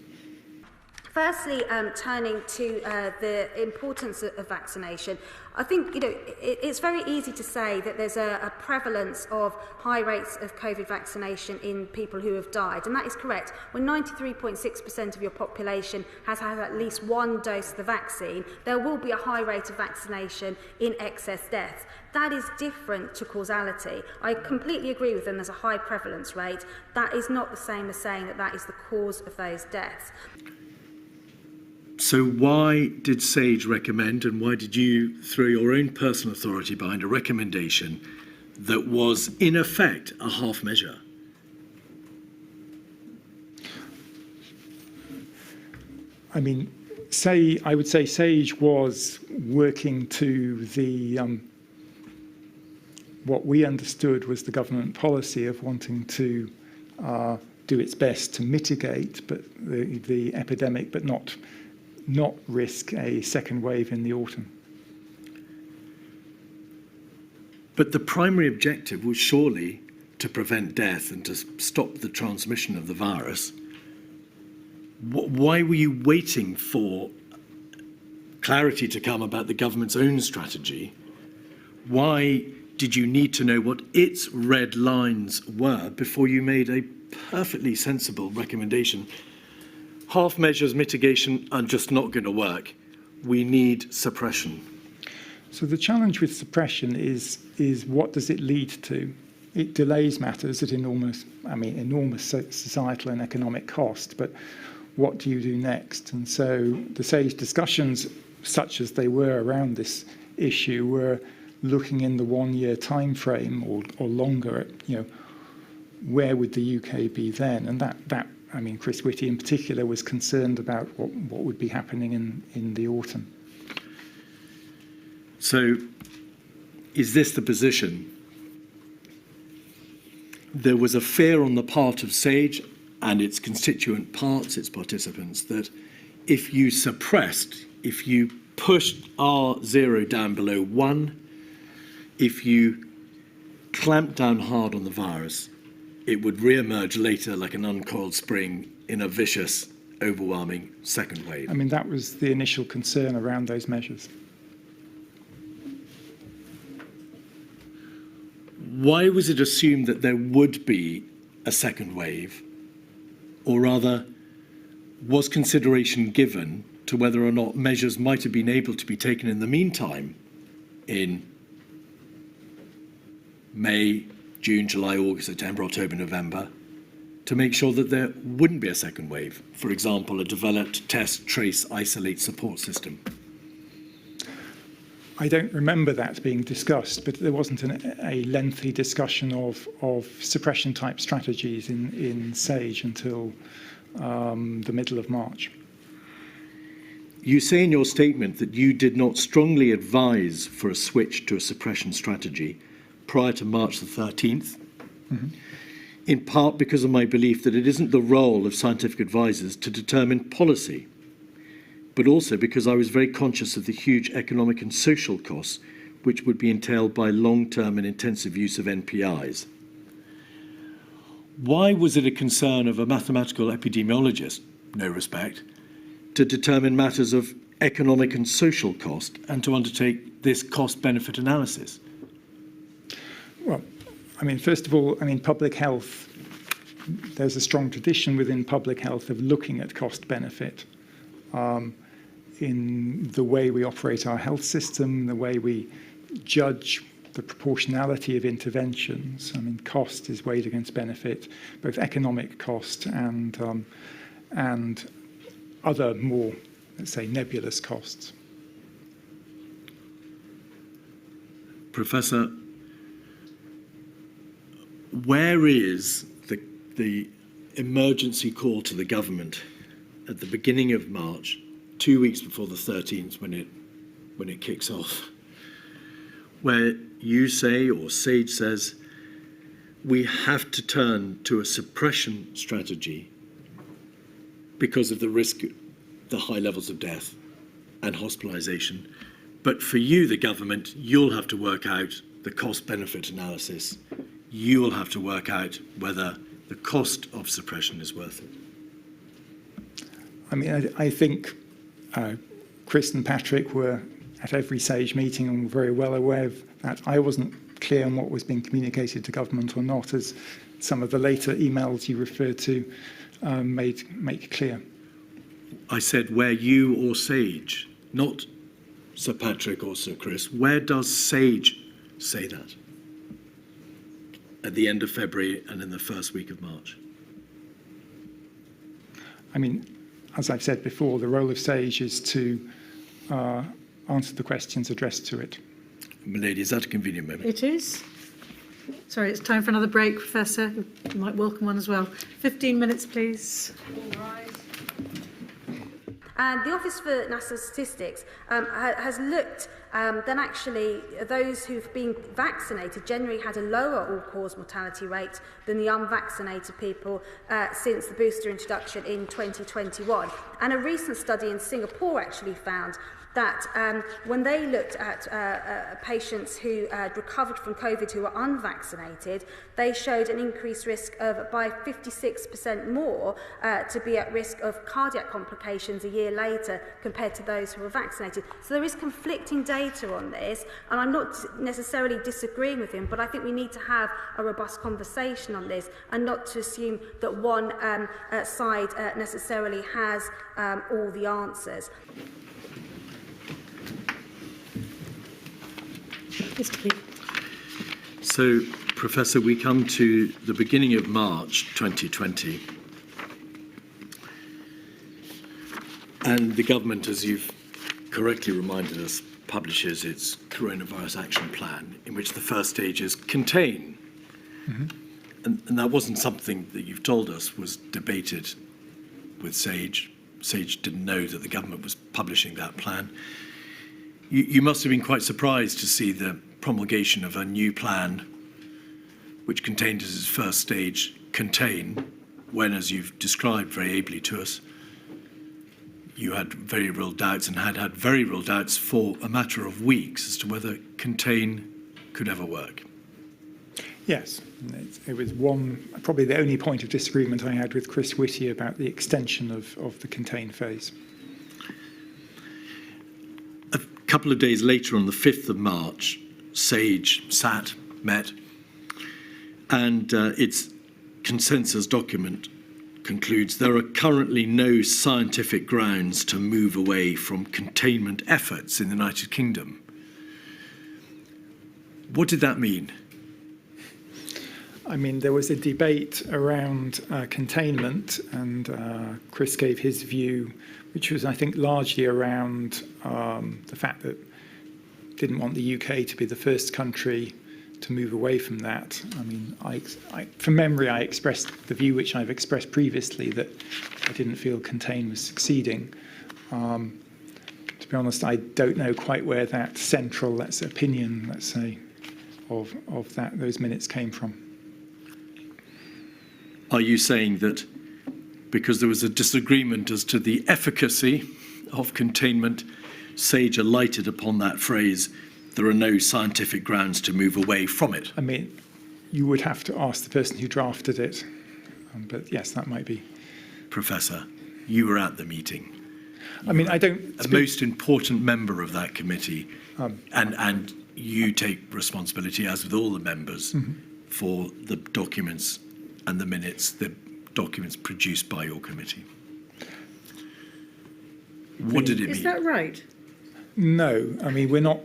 Firstly, turning to the importance of vaccination, I think it's very easy to say that there's a prevalence of high rates of COVID vaccination in people who have died, and that is correct. When 93.6% of your population has had at least one dose of the vaccine, there will be a high rate of vaccination in excess deaths. That is different to causality. I completely agree with them, there's a high prevalence rate. That is not the same as saying that that is the cause of those deaths. So why did SAGE recommend, and why did you throw your own personal authority behind a recommendation that was in effect a half measure? I mean, I would say SAGE was working to the what we understood was the government policy of wanting to do its best to mitigate the epidemic, but not risk a second wave in the autumn. But the primary objective was surely to prevent death and to stop the transmission of the virus. Why were you waiting for clarity to come about the government's own strategy? Why did you need to know what its red lines were before you made a perfectly sensible recommendation? Half measures mitigation are just not going to work. We need suppression. So the challenge with suppression is what does it lead to? It delays matters at enormous societal and economic cost, but what do you do next? And so the SAGE discussions, such as they were around this issue, were looking in the 1 year time frame or longer at, where would the UK be then? And that Chris Whitty in particular was concerned about what would be happening in the autumn. So is this the position? There was a fear on the part of SAGE and its constituent parts, its participants, that if you pushed R0 down below 1, if you clamped down hard on the virus, it would re-emerge later like an uncoiled spring in a vicious, overwhelming second wave. I mean, that was the initial concern around those measures. Why was it assumed that there would be a second wave? Or rather, was consideration given to whether or not measures might have been able to be taken in the meantime in May, June, July, August, September, October, November, to make sure that there wouldn't be a second wave? For example, a developed test, trace, isolate support system. I don't remember that being discussed, but there wasn't a lengthy discussion of suppression type strategies in SAGE until the middle of March. You say in your statement that you did not strongly advise for a switch to a suppression strategy prior to March the 13th, in part because of my belief that it isn't the role of scientific advisors to determine policy, but also because I was very conscious of the huge economic and social costs which would be entailed by long-term and intensive use of NPIs. Why was it a concern of a mathematical epidemiologist, no respect, to determine matters of economic and social cost and to undertake this cost-benefit analysis? Well, first of all, public health, there's a strong tradition within public health of looking at cost-benefit in the way we operate our health system, the way we judge the proportionality of interventions. Cost is weighed against benefit, both economic cost and other more, let's say, nebulous costs. Professor, where is the emergency call to the government at the beginning of March, 2 weeks before the 13th, when it kicks off, where you say, or Sage says, we have to turn to a suppression strategy because of the risk, the high levels of death and hospitalisation. But for you, the government, you'll have to work out the cost-benefit analysis. You will have to work out whether the cost of suppression is worth it. I mean, I think Chris and Patrick were at every SAGE meeting and were very well aware of that. I wasn't clear on what was being communicated to government or not, as some of the later emails you referred to make clear. I said where you or Sage, not Sir Patrick or Sir Chris, where does Sage say that? At the end of February and in the first week of March? I mean, as I've said before, the role of SAGE is to answer the questions addressed to it. Milady, is that a convenient moment? It is. Sorry, it's time for another break, Professor. You might welcome one as well. 15 minutes, please. All rise. And the Office for National Statistics has looked then actually those who've been vaccinated generally had a lower all-cause mortality rate than the unvaccinated people since the booster introduction in 2021. And a recent study in Singapore actually found that when they looked at patients who had recovered from COVID who were unvaccinated, they showed an increased risk of by 56% more to be at risk of cardiac complications a year later compared to those who were vaccinated. So there is conflicting data on this, and I'm not necessarily disagreeing with him, but I think we need to have a robust conversation on this and not to assume that one side necessarily has all the answers. So, Professor, we come to the beginning of March 2020, and the government, as you've correctly reminded us, publishes its coronavirus action plan, in which the first stage is contain. And that wasn't something that you've told us was debated with SAGE. SAGE didn't know that the government was publishing that plan. You must have been quite surprised to see the promulgation of a new plan which contained as its first stage contain, when, as you've described very ably to us, you had very real doubts and had very real doubts for a matter of weeks as to whether contain could ever work. Yes, it was probably the only point of disagreement I had with Chris Whitty about the extension of the contain phase. A couple of days later, on the 5th of March, SAGE met, and its consensus document concludes there are currently no scientific grounds to move away from containment efforts in the United Kingdom. What did that mean? I mean, there was a debate around containment, and Chris gave his view, which was, I think, largely around the fact that didn't want the UK to be the first country to move away from that. I mean, from memory, I expressed the view which I've expressed previously, that I didn't feel contain was succeeding. To be honest, I don't know quite where that central, opinion, let's say, of those minutes came from. Are you saying that because there was a disagreement as to the efficacy of containment, SAGE alighted upon that phrase, there are no scientific grounds to move away from it? I mean, you would have to ask the person who drafted it, but yes, that might be. Professor, you were at the meeting. I mean, I don't... A most important member of that committee, and you take responsibility, as with all the members, for the documents and the minutes, the documents produced by your committee. What did it mean? Is that right? No, I mean, we're not...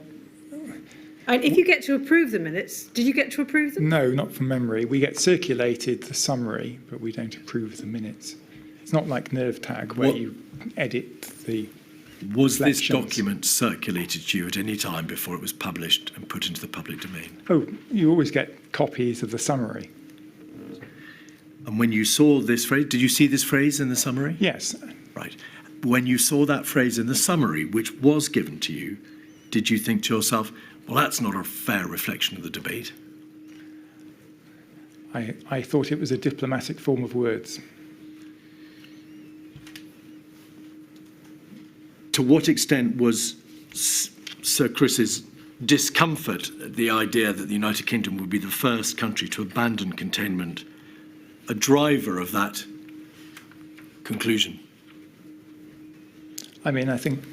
And if you get to approve the minutes, did you get to approve them? No, not from memory. We get circulated the summary, but we don't approve the minutes. It's not like NervTag where you edit the Was this document circulated to you at any time before it was published and put into the public domain? Oh, you always get copies of the summary. And when you saw this phrase, did you see this phrase in the summary? Yes. Right. When you saw that phrase in the summary, which was given to you, did you think to yourself, well, that's not a fair reflection of the debate? I thought it was a diplomatic form of words. To what extent was Sir Chris's discomfort at the idea that the United Kingdom would be the first country to abandon containment a driver of that conclusion? I mean, I think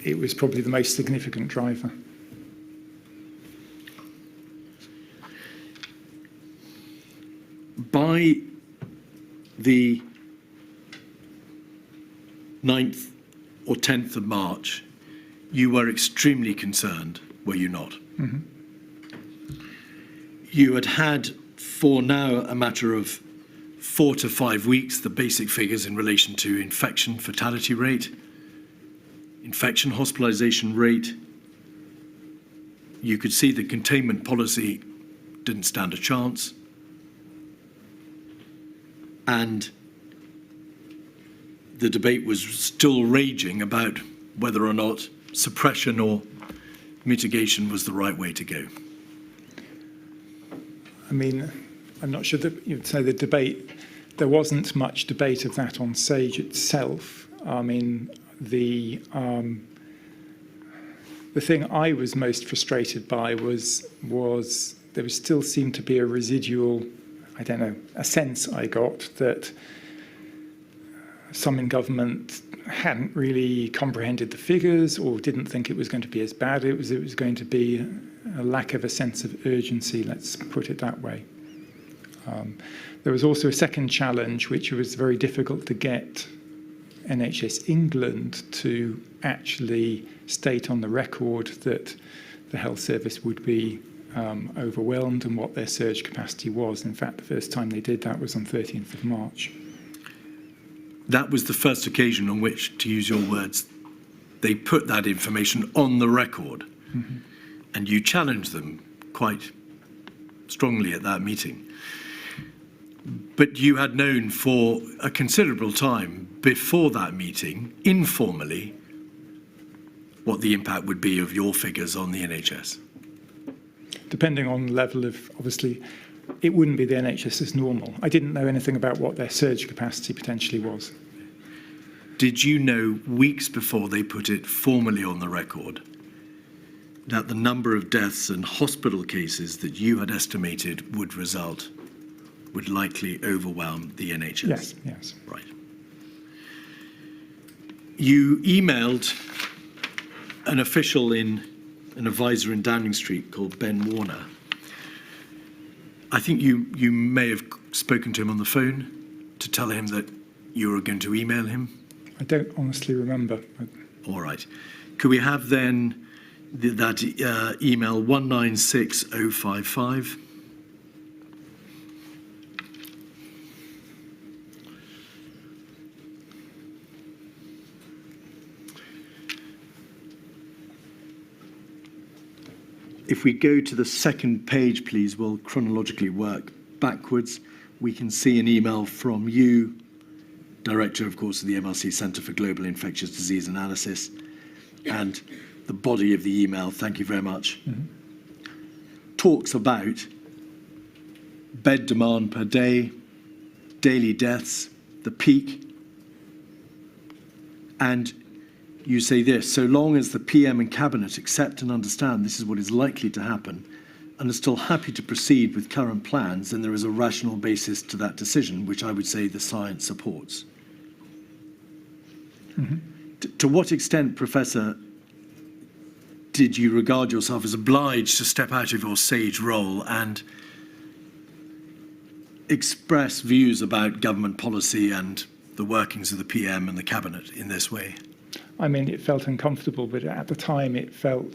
it was probably the most significant driver. By the 9th or 10th of March, you were extremely concerned, were you not? Mm-hmm. You had had, for now, a matter of 4 to 5 weeks, the basic figures in relation to infection fatality rate, infection hospitalisation rate. You could see the containment policy didn't stand a chance. And the debate was still raging about whether or not suppression or mitigation was the right way to go. I mean, I'm not sure that you'd say the debate, there wasn't much debate of that on Sage itself. I mean, the thing I was most frustrated by was there still seemed to be a residual, I don't know, a sense I got that some in government hadn't really comprehended the figures or didn't think it was going to be as bad. It was going to be a lack of a sense of urgency, let's put it that way. There was also a second challenge, which was very difficult to get NHS England to actually state on the record that the health service would be overwhelmed and what their surge capacity was. In fact, the first time they did that was on 13th of March. That was the first occasion on which, to use your words, they put that information on the record. Mm-hmm. And you challenged them quite strongly at that meeting. But you had known for a considerable time before that meeting, informally, what the impact would be of your figures on the NHS. Depending on the level of, obviously, it wouldn't be the NHS as normal. I didn't know anything about what their surge capacity potentially was. Did you know weeks before they put it formally on the record that the number of deaths and hospital cases that you had estimated would likely overwhelm the NHS? Yes. Right. You emailed an official an advisor in Downing Street called Ben Warner. I think you may have spoken to him on the phone to tell him that you were going to email him. I don't honestly remember. All right. Could we have then that email 196055? If we go to the second page, please, we'll chronologically work backwards. We can see an email from you, Director, of course, of the MRC Centre for Global Infectious Disease Analysis, and the body of the email, thank you very much, talks about bed demand per day, daily deaths, the peak, and you say this: so long as the PM and Cabinet accept and understand this is what is likely to happen and are still happy to proceed with current plans, then there is a rational basis to that decision, which I would say the science supports. Mm-hmm. To what extent, Professor, did you regard yourself as obliged to step out of your sage role and express views about government policy and the workings of the PM and the Cabinet in this way? I mean, it felt uncomfortable, but at the time it felt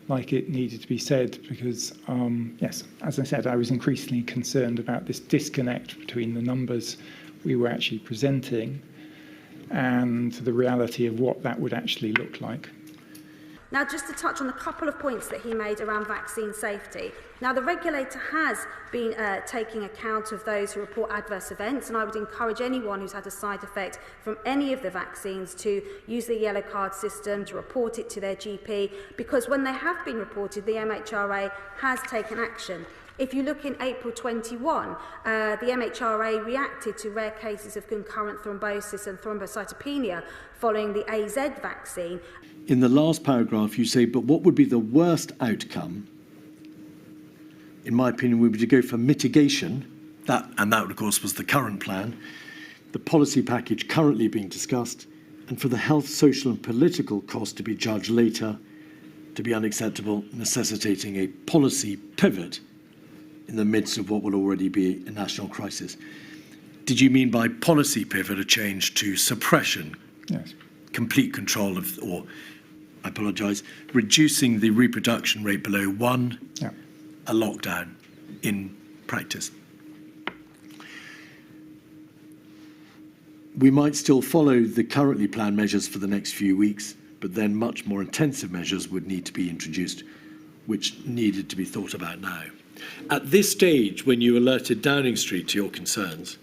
like it needed to be said because, yes, as I said, I was increasingly concerned about this disconnect between the numbers we were actually presenting and the reality of what that would actually look like. Now, just to touch on a couple of points that he made around vaccine safety. Now, the regulator has been taking account of those who report adverse events, and I would encourage anyone who's had a side effect from any of the vaccines to use the yellow card system, to report it to their GP, because when they have been reported, the MHRA has taken action. If you look in April 21, the MHRA reacted to rare cases of concurrent thrombosis and thrombocytopenia following the AZ vaccine. In the last paragraph, you say, but what would be the worst outcome, in my opinion, would be to go for mitigation, and that, of course, was the current plan, the policy package currently being discussed, and for the health, social and political cost to be judged later to be unacceptable, necessitating a policy pivot in the midst of what will already be a national crisis. Did you mean by policy pivot a change to suppression? Yes. Complete control of, or I apologise, reducing the reproduction rate below 1, Yeah. a lockdown in practice? We might still follow the currently planned measures for the next few weeks, but then much more intensive measures would need to be introduced, which needed to be thought about now. At this stage, when you alerted Downing Street to your concerns,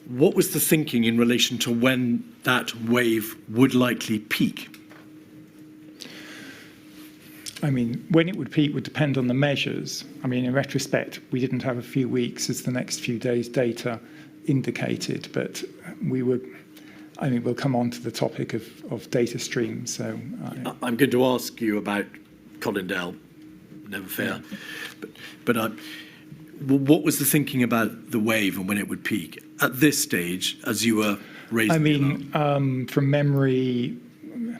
what was the thinking in relation to when that wave would likely peak? I mean, when it would peak would depend on the measures. I mean, in retrospect, we didn't have a few weeks as the next few days' data indicated, but we were, I mean, we'll come on to the topic of data streams. So I'm going to ask you about Colindale, never fear. Yeah. But what was the thinking about the wave and when it would peak? At this stage, as you were raising I mean, from memory,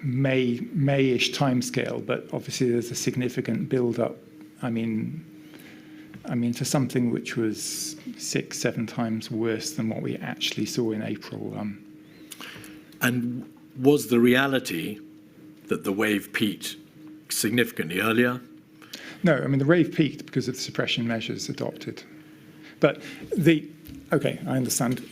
May-ish timescale, but obviously there's a significant build-up. I mean, to something which was 6-7 times worse than what we actually saw in April. And was the reality that the wave peaked significantly earlier? No, I mean, the wave peaked because of the suppression measures adopted. But okay, I understand.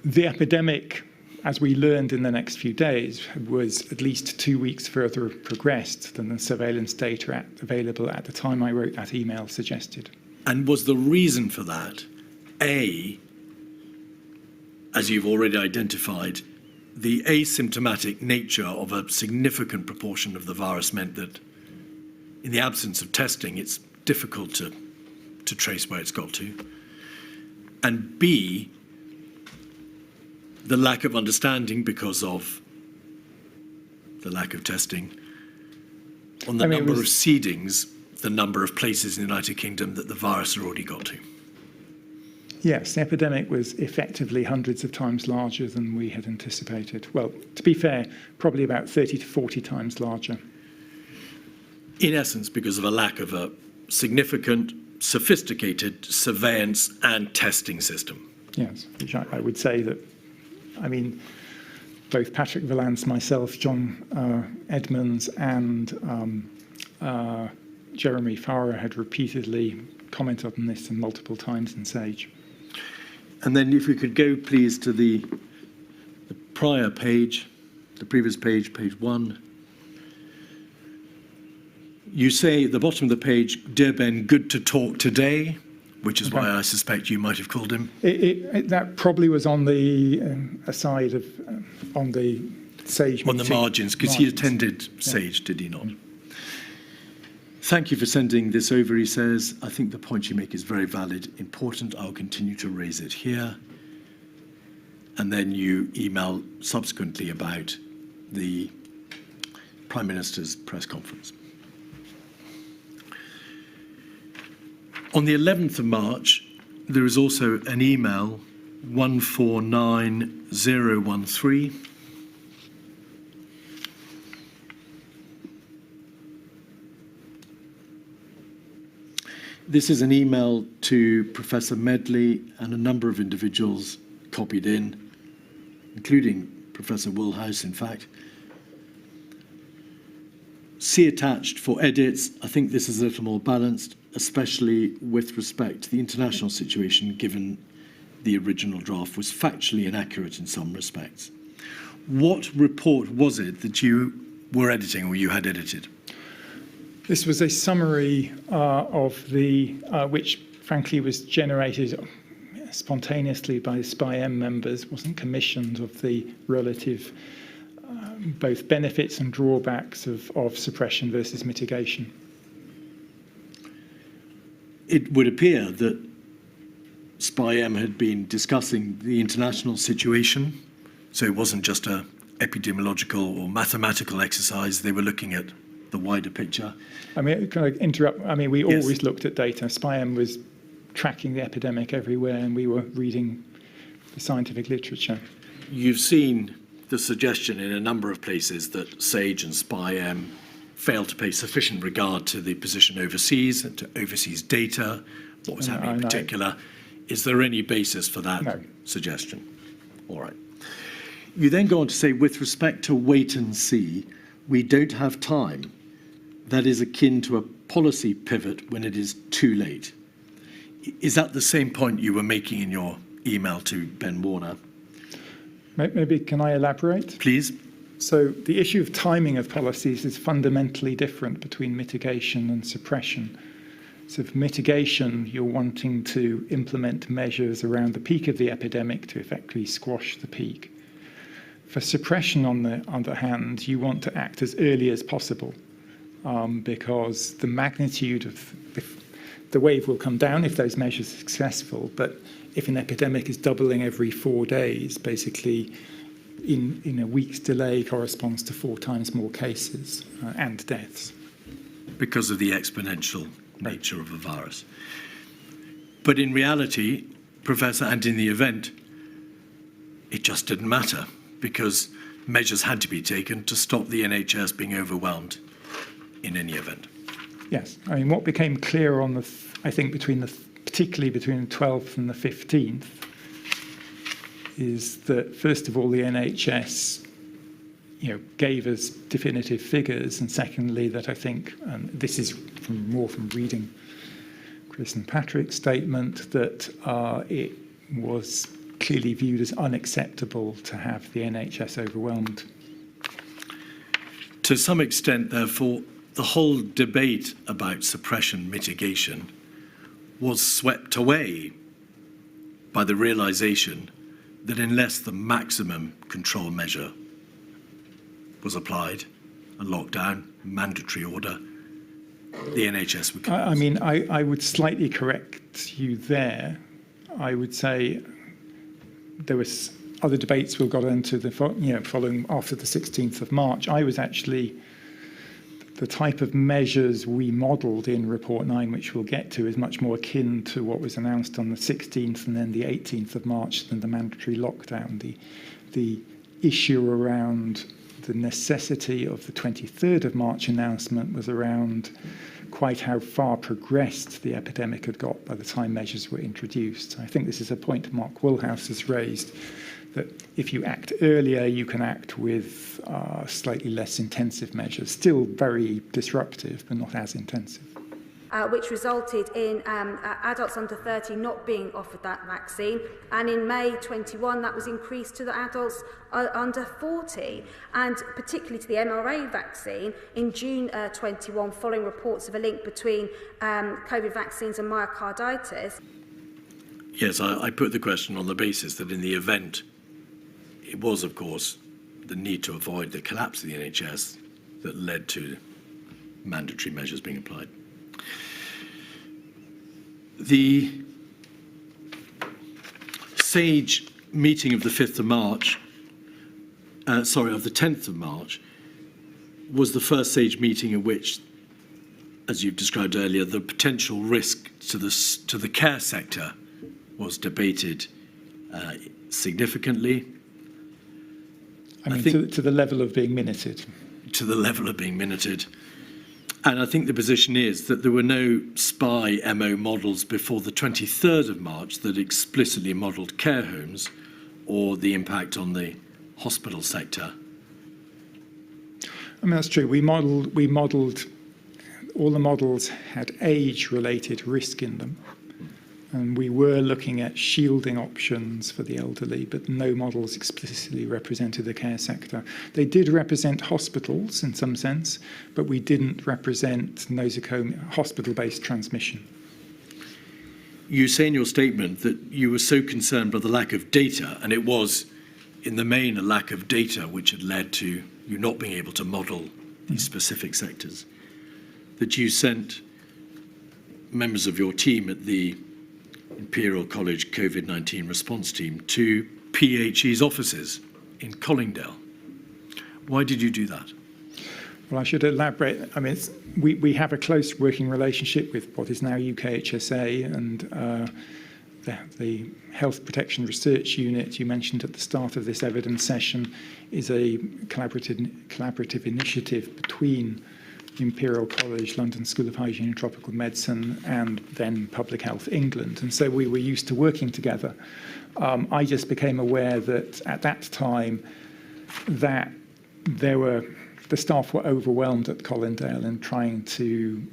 The epidemic, as we learned in the next few days, was at least 2 weeks further progressed than the surveillance data available at the time I wrote that email suggested. And was the reason for that, A, as you've already identified, the asymptomatic nature of a significant proportion of the virus meant that in the absence of testing, it's difficult to trace where it's got to. And B, the lack of understanding because of the lack of testing on the number of seedings, the number of places in the United Kingdom that the virus had already got to. Yes, the epidemic was effectively hundreds of times larger than we had anticipated. Well, to be fair, probably about 30 to 40 times larger. In essence, because of a lack of a significant, sophisticated surveillance and testing system. Yes, which I would say that, I mean, both Patrick Vallance, myself, John Edmonds and Jeremy Farrar had repeatedly commented on this multiple times in Sage. And then if we could go, please, to the prior page, the previous page, page 1. You say at the bottom of the page, "Dear Ben, good to talk today," which is why I suspect you might have called him. That probably was on the aside of, on the Sage meeting. On the margins, because he attended Sage, did he not? Thank you for sending this over, he says. I think the point you make is very valid, important. I'll continue to raise it here. And then you email subsequently about the Prime Minister's press conference. On the 11th of March, there is also an email, 149013. This is an email to Professor Medley and a number of individuals copied in, including Professor Woolhouse, in fact. See attached for edits. I think this is a little more balanced, especially with respect to the international situation, given the original draft was factually inaccurate in some respects. What report was it that you were editing or you had edited? This was a summary of the, which frankly was generated spontaneously by SPI-M members, wasn't commissioned, of the relative both benefits and drawbacks of suppression versus mitigation. It would appear that SPI-M had been discussing the international situation, so it wasn't just an epidemiological or mathematical exercise. They were looking at the wider picture. I mean, can I interrupt? I mean, we Yes. always looked at data. SPI-M was tracking the epidemic everywhere, and we were reading the scientific literature. You've seen the suggestion in a number of places that SAGE and SPI-M failed to pay sufficient regard to the position overseas and to overseas data, what was happening in particular. Is there any basis for that suggestion? All right. You then go on to say, with respect to wait and see, we don't have time. That is akin to a policy pivot when it is too late. Is that the same point you were making in your email to Ben Warner? Maybe can I elaborate? Please. So the issue of timing of policies is fundamentally different between mitigation and suppression. So for mitigation, you're wanting to implement measures around the peak of the epidemic to effectively squash the peak. For suppression, on the other hand, you want to act as early as possible because the magnitude of the wave will come down if those measures are successful. But if an epidemic is doubling every 4 days, basically in a week's delay corresponds to 4 times more cases and deaths. Because of the exponential nature of a virus. But in reality, Professor, and in the event, it just didn't matter because measures had to be taken to stop the NHS being overwhelmed in any event. Yes, I mean, what became clear on I think particularly between the 12th and the 15th, is that first of all the NHS, gave us definitive figures, and secondly that I think, and this is more from reading Chris and Patrick's statement, that it was clearly viewed as unacceptable to have the NHS overwhelmed. To some extent, therefore, the whole debate about suppression mitigation was swept away by the realization that unless the maximum control measure was applied, a lockdown, mandatory order, the NHS would collapse. I mean, I would slightly correct you there. I would say there was other debates we got into following after the 16th of March. I was actually, the type of measures we modelled in Report 9, which we'll get to, is much more akin to what was announced on the 16th and then the 18th of March than the mandatory lockdown. The issue around the necessity of the 23rd of March announcement was around quite how far progressed the epidemic had got by the time measures were introduced. I think this is a point Mark Woolhouse has raised, that if you act earlier, you can act with slightly less intensive measures, still very disruptive, but not as intensive. Which resulted in adults under 30 not being offered that vaccine. And in May 21, that was increased to the adults under 40, and particularly to the mRNA vaccine in June 21, following reports of a link between COVID vaccines and myocarditis. Yes, I put the question on the basis that in the event, it was, of course, the need to avoid the collapse of the NHS that led to mandatory measures being applied. The SAGE meeting of the 5th of March, of the 10th of March, was the first SAGE meeting in which, as you've described earlier, the potential risk to the care sector was debated significantly. I think to the level of being minuted. To the level of being minuted. And I think the position is that there were no SPI MO models before the 23rd of March that explicitly modelled care homes or the impact on the hospital sector. I mean, that's true. We modelled, all the models had age-related risk in them. And we were looking at shielding options for the elderly, but no models explicitly represented the care sector. They did represent hospitals in some sense, but we didn't represent nosocomial hospital-based transmission. You say in your statement that you were so concerned by the lack of data, and it was in the main a lack of data which had led to you not being able to model these specific sectors, that you sent members of your team at the Imperial College COVID-19 response team to PHE's offices in Collingdale. Why did you do that? Well, I should elaborate. I mean, we have a close working relationship with what is now UKHSA and the Health Protection Research Unit you mentioned at the start of this evidence session is a collaborative initiative between Imperial College, London School of Hygiene and Tropical Medicine, and then Public Health England. And so we were used to working together. I just became aware that at that time that the staff were overwhelmed at Collindale in trying to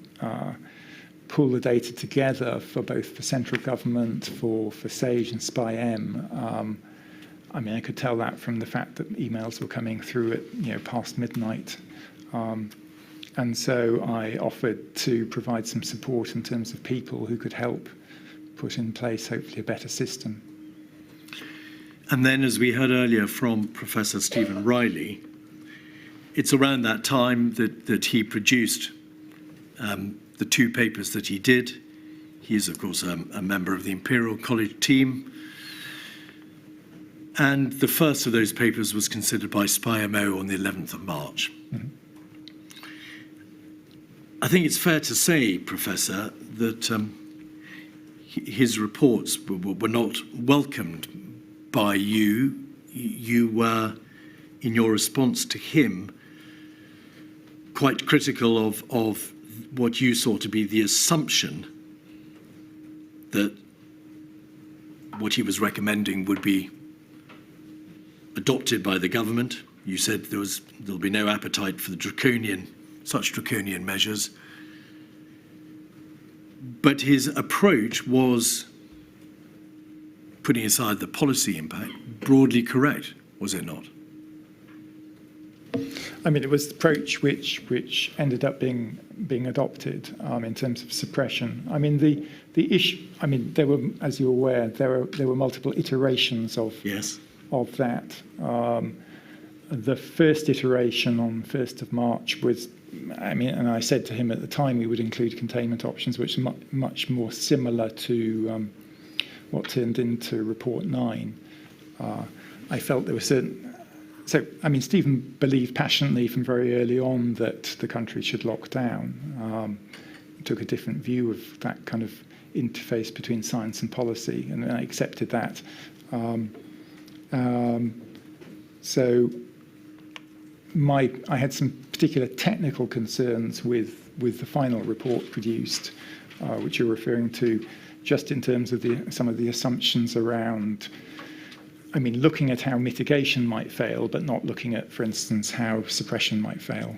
pull the data together for both the central government, for SAGE and SPI-M. I mean, I could tell that from the fact that emails were coming through at past midnight. And so I offered to provide some support in terms of people who could help put in place, hopefully, a better system. And then, as we heard earlier from Professor Stephen Riley, it's around that time that he produced the two papers that he did. He is, of course, a member of the Imperial College team. And the first of those papers was considered by SPI-MO on the 11th of March. Mm-hmm. I think it's fair to say, Professor, that his reports were not welcomed by you. You were, in your response to him, quite critical of what you saw to be the assumption that what he was recommending would be adopted by the government. You said there'll be no appetite for such draconian measures. But his approach was, putting aside the policy impact, broadly correct, was it not? I mean, it was the approach which ended up being adopted in terms of suppression. I mean, the issue. I mean, there were, as you're aware, there were multiple iterations of that. The first iteration on 1st of March was, I mean, and I said to him at the time we would include containment options, which are much more similar to what turned into Report 9. I felt there were certain. So, I mean, Stephen believed passionately from very early on that the country should lock down. Took a different view of that kind of interface between science and policy, and I accepted that. So I had some particular technical concerns with the final report produced, which you're referring to, just in terms of some of the assumptions around, I mean, looking at how mitigation might fail, but not looking at, for instance, how suppression might fail.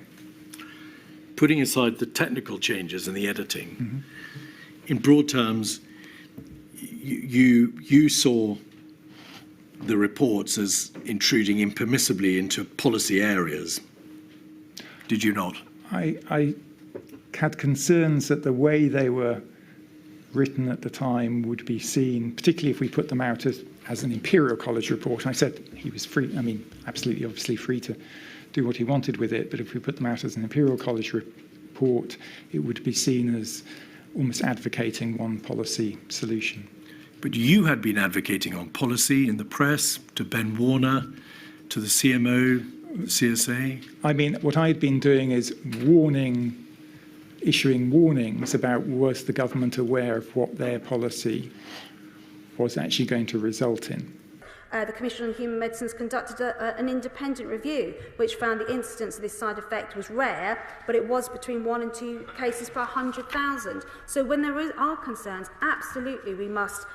Putting aside the technical changes and the editing, in broad terms, you saw the reports as intruding impermissibly into policy areas. Did you not? I had concerns that the way they were written at the time would be seen, particularly if we put them out as an Imperial College report. And I said he was free, I mean, absolutely, obviously free to do what he wanted with it, but if we put them out as an Imperial College report, it would be seen as almost advocating one policy solution. But you had been advocating on policy in the press, to Ben Warner, to the CMO, the CSA. I mean, what I'd been doing is issuing warnings about, was the government aware of what their policy was actually going to result in. The Commission on Human Medicines conducted an independent review which found the incidence of this side effect was rare, but it was between 1 and 2 cases per 100,000. So when there are concerns, absolutely we must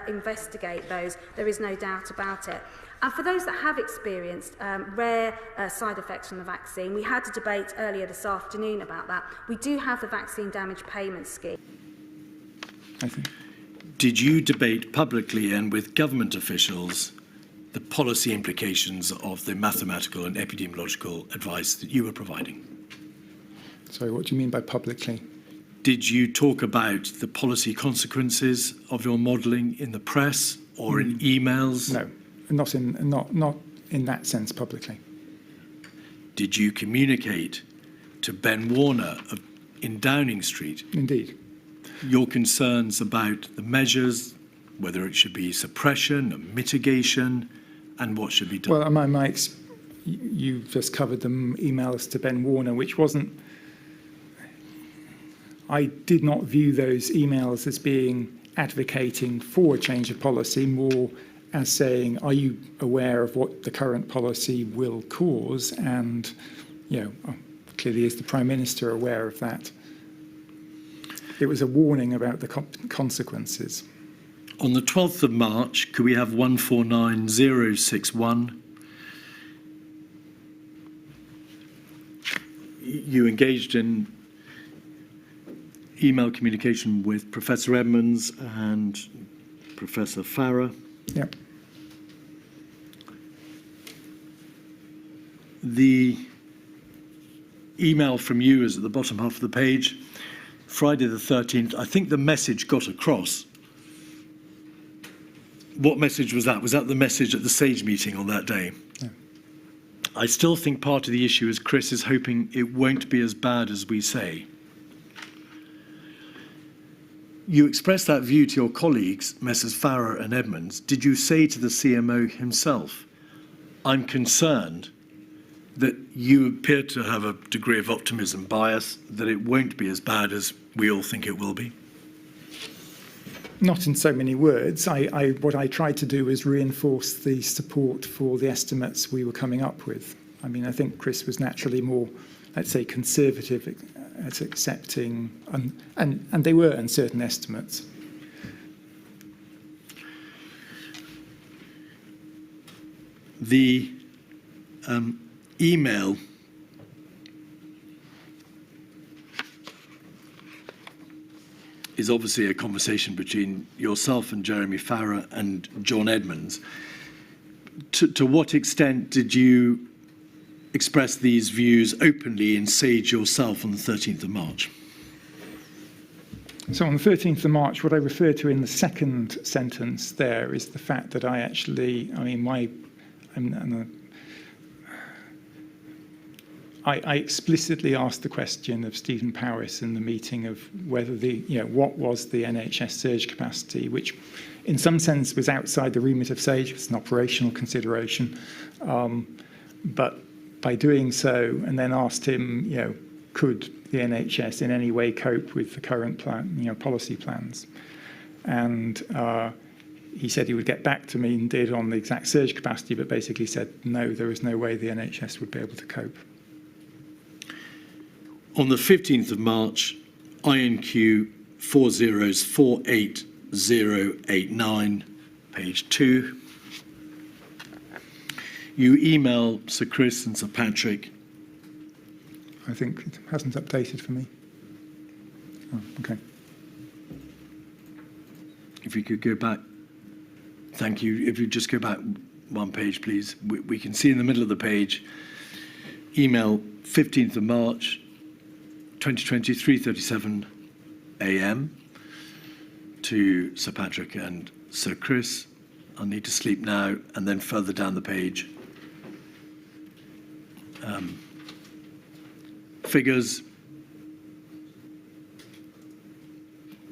investigate those. There is no doubt about it. And for those that have experienced rare side effects from the vaccine, we had a debate earlier this afternoon about that. We do have the Vaccine Damage Payment Scheme. I think. did you debate publicly and with government officials the policy implications of the mathematical and epidemiological advice that you were providing? Sorry, what do you mean by publicly? Did you talk about the policy consequences of your modelling in the press or in emails? No, not in that sense publicly. Did you communicate to Ben Warner in Downing Street Indeed. your concerns about the measures, whether it should be suppression or mitigation, and what should be done? Well, you just covered the emails to Ben Warner, which wasn't. I did not view those emails as being advocating for a change of policy, more as saying, are you aware of what the current policy will cause? And, clearly is the Prime Minister aware of that? It was a warning about the consequences. On the 12th of March, could we have 149061? You engaged in email communication with Professor Edmonds and Professor Farrer. Yep. The email from you is at the bottom half of the page. Friday the 13th, I think the message got across. What message was that? Was that the message at the SAGE meeting on that day? Yeah. I still think part of the issue is Chris is hoping it won't be as bad as we say. You expressed that view to your colleagues, Messrs. Farrer and Edmonds. Did you say to the CMO himself, I'm concerned that you appear to have a degree of optimism bias, that it won't be as bad as we all think it will be? Not in so many words. What I tried to do was reinforce the support for the estimates we were coming up with. I mean, I think Chris was naturally more, let's say, conservative at accepting, and they were uncertain estimates. The email is obviously a conversation between yourself and Jeremy Farrer and John Edmonds. To what extent did you express these views openly in SAGE yourself on the 13th of March? So on the 13th of March, what I refer to in the second sentence there is the fact that I explicitly asked the question of Stephen Powis in the meeting of whether what was the NHS surge capacity, which in some sense was outside the remit of SAGE. It was an operational consideration. But by doing so, and then asked him, could the NHS in any way cope with the current plan, policy plans? And he said he would get back to me and did on the exact surge capacity, but basically said, no, there is no way the NHS would be able to cope. On the 15th of March, INQ 4048089, page 2. You email Sir Chris and Sir Patrick. I think it hasn't updated for me. Oh, okay. If you could go back. Thank you. If you just go back one page, please. We can see in the middle of the page, email 15th of March, 2020, 3:37 a.m. to Sir Patrick and Sir Chris. I need to sleep now. And then further down the page, figures,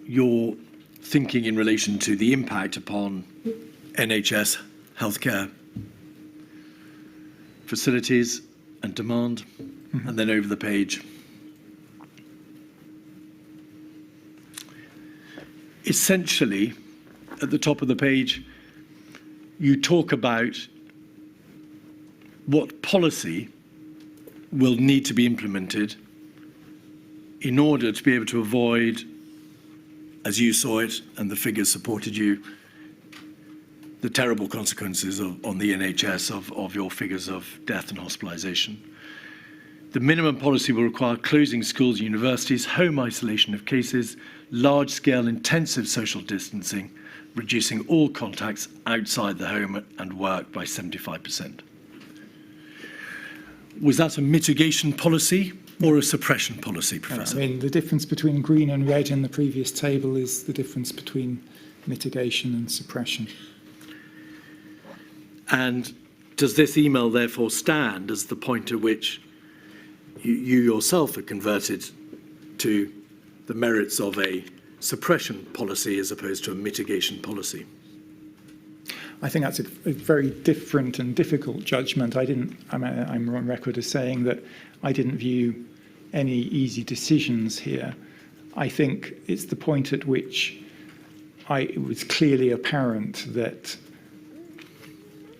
your thinking in relation to the impact upon NHS healthcare facilities and demand, and then over the page. Essentially, at the top of the page, you talk about what policy will need to be implemented in order to be able to avoid, as you saw it and the figures supported you, the terrible consequences on the NHS of your figures of death and hospitalisation. The minimum policy will require closing schools and universities, home isolation of cases, large-scale intensive social distancing, reducing all contacts outside the home and work by 75%. Was that a mitigation policy or a suppression policy, Professor? I mean, the difference between green and red in the previous table is the difference between mitigation and suppression. And does this email therefore stand as the point at which you yourself are converted to the merits of a suppression policy as opposed to a mitigation policy? I think that's a very different and difficult judgment. I'm on record as saying that I didn't view any easy decisions here. I think it's the point at which it was clearly apparent that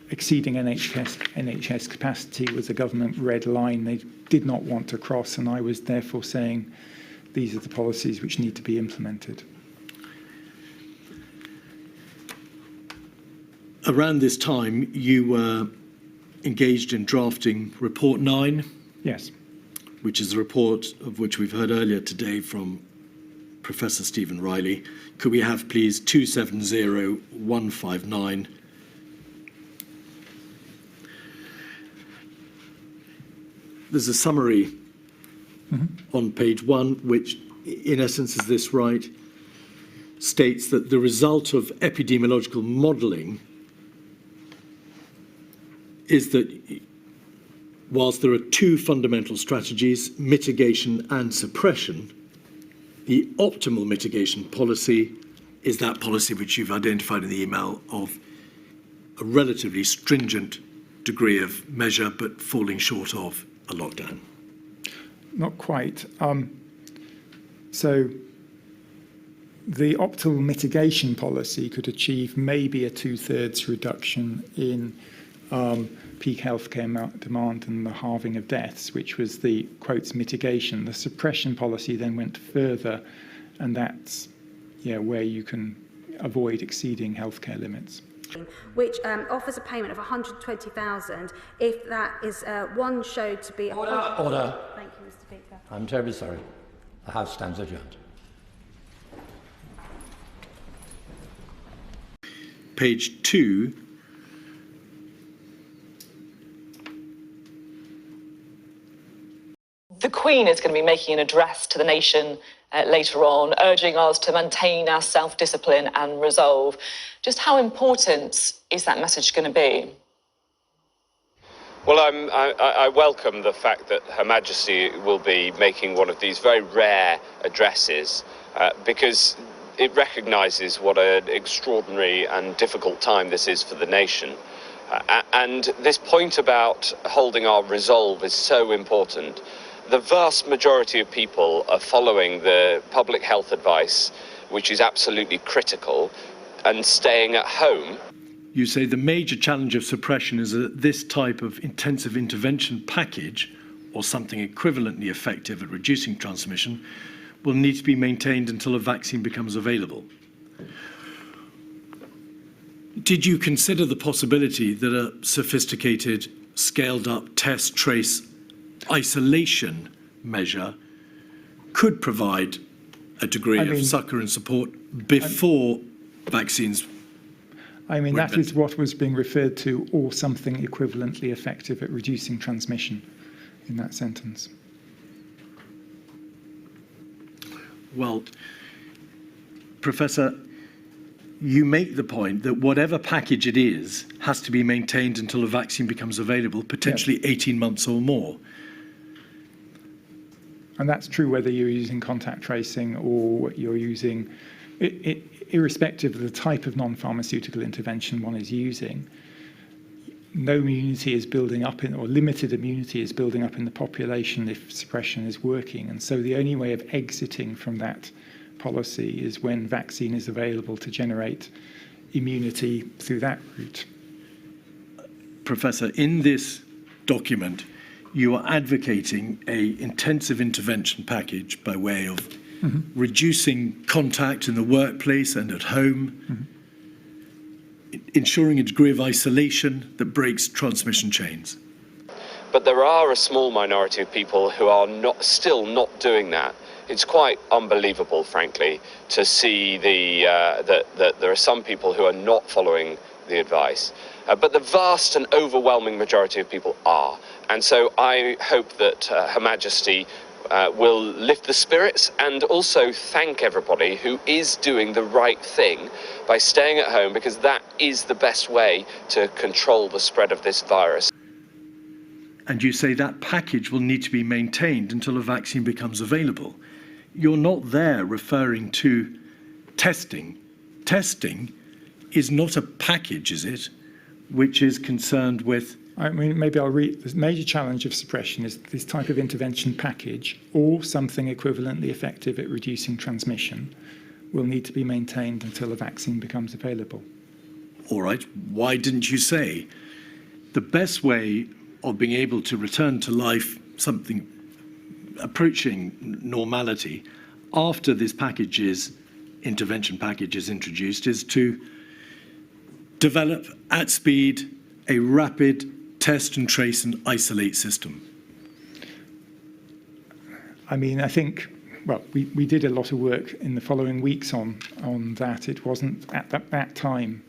exceeding NHS capacity was a government red line they did not want to cross, and I was therefore saying these are the policies which need to be implemented. Around this time, you were engaged in drafting Report 9. Yes. Which is the report of which we've heard earlier today from Professor Stephen Riley. Could we have, please, 270159? There's a summary on page 1, which, in essence, is this, right? States that the result of epidemiological modelling is that whilst there are two fundamental strategies, mitigation and suppression, the optimal mitigation policy is that policy which you've identified in the email of a relatively stringent degree of measure, but falling short of a lockdown. Not quite. So the optimal mitigation policy could achieve maybe a 2/3 reduction in peak healthcare demand and the halving of deaths, which was the, quotes, mitigation. The suppression policy then went further, and that's where you can avoid exceeding healthcare limits. Which offers a payment of 120,000 if that is one showed to be... Order. Thank you, Mr. Speaker. I'm terribly sorry. The House stands adjourned. Page 2. The Queen is going to be making an address to the nation later on, urging us to maintain our self-discipline and resolve. Just how important is that message going to be? Well, I welcome the fact that Her Majesty will be making one of these very rare addresses because it recognises what an extraordinary and difficult time this is for the nation. And this point about holding our resolve is so important. The vast majority of people are following the public health advice, which is absolutely critical, and staying at home. You say the major challenge of suppression is that this type of intensive intervention package, or something equivalently effective at reducing transmission, will need to be maintained until a vaccine becomes available. Did you consider the possibility that a sophisticated, scaled-up test, trace, isolation measure could provide a degree of succour and support before vaccines? I mean, that is what was being referred to, or something equivalently effective at reducing transmission in that sentence. Well, Professor, you make the point that whatever package it is has to be maintained until a vaccine becomes available, potentially 18 months or more. And that's true whether you're using contact tracing or you're using, irrespective of the type of non-pharmaceutical intervention one is using, no immunity is building up or limited immunity is building up in the population if suppression is working. And so the only way of exiting from that policy is when vaccine is available to generate immunity through that route. Professor, in this document, you are advocating an intensive intervention package by way of reducing contact in the workplace and at home, ensuring a degree of isolation that breaks transmission chains. but there are a small minority of people who are still not doing that. It's quite unbelievable, frankly, to see that there are some people who are not following the advice. But the vast and overwhelming majority of people are. And so I hope that Her Majesty will lift the spirits and also thank everybody who is doing the right thing by staying at home, because that is the best way to control the spread of this virus. And you say that package will need to be maintained until a vaccine becomes available. You're not there referring to testing. Testing is not a package, is it, which is concerned with... I mean, maybe I'll read. The major challenge of suppression is this type of intervention package, or something equivalently effective at reducing transmission, will need to be maintained until a vaccine becomes available. All right, why didn't you say the best way of being able to return to life, something approaching normality, after this intervention package is introduced, is to develop at speed a rapid test and trace and isolate system? I mean, I think, well, we did a lot of work in the following weeks on that. It wasn't at that time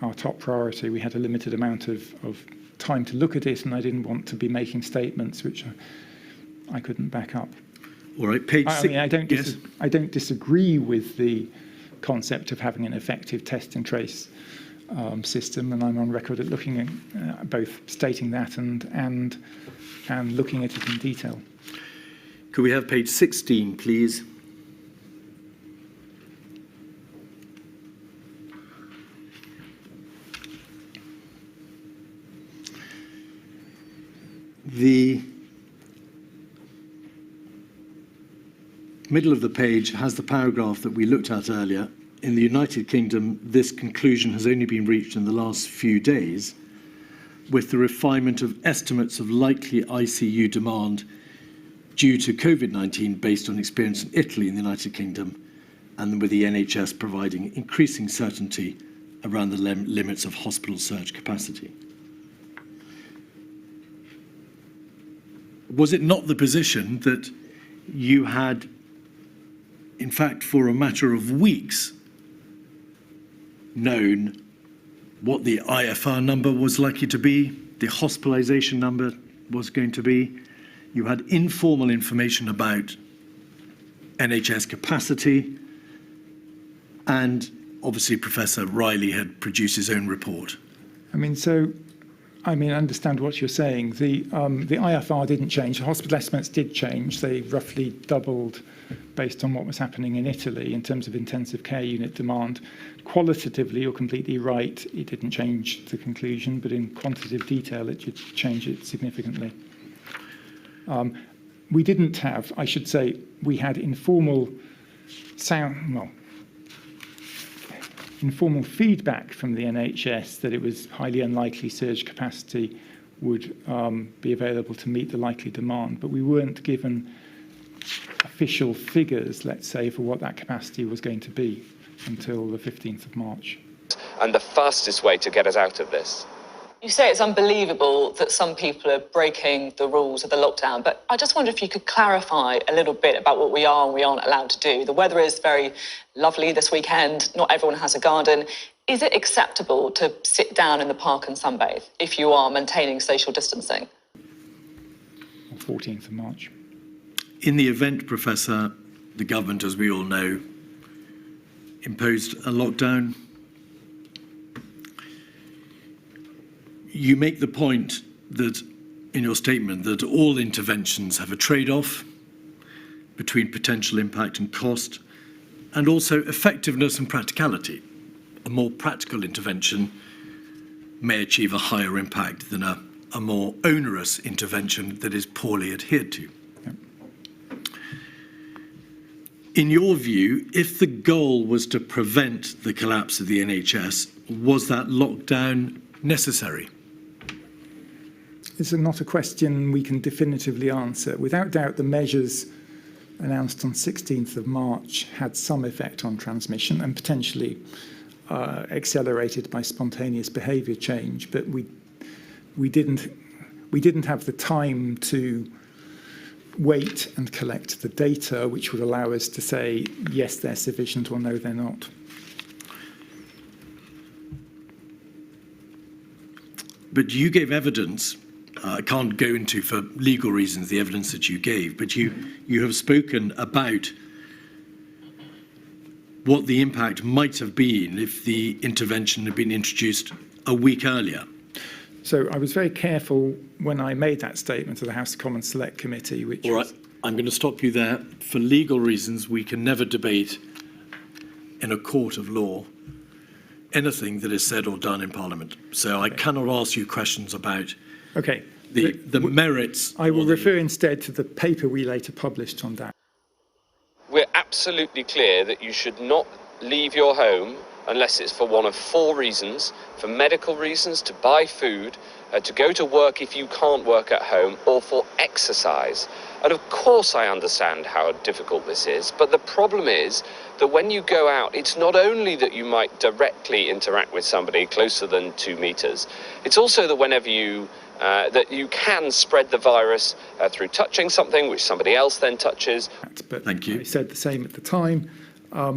our top priority. We had a limited amount of time to look at it, and I didn't want to be making statements which I couldn't back up. All right, page 6. I mean, I don't disagree with the concept of having an effective test and trace system, and I'm on record at looking at both stating that and looking at it in detail. Could we have page 16, please? The middle of the page has the paragraph that we looked at earlier. In the United Kingdom, this conclusion has only been reached in the last few days, with the refinement of estimates of likely ICU demand due to COVID-19 based on experience in Italy and the United Kingdom, and with the NHS providing increasing certainty around the limits of hospital surge capacity. Was it not the position that you had, in fact, for a matter of weeks, known what the IFR number was likely to be, the hospitalisation number was going to be? You had informal information about NHS capacity, and obviously Professor Riley had produced his own report. I understand what you're saying. The IFR didn't change. The hospital estimates did change. They roughly doubled based on what was happening in Italy in terms of intensive care unit demand. Qualitatively, you're completely right. It didn't change the conclusion, but in quantitative detail, it did change it significantly. We didn't have, I should say, we had informal feedback from the NHS that it was highly unlikely surge capacity would be available to meet the likely demand, but we weren't given official figures, let's say, for what that capacity was going to be until the 15th of March. And the fastest way to get us out of this. You say it's unbelievable that some people are breaking the rules of the lockdown, but I just wonder if you could clarify a little bit about what we are and we aren't allowed to do. The weather is very lovely this weekend. Not everyone has a garden. Is it acceptable to sit down in the park and sunbathe if you are maintaining social distancing? 14th of March. In the event, Professor, the government, as we all know, imposed a lockdown. You make the point that, in your statement, that all interventions have a trade-off between potential impact and cost, and also effectiveness and practicality. A more practical intervention may achieve a higher impact than a more onerous intervention that is poorly adhered to. Yep. In your view, if the goal was to prevent the collapse of the NHS, was that lockdown necessary? This is not a question we can definitively answer. Without doubt, the measures announced on 16th of March had some effect on transmission and potentially accelerated by spontaneous behaviour change, but we didn't we didn't have the time to wait and collect the data, which would allow us to say, yes, they're sufficient, or no, they're not. But you gave evidence. I can't go into, for legal reasons, the evidence that you gave, but you have spoken about what the impact might have been if the intervention had been introduced a week earlier. So I was very careful when I made that statement to the House of Commons Select Committee, which All right, I'm going to stop you there. For legal reasons, we can never debate in a court of law anything that is said or done in Parliament. So I cannot ask you questions about the merits. I will refer instead to the paper we later published on that. We're absolutely clear that you should not leave your home unless it's for one of 4 reasons: for medical reasons, to buy food, to go to work if you can't work at home, or for exercise. And of course I understand how difficult this is, but the problem is that when you go out, it's not only that you might directly interact with somebody closer than 2 meters, it's also that whenever you that you can spread the virus through touching something which somebody else then touches. But thank you. I said the same at the time,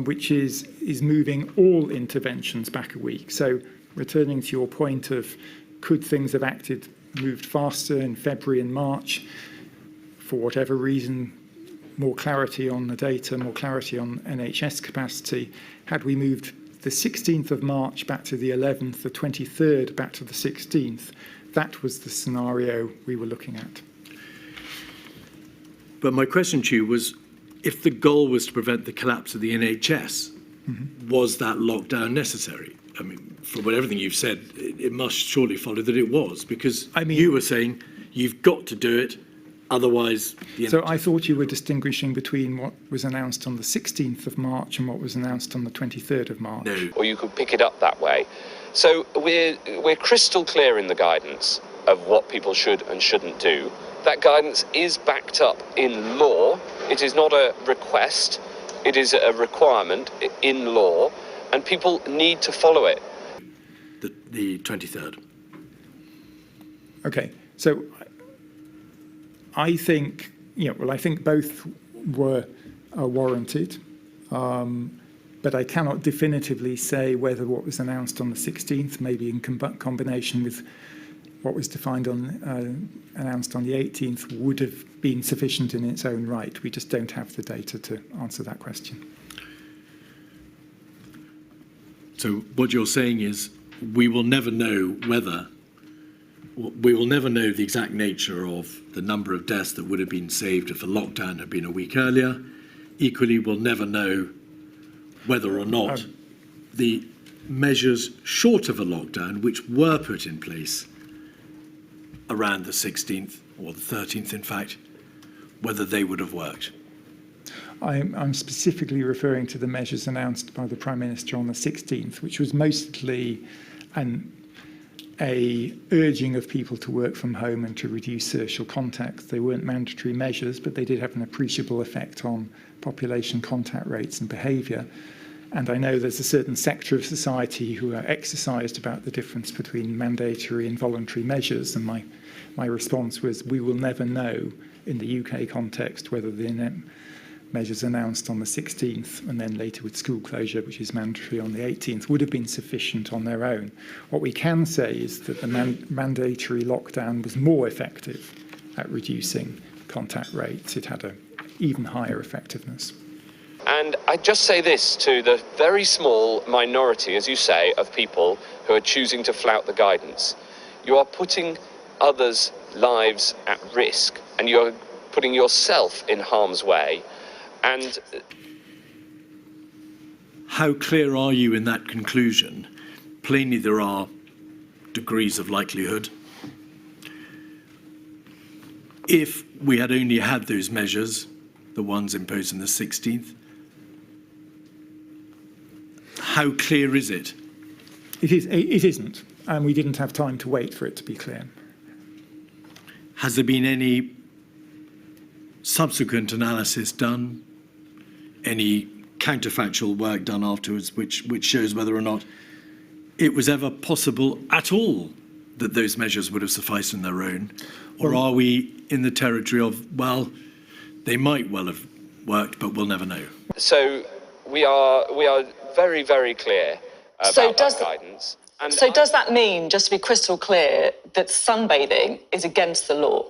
which is moving all interventions back a week. So returning to your point of could things have moved faster in February and March for whatever reason, more clarity on the data, more clarity on NHS capacity. Had we moved the 16th of March back to the 11th, the 23rd back to the 16th, that was the scenario we were looking at. But my question to you was, if the goal was to prevent the collapse of the NHS, was that lockdown necessary? I mean, from everything you've said, it must surely follow that it was, because you were saying you've got to do it, otherwise... So I thought you were distinguishing between what was announced on the 16th of March and what was announced on the 23rd of March. No. Or you could pick it up that way. So we're crystal clear in the guidance of what people should and shouldn't do. That guidance is backed up in law. It is not a request. It is a requirement in law, and people need to follow it. The 23rd. Okay, so I think, I think both were warranted, but I cannot definitively say whether what was announced on the 16th, maybe in combination with what was announced on the 18th, would have been sufficient in its own right. We just don't have the data to answer that question. So what you're saying is we will never know the exact nature of the number of deaths that would have been saved if the lockdown had been a week earlier. Equally, we'll never know whether or not the measures short of a lockdown, which were put in place around the 16th or the 13th, in fact, whether they would have worked. I'm specifically referring to the measures announced by the Prime Minister on the 16th, which was mostly a urging of people to work from home and to reduce social contact. They weren't mandatory measures, but they did have an appreciable effect on population contact rates and behaviour. And I know there's a certain sector of society who are exercised about the difference between mandatory and voluntary measures. And my response was, we will never know in the UK context whether the measures announced on the 16th and then later with school closure, which is mandatory on the 18th, would have been sufficient on their own. What we can say is that the mandatory lockdown was more effective at reducing contact rates. It had an even higher effectiveness. And I just say this to the very small minority, as you say, of people who are choosing to flout the guidance. You are putting others' lives at risk, and you're putting yourself in harm's way. And how clear are you in that conclusion? Plainly, there are degrees of likelihood. If we had only had those measures, the ones imposed on the 16th, how clear is it? It isn't, and we didn't have time to wait for it to be clear. Has there been any subsequent analysis done? Any counterfactual work done afterwards which shows whether or not it was ever possible at all that those measures would have sufficed on their own? Or are we in the territory of, well, they might well have worked, but we'll never know? So we are very, very clear about that guidance. And so does that mean, just to be crystal clear, that sunbathing is against the law?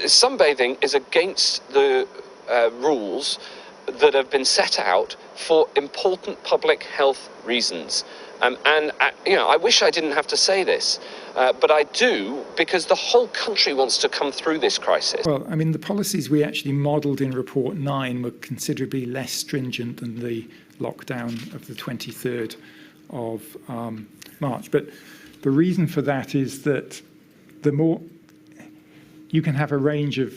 Sunbathing is against the rules that have been set out for important public health reasons. I wish I didn't have to say this, but I do, because the whole country wants to come through this crisis. Well, I mean, the policies we actually modelled in Report 9 were considerably less stringent than the lockdown of the 23rd of March. But the reason for that is that the more you can have a range of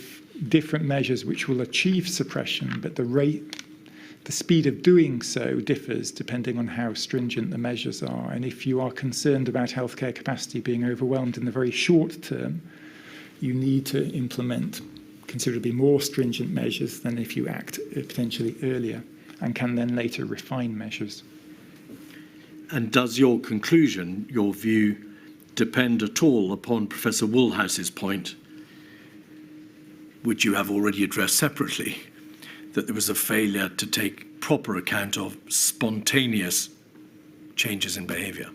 different measures which will achieve suppression, but the speed of doing so differs depending on how stringent the measures are. And if you are concerned about healthcare capacity being overwhelmed in the very short term, you need to implement considerably more stringent measures than if you act potentially earlier and can then later refine measures. And does your conclusion, your view, depend at all upon Professor Woolhouse's point, which you have already addressed separately, that there was a failure to take proper account of spontaneous changes in behaviour?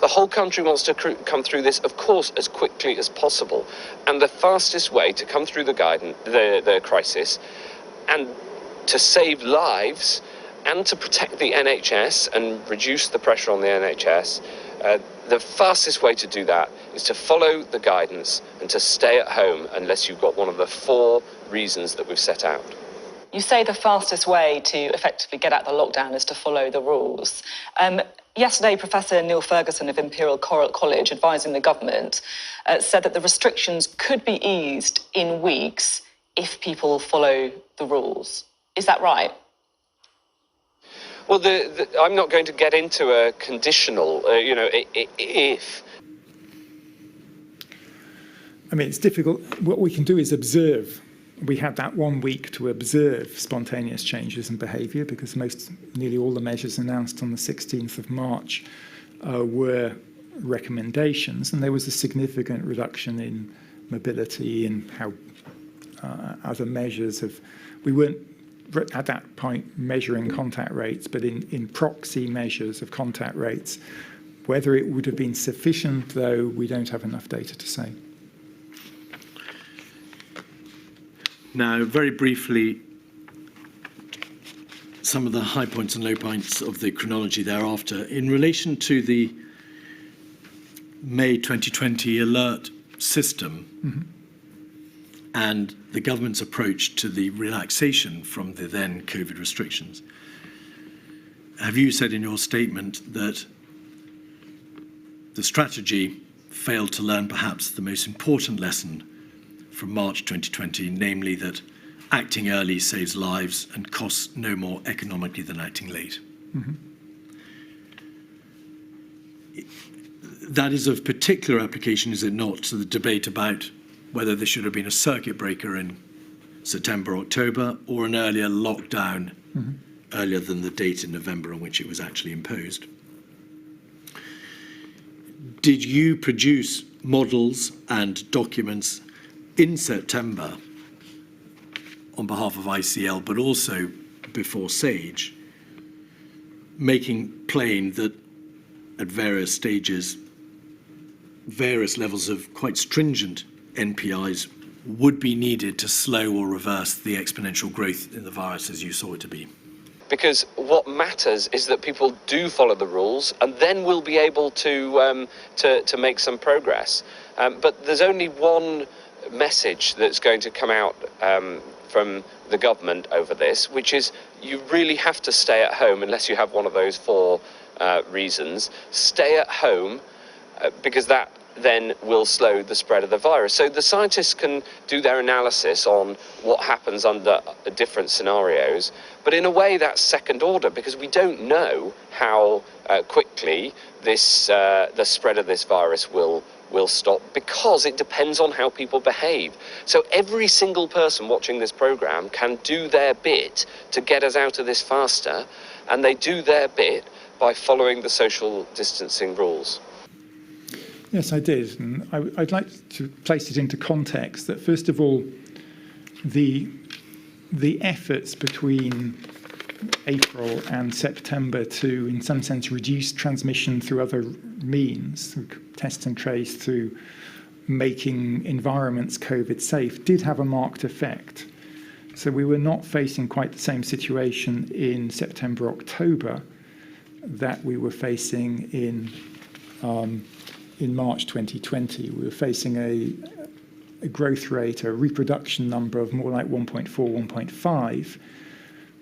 The whole country wants to come through this, of course, as quickly as possible. And the fastest way to come through the crisis and to save lives and to protect the NHS and reduce the pressure on the NHS, the fastest way to do that is to follow the guidance and to stay at home unless you've got one of the 4 reasons that we've set out. You say the fastest way to effectively get out the lockdown is to follow the rules. Yesterday, Professor Neil Ferguson of Imperial College, advising the government, said that the restrictions could be eased in weeks if people follow the rules. Is that right? Well, I'm not going to get into a conditional, if. I mean, it's difficult. What we can do is observe. We had that 1 week to observe spontaneous changes in behaviour because nearly all the measures announced on the 16th of March were recommendations, and there was a significant reduction in mobility and how other measures of. We weren't at that point measuring contact rates, but in proxy measures of contact rates. Whether it would have been sufficient, though, we don't have enough data to say. Now, very briefly, some of the high points and low points of the chronology thereafter. In relation to the May 2020 alert system and the government's approach to the relaxation from the then COVID restrictions, have you said in your statement that the strategy failed to learn perhaps the most important lesson from March 2020, namely that acting early saves lives and costs no more economically than acting late? That is of particular application, is it not, to the debate about whether there should have been a circuit breaker in September, October, or an earlier lockdown earlier than the date in November on which it was actually imposed. Did you produce models and documents in September on behalf of ICL, but also before SAGE, making plain that at various stages, various levels of quite stringent NPIs would be needed to slow or reverse the exponential growth in the virus as you saw it to be? Because what matters is that people do follow the rules, and then we'll be able to make some progress. But there's only one message that's going to come out from the government over this, which is you really have to stay at home unless you have one of those 4 reasons. Stay at home because that then will slow the spread of the virus. So the scientists can do their analysis on what happens under different scenarios, but in a way that's second order because we don't know how quickly this the spread of this virus will stop, because it depends on how people behave. So every single person watching this program can do their bit to get us out of this faster, and they do their bit by following the social distancing rules. Yes, I did. And I'd like to place it into context that, first of all, the efforts between April and September to, in some sense, reduce transmission through other means, through test and trace, through making environments COVID safe, did have a marked effect. So we were not facing quite the same situation in September, October that we were facing in March 2020. We were facing a growth rate, a reproduction number of more like 1.4, 1.5,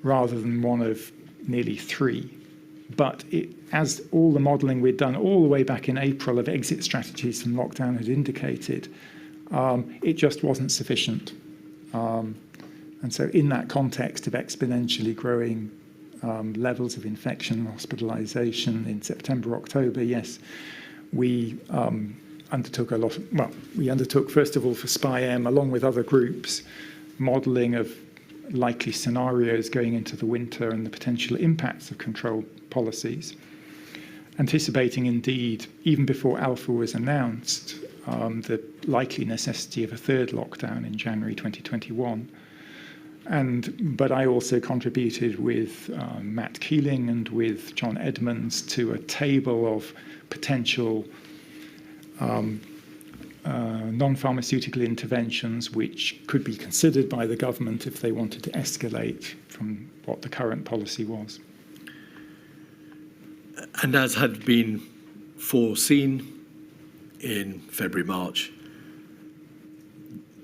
rather than one of nearly 3. But as all the modelling we'd done all the way back in April of exit strategies from lockdown had indicated, it just wasn't sufficient. And so in that context of exponentially growing levels of infection and hospitalisation in September, October, yes, we undertook we undertook, first of all, for SPI-M, along with other groups, modelling of likely scenarios going into the winter and the potential impacts of control policies, anticipating indeed, even before Alpha was announced, the likely necessity of a third lockdown in January 2021. But I also contributed with Matt Keeling and with John Edmonds to a table of potential non-pharmaceutical interventions which could be considered by the government if they wanted to escalate from what the current policy was. And as had been foreseen in February, March,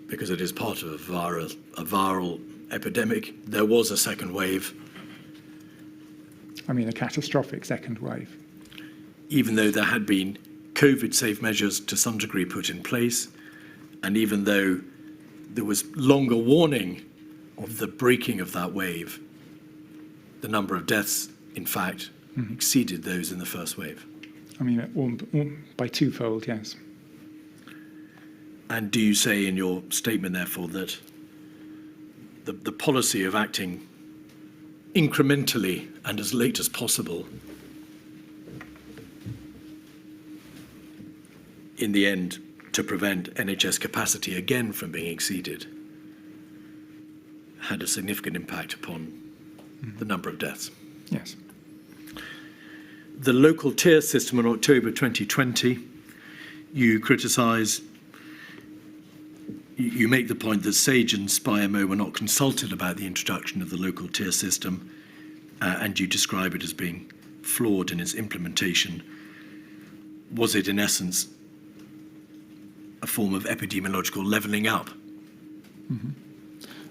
because it is part of a viral epidemic, there was a second wave. I mean, a catastrophic second wave. Even though there had been COVID-safe measures to some degree put in place, and even though there was longer warning of the breaking of that wave, the number of deaths, in fact, exceeded those in the first wave. I mean, by twofold, yes. And do you say in your statement, therefore, that the policy of acting incrementally and as late as possible, in the end, to prevent NHS capacity again from being exceeded, had a significant impact upon the number of deaths? Yes. The local tier system in October 2020, you criticise, you make the point that SAGE and SPI-MO were not consulted about the introduction of the local tier system, and you describe it as being flawed in its implementation. Was it, in essence, a form of epidemiological levelling up?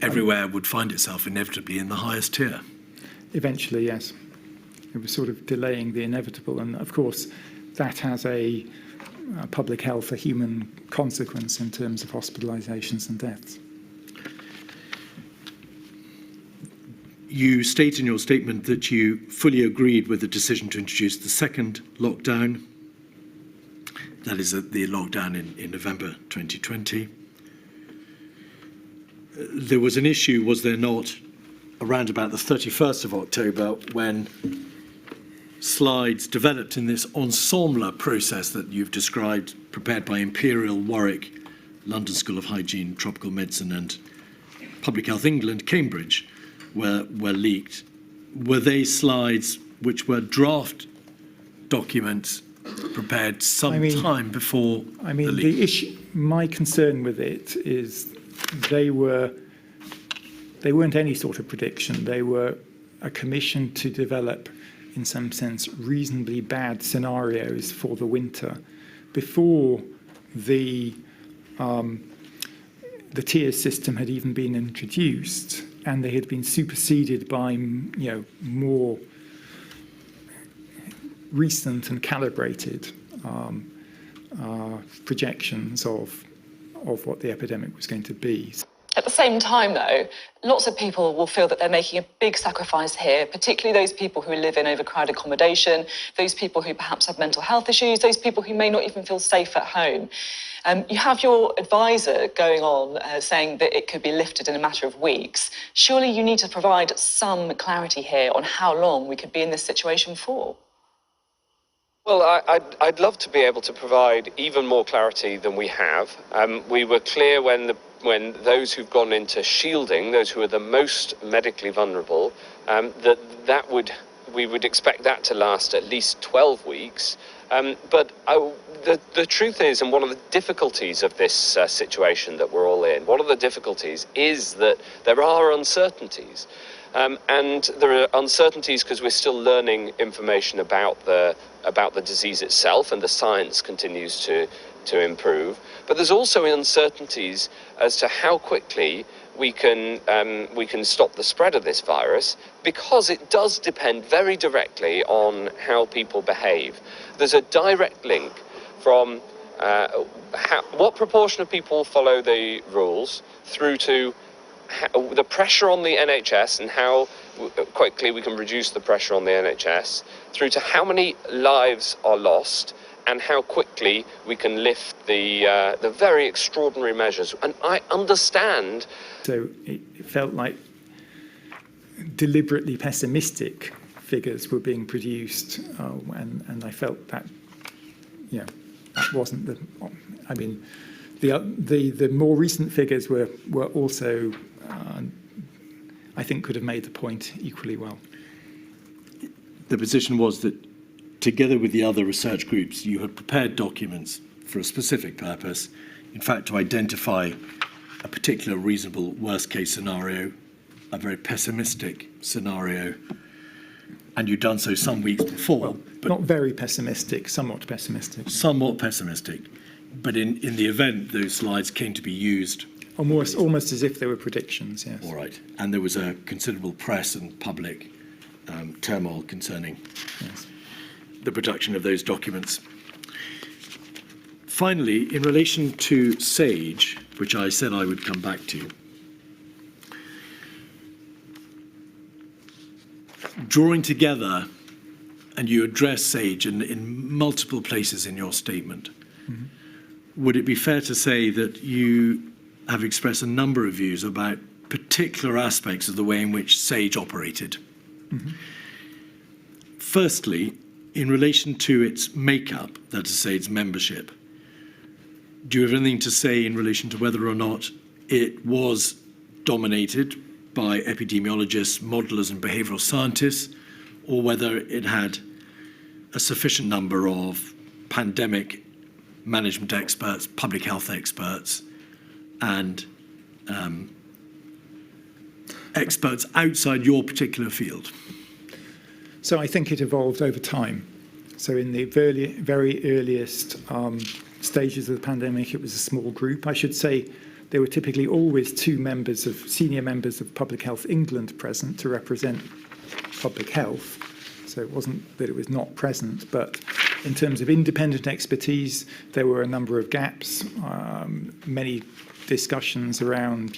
Everywhere would find itself inevitably in the highest tier. Eventually, yes. It was sort of delaying the inevitable. And of course, that has a public health, a human consequence in terms of hospitalisations and deaths. You state in your statement that you fully agreed with the decision to introduce the second lockdown. That is the lockdown in November 2020. There was an issue, was there not, around about the 31st of October when slides developed in this ensemble process that you've described, prepared by Imperial, Warwick, London School of Hygiene, Tropical Medicine and Public Health England, Cambridge, were leaked. Were they slides which were draft documents prepared some time before the leak? The issue, my concern with it is they weren't any sort of prediction. They were a commission to develop, in some sense, reasonably bad scenarios for the winter before the tier system had even been introduced, and they had been superseded by more recent and calibrated projections of what the epidemic was going to be. At the same time, though, lots of people will feel that they're making a big sacrifice here, particularly those people who live in overcrowded accommodation, those people who perhaps have mental health issues, those people who may not even feel safe at home. You have your advisor going on saying that it could be lifted in a matter of weeks. Surely you need to provide some clarity here on how long we could be in this situation for. Well, I'd love to be able to provide even more clarity than we have. We were clear when those who've gone into shielding, those who are the most medically vulnerable, we would expect that to last at least 12 weeks. But the truth is, and one of the difficulties of this situation that we're all in, one of the difficulties is that there are uncertainties. And there are uncertainties because we're still learning information about the disease itself, and the science continues to improve. But there's also uncertainties as to how quickly we can stop the spread of this virus, because it does depend very directly on how people behave. There's a direct link from what proportion of people follow the rules through to the pressure on the NHS and how quickly we can reduce the pressure on the NHS, through to how many lives are lost and how quickly we can lift the very extraordinary measures. And I understand. So it felt like deliberately pessimistic figures were being produced, and I felt that, that wasn't the. I mean, the more recent figures were also, I think, could have made the point equally well. The position was that, together with the other research groups, you had prepared documents for a specific purpose, in fact, to identify a particular reasonable worst-case scenario, a very pessimistic scenario, and you'd done so some weeks before. Well, but not very pessimistic, somewhat pessimistic. Somewhat pessimistic. But in the event, those slides came to be used. Almost as if they were predictions, yes. All right. And there was a considerable press and public turmoil concerning the production of those documents. Finally, in relation to SAGE, which I said I would come back to, drawing together, and you address SAGE in multiple places in your statement, would it be fair to say that you have expressed a number of views about particular aspects of the way in which SAGE operated? Firstly, in relation to its makeup, that is to say its membership, do you have anything to say in relation to whether or not it was dominated by epidemiologists, modelers and behavioural scientists, or whether it had a sufficient number of pandemic management experts, public health experts, and experts outside your particular field? So I think it evolved over time. So in the very earliest stages of the pandemic, it was a small group. I should say there were typically always two senior members of Public Health England present to represent public health. So it wasn't that it was not present, but in terms of independent expertise, there were a number of gaps, many discussions around,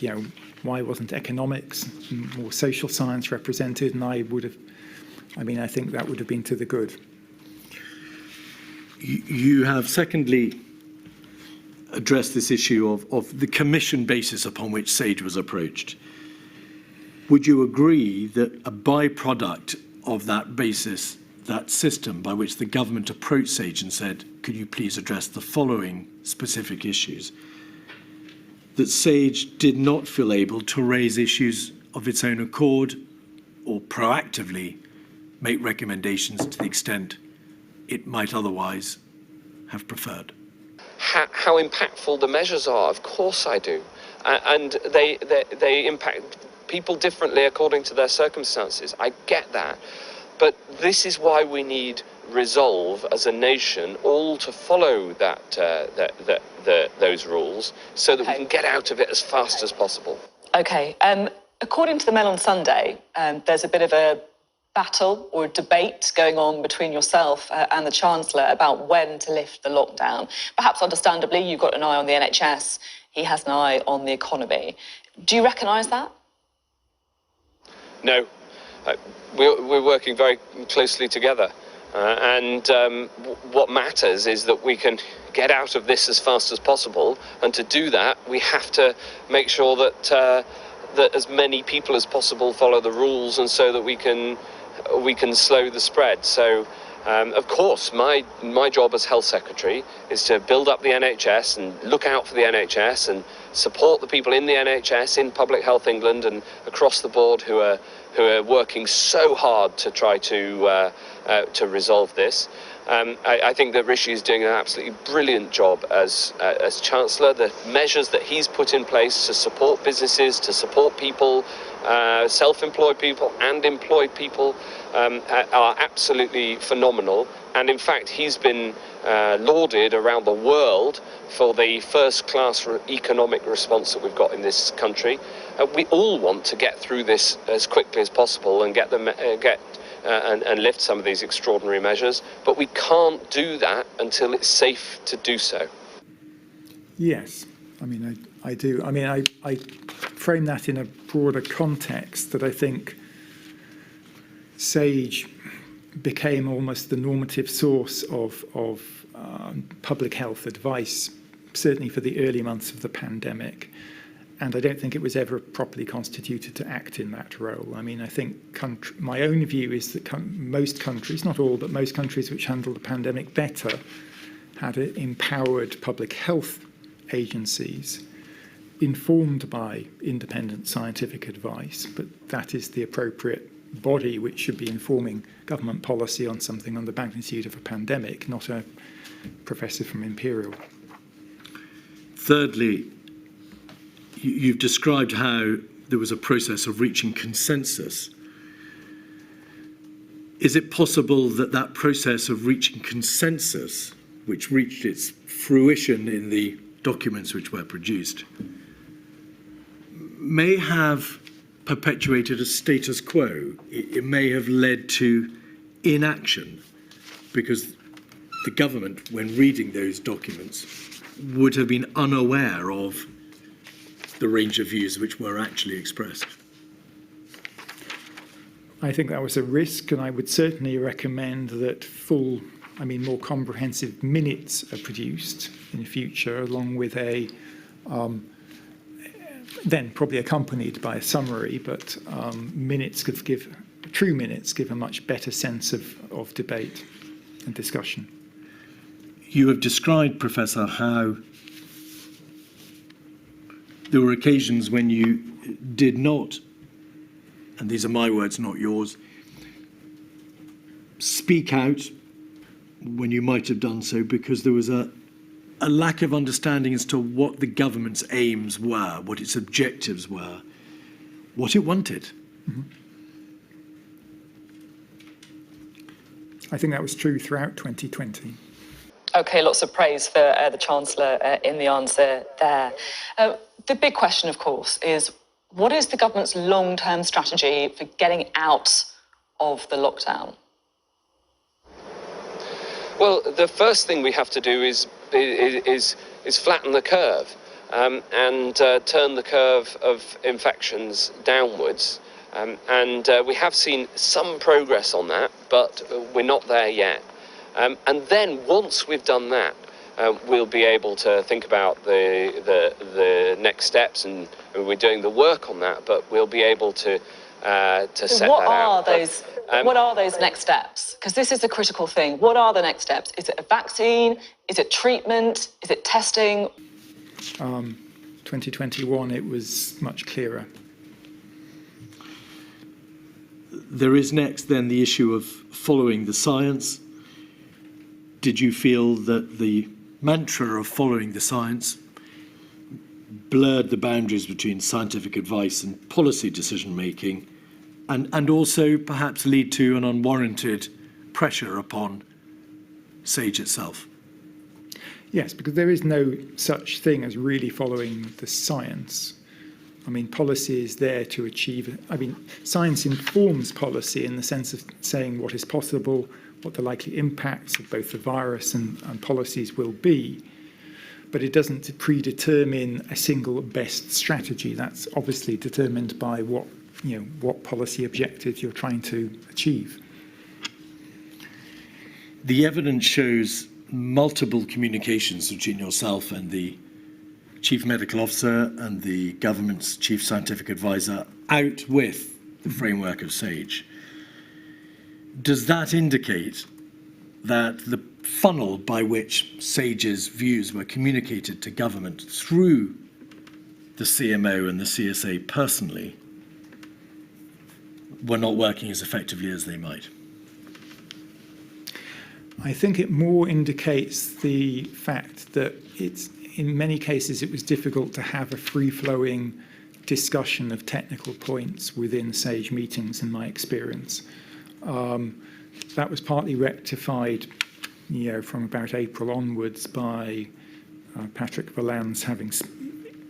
why wasn't economics, more social science represented, and I think that would have been to the good. You have secondly addressed this issue of the commission basis upon which SAGE was approached. Would you agree that a byproduct of that basis, that system by which the government approached SAGE and said, could you please address the following specific issues, that SAGE did not feel able to raise issues of its own accord or proactively make recommendations to the extent it might otherwise have preferred? How impactful the measures are, of course I do. And they impact people differently according to their circumstances. I get that. But this is why we need resolve as a nation, all to follow those rules, so that we can get out of it as fast as possible. Okay. According to the Mail on Sunday, there's a bit of a battle or a debate going on between yourself and the Chancellor about when to lift the lockdown. Perhaps understandably, you've got an eye on the NHS, he has an eye on the economy. Do you recognise that? No. We're working very closely together. And what matters is that we can get out of this as fast as possible. And to do that, we have to make sure that as many people as possible follow the rules, and so that we can slow the spread. So Of course, my job as Health Secretary is to build up the NHS and look out for the NHS and support the people in the NHS, in Public Health England and across the board who are working so hard to try to resolve this. I think that Rishi is doing an absolutely brilliant job as Chancellor. The measures that he's put in place to support businesses, to support people, self-employed people and employed people are absolutely phenomenal. And in fact, he's been lauded around the world for the first-class economic response that we've got in this country. We all want to get through this as quickly as possible and get them and lift some of these extraordinary measures, but we can't do that until it's safe to do so. Yes, I mean, I do. I mean, I frame that in a broader context that I think SAGE became almost the normative source of public health advice, certainly for the early months of the pandemic. And I don't think it was ever properly constituted to act in that role. I mean, I think my own view is that most countries, not all, but most countries which handled the pandemic better had empowered public health agencies informed by independent scientific advice, but that is the appropriate body which should be informing government policy on something on the magnitude of a pandemic, not a professor from Imperial. Thirdly, you've described how there was a process of reaching consensus. Is it possible that that process of reaching consensus, which reached its fruition in the documents which were produced, may have perpetuated a status quo? It may have led to inaction because the government, when reading those documents, would have been unaware of the range of views which were actually expressed. I think that was a risk, and I would certainly recommend that more comprehensive minutes are produced in the future, along with then probably accompanied by a summary, but true minutes give a much better sense of debate and discussion. You have described, Professor, how there were occasions when you did not, and these are my words, not yours, speak out when you might have done so because there was a lack of understanding as to what the government's aims were, what its objectives were, what it wanted. Mm-hmm. I think that was true throughout 2020. Okay, lots of praise for the Chancellor in the answer there. The big question, of course, is what is the government's long-term strategy for getting out of the lockdown? Well, the first thing we have to do is flatten the curve and turn the curve of infections downwards. And we have seen some progress on that, but we're not there yet. And then once we've done that, we'll be able to think about the next steps, and we're doing the work on that. But we'll be able to set that out. What are those next steps? Because this is a critical thing. What are the next steps? Is it a vaccine? Is it treatment? Is it testing? 2021, it was much clearer. There is next then the issue of following the science. Did you feel that the mantra of following the science blurred the boundaries between scientific advice and policy decision-making, and also perhaps lead to an unwarranted pressure upon SAGE itself? Yes, because there is no such thing as really following the science. I mean, policy is there to achieve. I mean, science informs policy in the sense of saying what is possible, what the likely impacts of both the virus and policies will be. But it doesn't predetermine a single best strategy. That's obviously determined by what policy objectives you're trying to achieve. The evidence shows multiple communications between yourself and the Chief Medical Officer and the government's Chief Scientific Advisor out with the framework of SAGE. Does that indicate that the funnel by which SAGE's views were communicated to government through the CMO and the CSA personally were not working as effectively as they might? I think it more indicates the fact that in many cases it was difficult to have a free-flowing discussion of technical points within SAGE meetings, in my experience. That was partly rectified, from about April onwards by Patrick Vallance having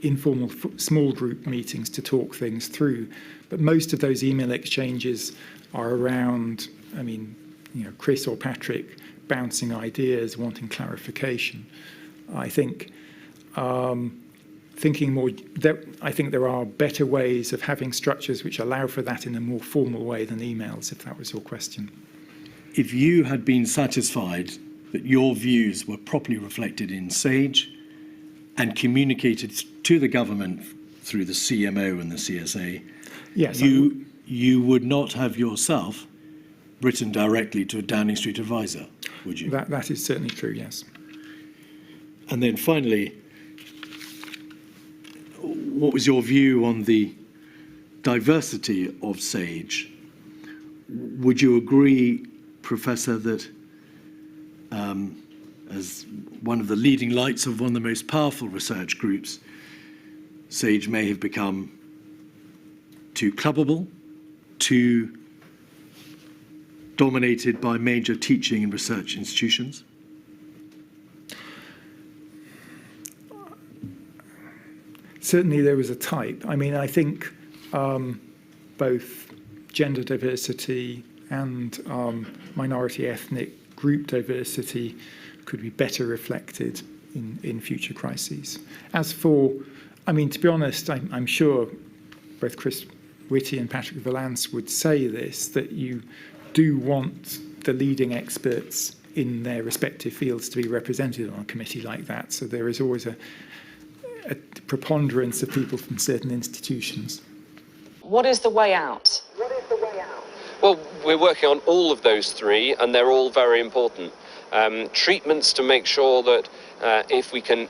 informal small group meetings to talk things through. But most of those email exchanges are around, Chris or Patrick bouncing ideas, wanting clarification. I think I think there are better ways of having structures which allow for that in a more formal way than emails, if that was your question. If you had been satisfied that your views were properly reflected in SAGE and communicated to the government through the CMO and the CSA, yes, you would not have yourself written directly to a Downing Street advisor, would you? That is certainly true, yes. And then finally, what was your view on the diversity of SAGE? Would you agree, Professor, that as one of the leading lights of one of the most powerful research groups, SAGE may have become too clubbable, too dominated by major teaching and research institutions? Certainly there was a type. I think both gender diversity and minority ethnic group diversity could be better reflected in future crises. As for, to be honest, I'm sure both Chris Whitty and Patrick Vallance would say this, that you do want the leading experts in their respective fields to be represented on a committee like that. So there is always a preponderance of people from certain institutions. What is the way out? Well, we're working on all of those three, and they're all very important. Treatments to make sure that if we can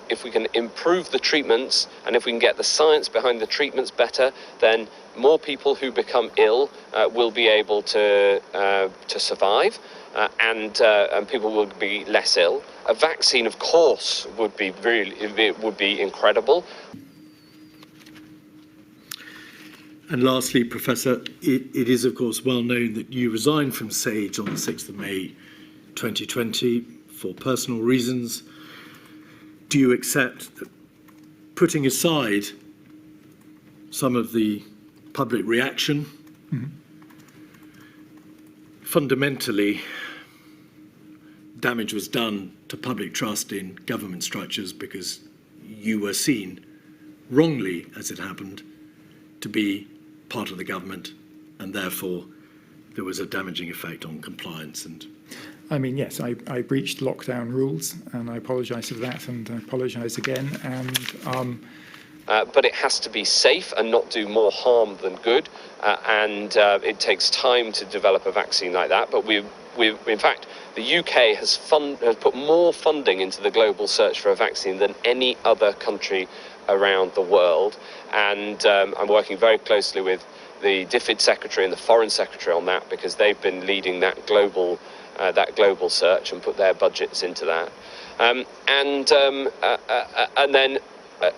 improve the treatments, and if we can get the science behind the treatments better, then more people who become ill will be able to survive, and people will be less ill. A vaccine, of course, would be incredible. And lastly, Professor, it is, of course, well known that you resigned from SAGE on the 6th of May 2020 for personal reasons. Do you accept that, putting aside some of the public reaction, fundamentally, damage was done to public trust in government structures because you were seen, wrongly as it happened, to be part of the government, and therefore there was a damaging effect on compliance? And yes, I breached lockdown rules, and I apologise for that, and I apologise again. And but it has to be safe and not do more harm than good, and it takes time to develop a vaccine like that. But we in fact, the UK has put more funding into the global search for a vaccine than any other country around the world, and I'm working very closely with the DFID Secretary and the Foreign Secretary on that, because they've been leading that global search and put their budgets into that, and then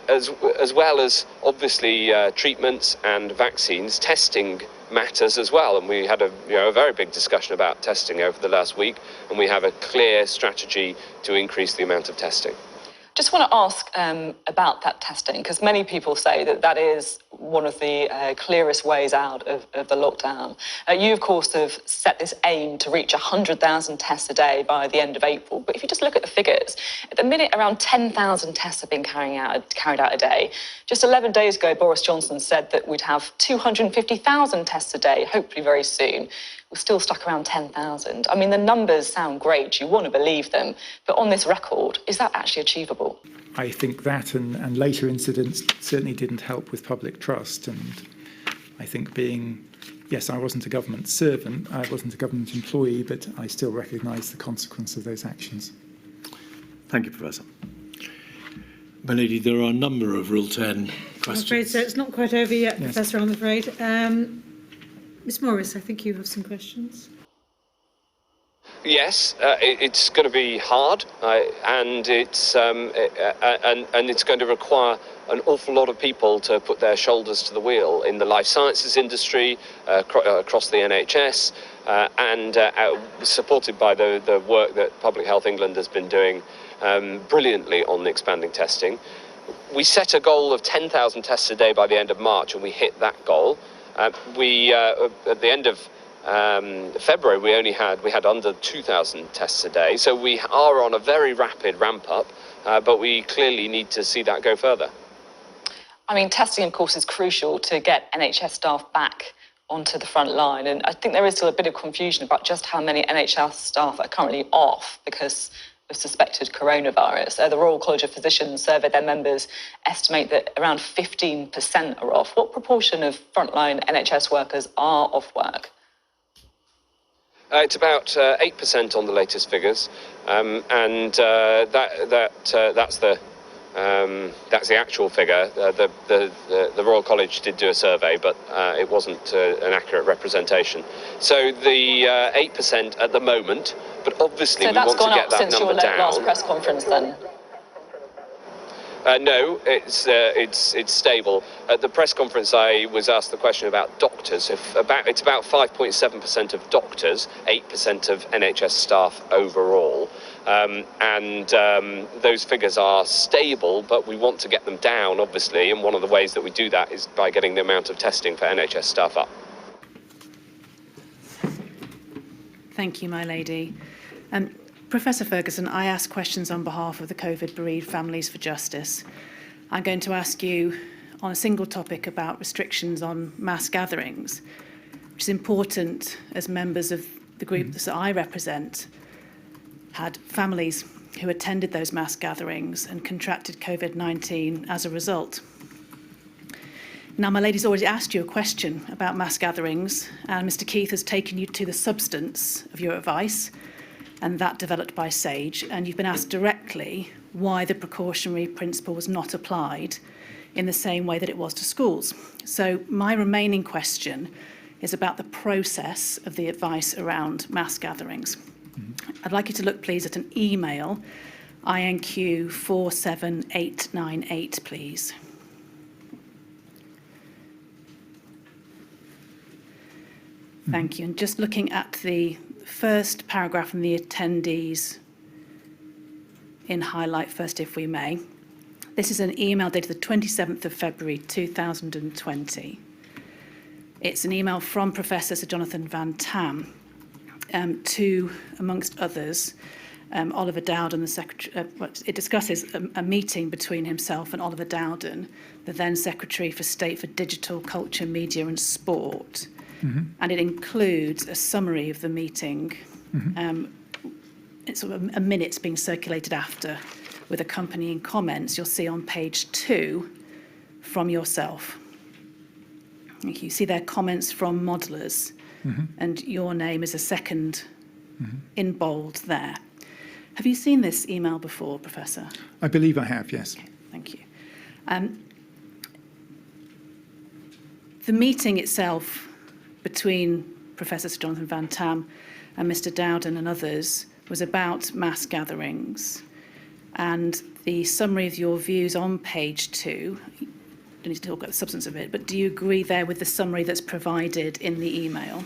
as well as obviously treatments and vaccines, testing matters as well, and we had a very big discussion about testing over the last week, and we have a clear strategy to increase the amount of testing. Just want to ask about that testing, because many people say that is one of the clearest ways out of the lockdown. You, of course, have set this aim to reach 100,000 tests a day by the end of April. But if you just look at the figures, at the minute, around 10,000 tests have been carried out a day. Just 11 days ago, Boris Johnson said that we'd have 250,000 tests a day, hopefully very soon. We're still stuck around 10,000. The numbers sound great. You want to believe them. But on this record, is that actually achievable? I think that and later incidents certainly didn't help with public trust. And I think being yes, I wasn't a government servant, I wasn't a government employee, but I still recognise the consequence of those actions. Thank you, Professor. My lady, there are a number of Rule 10 questions. I'm afraid so. It's not quite over yet, Yes. Professor, I'm afraid. Ms Morris, I think you have some questions. Yes, it's going to be hard, and it's going to require an awful lot of people to put their shoulders to the wheel in the life sciences industry, across the NHS, and supported by the work that Public Health England has been doing brilliantly on expanding testing. We set a goal of 10,000 tests a day by the end of March, and we hit that goal. At the end of February, we had under 2,000 tests a day, so we are on a very rapid ramp up, but we clearly need to see that go further. I mean, testing, of course, is crucial to get NHS staff back onto the front line, and I think there is still a bit of confusion about just how many NHS staff are currently off because of suspected coronavirus. The Royal College of Physicians surveyed their members, estimate that around 15% are off. What proportion of frontline NHS workers are off work? It's about 8% on the latest figures, and that's the actual figure. The Royal College did do a survey, but it wasn't an accurate representation. So the 8% at the moment, but obviously we want to get that number down. So that's gone up since your last press conference, then? No, it's stable. At the press conference, I was asked the question about doctors. It's about 5.7% of doctors, 8% of NHS staff overall, and those figures are stable. But we want to get them down, obviously, and one of the ways that we do that is by getting the amount of testing for NHS staff up. Thank you, my lady. Professor Ferguson, I ask questions on behalf of the COVID-bereaved Families for Justice. I'm going to ask you on a single topic about restrictions on mass gatherings, which is important as members of the group that I represent had families who attended those mass gatherings and contracted COVID-19 as a result. Now, my lady's already asked you a question about mass gatherings, and Mr. Keith has taken you to the substance of your advice, and that developed by SAGE, and you've been asked directly why the precautionary principle was not applied in the same way that it was to schools. So my remaining question is about the process of the advice around mass gatherings. I'd like you to look, please, at an email, INQ 47898, please. Thank you. And just looking at the first paragraph from the attendees in highlight first, if we may. This is an email dated the 27th of February 2020. It's an email from Professor Sir Jonathan Van Tam to, amongst others, Oliver Dowden, the Secretary. It discusses a meeting between himself and Oliver Dowden, the then Secretary for State for Digital, Culture, Media and Sport. And it includes a summary of the meeting. It's sort of a minutes being circulated after, with accompanying comments you'll see on page 2 from yourself. You see there comments from modelers, and your name is a second in bold there. Have you seen this email before, Professor? I believe I have, yes. Okay, thank you. The meeting itself between Professor Sir Jonathan Van Tam and Mr. Dowden and others was about mass gatherings. And the summary of your views on page 2, I don't need to talk about the substance of it, but do you agree there with the summary that's provided in the email?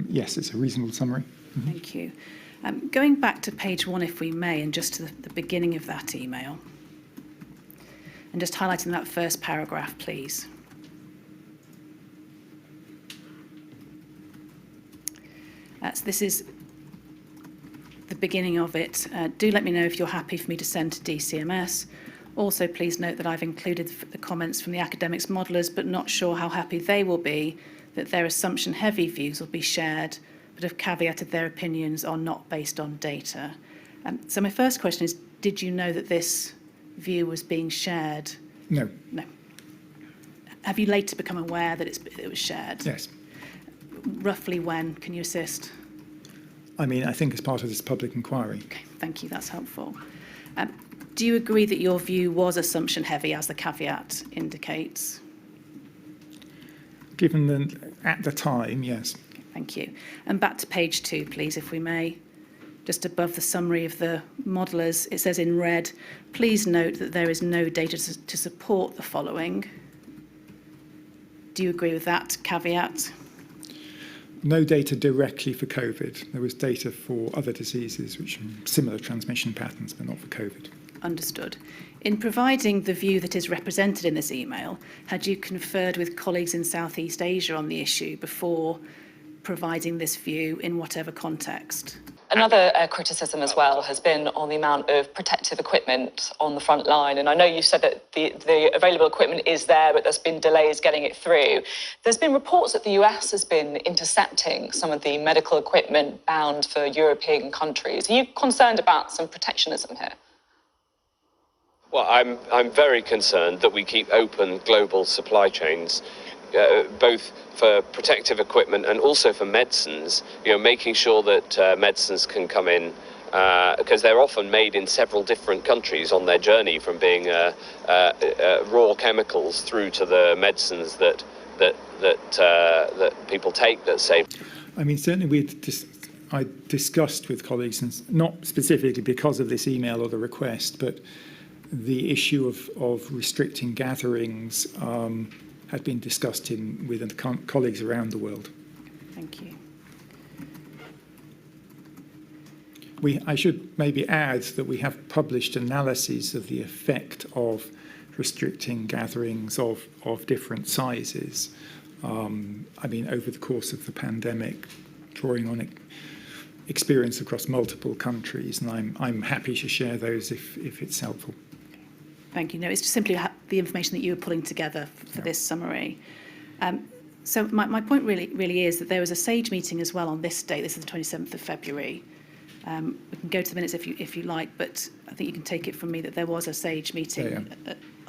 Yes, it's a reasonable summary. Thank you. Going back to page 1, if we may, and just to the beginning of that email, and just highlighting that first paragraph, please. So this is the beginning of it. Do let me know if you're happy for me to send to DCMS. Also, please note that I've included the comments from the academics modelers, but not sure how happy they will be that their assumption-heavy views will be shared, but have caveated their opinions are not based on data. So my first question is, did you know that this view was being shared? No. No. Have you later become aware that it was shared? Yes. Roughly when? Can you assist? I mean, I think as part of this public inquiry. Okay, thank you, that's helpful. Do you agree that your view was assumption-heavy, as the caveat indicates? Given that at the time, yes. Okay, thank you. And back to page 2, please, if we may. Just above the summary of the modellers, it says in red, please note that there is no data to support the following. Do you agree with that caveat? No data directly for COVID. There was data for other diseases which are similar transmission patterns, but not for COVID. Understood. In providing the view that is represented in this email, had you conferred with colleagues in Southeast Asia on the issue before providing this view in whatever context? Another criticism as well has been on the amount of protective equipment on the front line. And I know you said that the available equipment is there, but there's been delays getting it through. There's been reports that the US has been intercepting some of the medical equipment bound for European countries. Are you concerned about some protectionism here? Well, I'm very concerned that we keep open global supply chains, both for protective equipment and also for medicines, making sure that medicines can come in, because they're often made in several different countries on their journey from being raw chemicals through to the medicines that people take that save. I mean, certainly I discussed with colleagues, and not specifically because of this email or the request, but the issue of restricting gatherings had been discussed with colleagues around the world. Thank you. I should maybe add that we have published analyses of the effect of restricting gatherings of different sizes. I mean, over the course of the pandemic, drawing on experience across multiple countries, and I'm happy to share those if it's helpful. Thank you. No, it's just simply the information that you were pulling together for this summary. So my point really is that there was a SAGE meeting as well on this date. This is the 27th of February. We can go to the minutes if you like, but I think you can take it from me that there was a SAGE meeting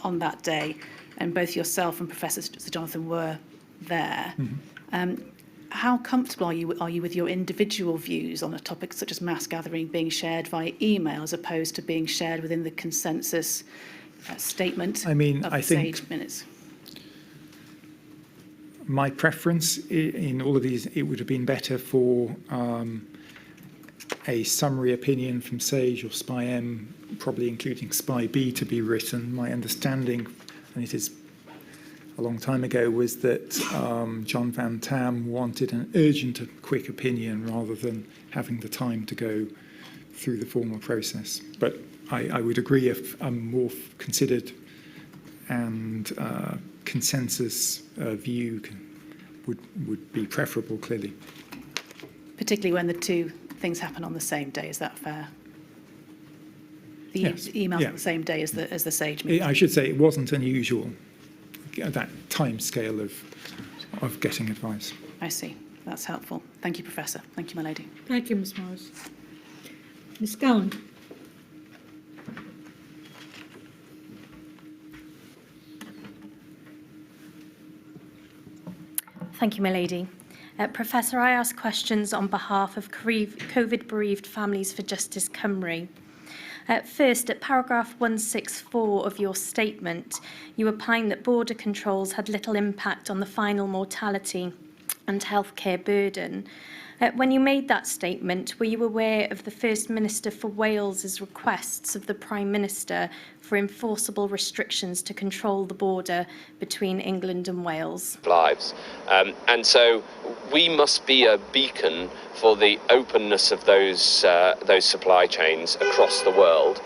on that day, and both yourself and Professor Sir Jonathan were there. Mm-hmm. How comfortable are you with your individual views on a topic such as mass gathering being shared via email as opposed to being shared within the consensus statement of the SAGE minutes? My preference in all of these, it would have been better for a summary opinion from SAGE or SPI-M, probably including SPI-B, to be written. My understanding, and it is a long time ago, was that John Van Tam wanted an urgent and quick opinion rather than having the time to go through the formal process. But I would agree if a more considered and consensus view would be preferable, clearly. Particularly when the two things happen on the same day, is that fair? The emails on the same day as the SAGE meeting? I should say it wasn't unusual, that time scale of getting advice. I see. That's helpful. Thank you, Professor. Thank you, my lady. Thank you, Ms Morris. Ms Gowan. Thank you, my lady. Professor, I ask questions on behalf of COVID-bereaved Families for Justice Cymru. First, at paragraph 164 of your statement, you opine that border controls had little impact on the final mortality and healthcare burden. When you made that statement, were you aware of the First Minister for Wales's requests of the Prime Minister for enforceable restrictions to control the border between England and Wales? Lives. And so we must be a beacon for the openness of those supply chains across the world,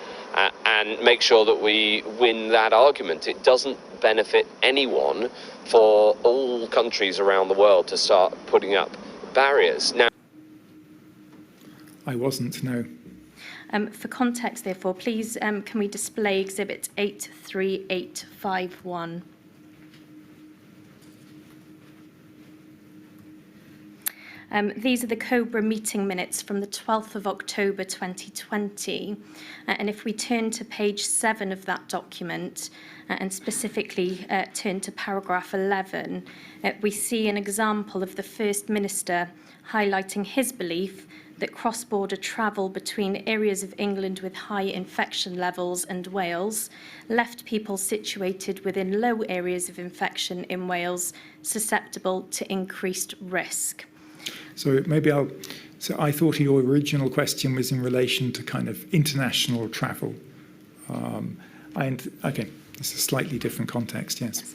and make sure that we win that argument. It doesn't benefit anyone for all countries around the world to start putting up barriers. Now, I wasn't, no. For context, therefore, please can we display Exhibit 83851? These are the COBRA meeting minutes from the 12th of October 2020. And if we turn to page 7 of that document, and specifically turn to paragraph 11, we see an example of the First Minister highlighting his belief that cross-border travel between areas of England with high infection levels and Wales left people situated within low areas of infection in Wales susceptible to increased risk. So so I thought your original question was in relation to kind of international travel. Okay, it's a slightly different context, yes.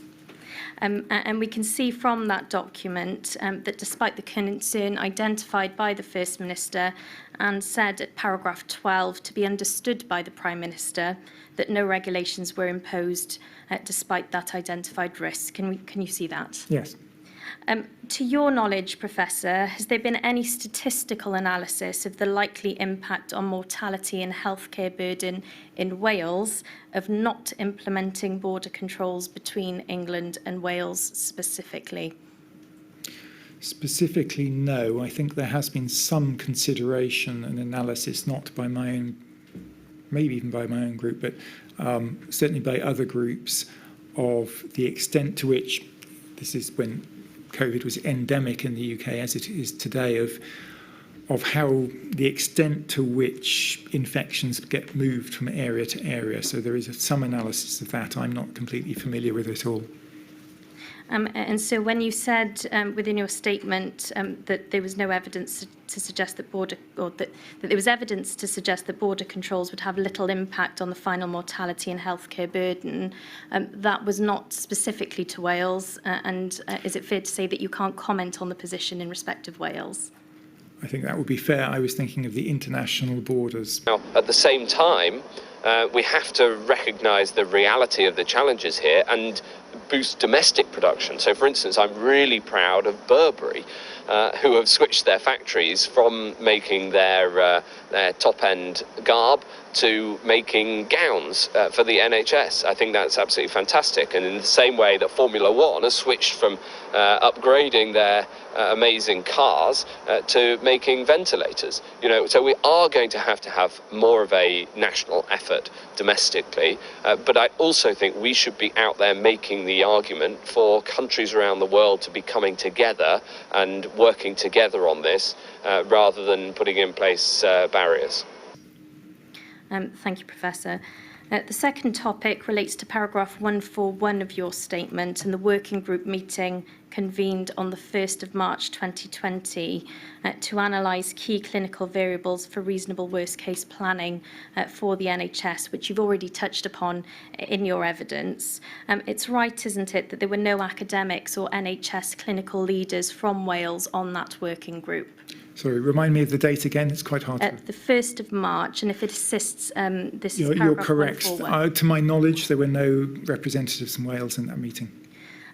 And we can see from that document that despite the concern identified by the First Minister and said at paragraph 12 to be understood by the Prime Minister, that no regulations were imposed despite that identified risk. Can you see that? Yes. To your knowledge, Professor, has there been any statistical analysis of the likely impact on mortality and healthcare burden in Wales of not implementing border controls between England and Wales specifically? Specifically, no. I think there has been some consideration and analysis, not by my own, maybe even by my own group, but certainly by other groups, of the extent to which, this is when COVID was endemic in the UK as it is today, of how the extent to which infections get moved from area to area. So there is some analysis of that. I'm not completely familiar with it all. And so when you said within your statement that there was no evidence to suggest that that there was evidence to suggest that border controls would have little impact on the final mortality and healthcare burden, that was not specifically to Wales. And is it fair to say that you can't comment on the position in respect of Wales? I think that would be fair. I was thinking of the international borders. Now, at the same time, we have to recognise the reality of the challenges here and boost domestic production. So, for instance, I'm really proud of Burberry, who have switched their factories from making their top-end garb to making gowns for the NHS. I think that's absolutely fantastic. And in the same way that Formula One has switched from upgrading their amazing cars to making ventilators. So we are going to have more of a national effort domestically, but I also think we should be out there making the argument for countries around the world to be coming together and working together on this rather than putting in place barriers. Thank you, Professor. The second topic relates to paragraph 141 of your statement and the working group meeting convened on the 1st of March 2020 to analyse key clinical variables for reasonable worst-case planning for the NHS, which you've already touched upon in your evidence. It's right, isn't it, that there were no academics or NHS clinical leaders from Wales on that working group? Sorry, remind me of the date again. It's quite hard to... The 1st of March, and if it assists, this is You're paragraph correct. 141. To my knowledge, there were no representatives from Wales in that meeting.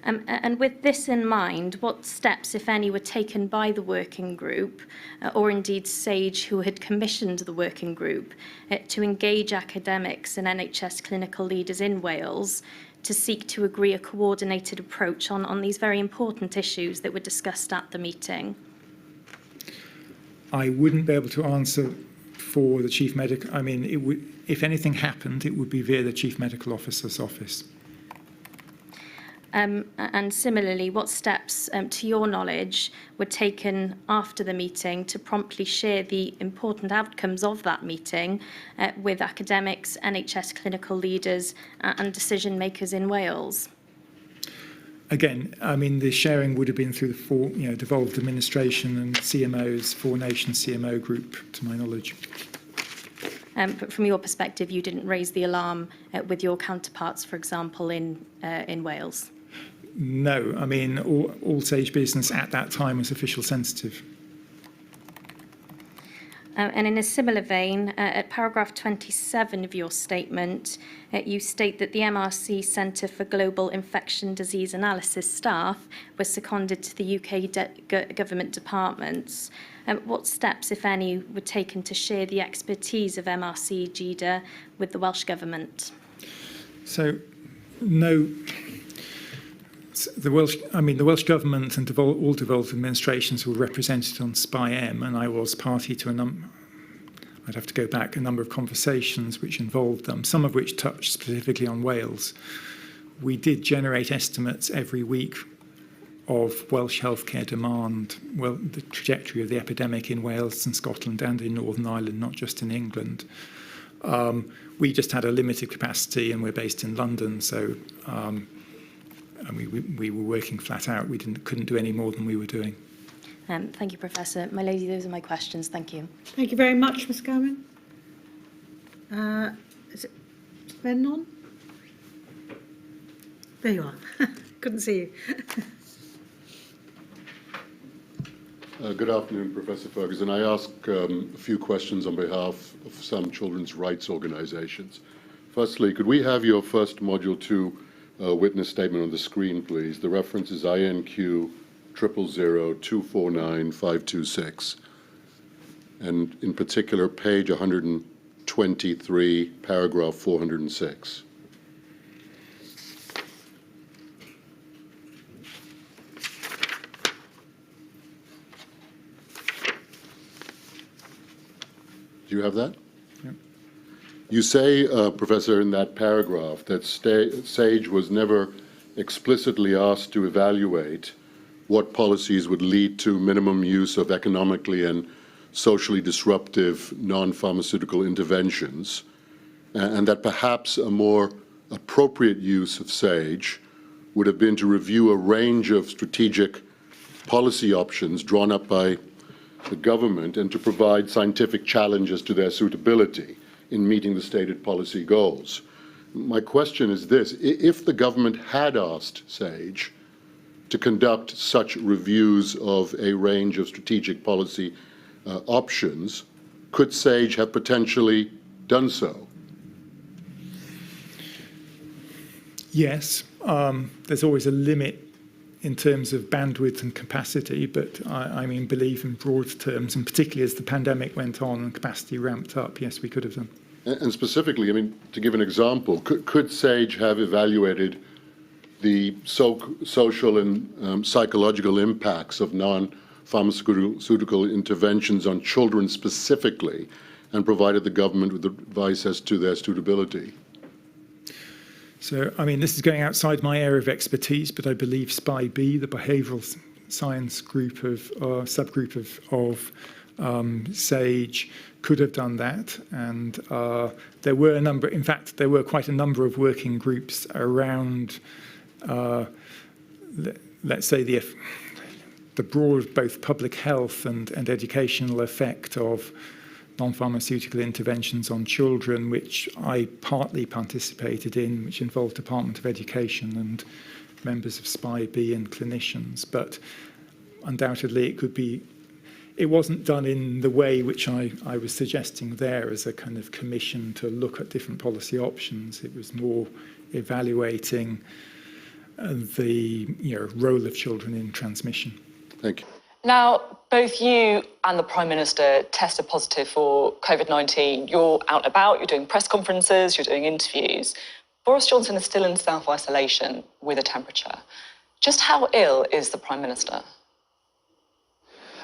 And with this in mind, what steps, if any, were taken by the working group, or indeed SAGE, who had commissioned the working group, to engage academics and NHS clinical leaders in Wales to seek to agree a coordinated approach on these very important issues that were discussed at the meeting? I wouldn't be able to answer for the Chief Medical... I mean, if anything happened, it would be via the Chief Medical Officer's office. And similarly, what steps, to your knowledge, were taken after the meeting to promptly share the important outcomes of that meeting with academics, NHS clinical leaders and decision makers in Wales? Again, I mean, the sharing would have been through the devolved administration and CMOs, Four Nations CMO group, to my knowledge. But from your perspective, you didn't raise the alarm with your counterparts, for example, in Wales? No, I mean, all SAGE business at that time was official sensitive. And in a similar vein, at paragraph 27 of your statement, you state that the MRC Centre for Global Infection Disease Analysis staff were seconded to the UK government departments. What steps, if any, were taken to share the expertise of MRC GIDA with the Welsh Government? So, no, the Welsh Government and all devolved administrations were represented on SPI-M, and I was party to I'd have to go back, a number of conversations which involved them, some of which touched specifically on Wales. We did generate estimates every week of Welsh healthcare demand, well, the trajectory of the epidemic in Wales and Scotland and in Northern Ireland, not just in England. We just had a limited capacity, and we're based in London, so we were working flat out. We couldn't do any more than we were doing. Thank you, Professor. My lady, those are my questions. Thank you. Thank you very much, Ms. Cowan. Is it Ben on? There you are. Couldn't see you. Good afternoon, Professor Ferguson. I ask a few questions on behalf of some children's rights organisations. Firstly, could we have your first Module 2 witness statement on the screen, please? The reference is INQ 000249526, and in particular, page 123, paragraph 406. Do you have that? Yeah. You say, Professor, in that paragraph that SAGE was never explicitly asked to evaluate what policies would lead to minimum use of economically and socially disruptive non-pharmaceutical interventions, and that perhaps a more appropriate use of SAGE would have been to review a range of strategic policy options drawn up by the government and to provide scientific challenges to their suitability in meeting the stated policy goals. My question is this: if the government had asked SAGE to conduct such reviews of a range of strategic policy options, could SAGE have potentially done so? Yes, there's always a limit in terms of bandwidth and capacity, but I mean, believe in broad terms, and particularly as the pandemic went on and capacity ramped up, yes, we could have done. And specifically, I mean, to give an example, could SAGE have evaluated the social and psychological impacts of non-pharmaceutical interventions on children specifically, and provided the government with advice as to their suitability? So, I mean, this is going outside my area of expertise, but I believe SPI-B, the behavioural science group of subgroup of SAGE, could have done that. And there were a number, in fact, there were quite a number of working groups around, let's say, the broad both public health and educational effect of non-pharmaceutical interventions on children, which I partly participated in, which involved Department of Education and members of SPI-B and clinicians. But undoubtedly it wasn't done in the way which I was suggesting there, as a kind of commission to look at different policy options. It was more evaluating the role of children in transmission. Thank you. Now, both you and the Prime Minister tested positive for COVID-19. You're out and about, you're doing press conferences, you're doing interviews. Boris Johnson is still in self-isolation with a temperature. Just how ill is the Prime Minister?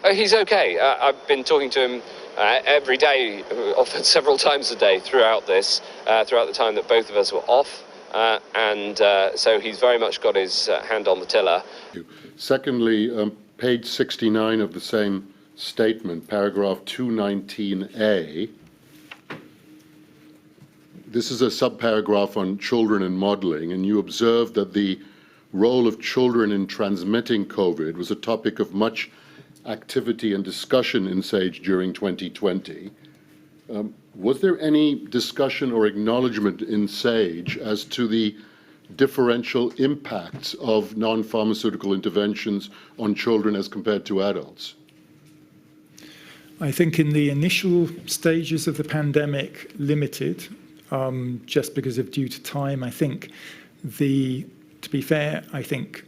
Oh, he's okay. I've been talking to him every day, often several times a day throughout this, throughout the time that both of us were off. So he's very much got his hand on the tiller. Secondly, page 69 of the same statement, paragraph 219A. This is a subparagraph on children and modelling, and you observe that the role of children in transmitting COVID was a topic of much activity and discussion in SAGE during 2020. Was there any discussion or acknowledgement in SAGE as to the differential impacts of non-pharmaceutical interventions on children as compared to adults? I think in the initial stages of the pandemic, limited, just because of due to time. I think to be fair, I think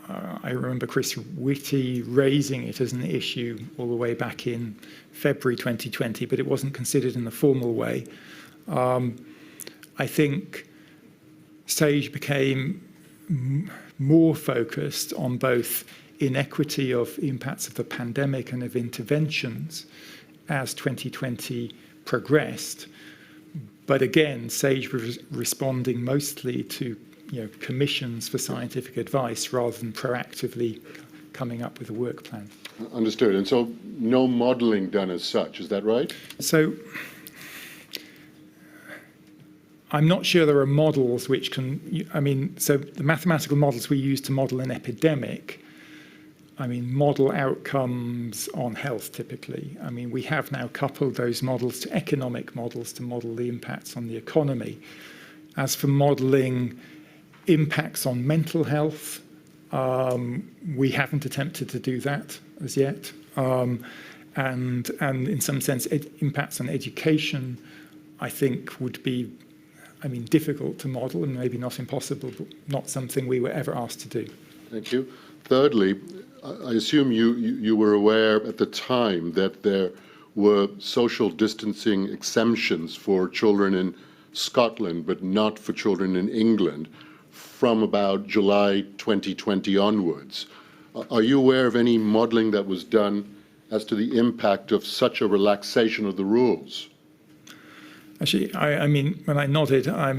I remember Chris Whitty raising it as an issue all the way back in February 2020, but it wasn't considered in a formal way. I think SAGE became more focused on both inequity of impacts of the pandemic and of interventions as 2020 progressed. But again, SAGE was responding mostly to commissions for scientific advice rather than proactively coming up with a work plan. Understood. And so no modelling done as such, is that right? So I'm not sure there are models which can, so the mathematical models we use to model an epidemic, model outcomes on health typically. We have now coupled those models to economic models to model the impacts on the economy. As for modeling impacts on mental health, we haven't attempted to do that as yet. And in some sense, impacts on education, I think would be difficult to model and maybe not impossible, but not something we were ever asked to do. Thank you. Thirdly, I assume you were aware at the time that there were social distancing exemptions for children in Scotland, but not for children in England, from about July 2020 onwards. Are you aware of any modelling that was done as to the impact of such a relaxation of the rules? Actually, when I nodded, I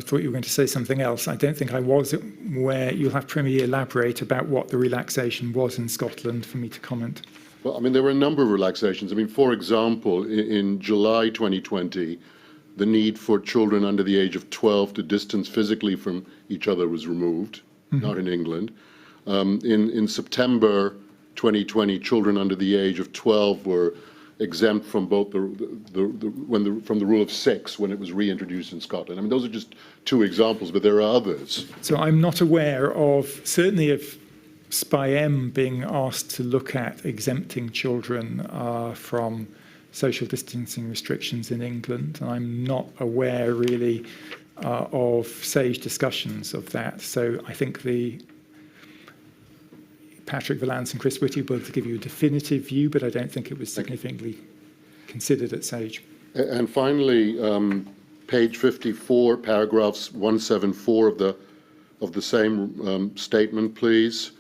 thought you were going to say something else. I don't think I was aware. You'll have Premier elaborate about what the relaxation was in Scotland for me to comment. Well, there were a number of relaxations. For example, in July 2020, the need for children under the age of 12 to distance physically from each other was removed, not in England. In September 2020, children under the age of 12 were exempt from both from the rule of 6 when it was reintroduced in Scotland. Those are just two examples, but there are others. So I'm not aware certainly of SPI-M being asked to look at exempting children from social distancing restrictions in England. And I'm not aware really of SAGE discussions of that. So I think Patrick Vallance and Chris Whitty will be able to give you a definitive view, but I don't think it was significantly considered at SAGE. And finally, page 54, paragraphs 174 of the same statement, please.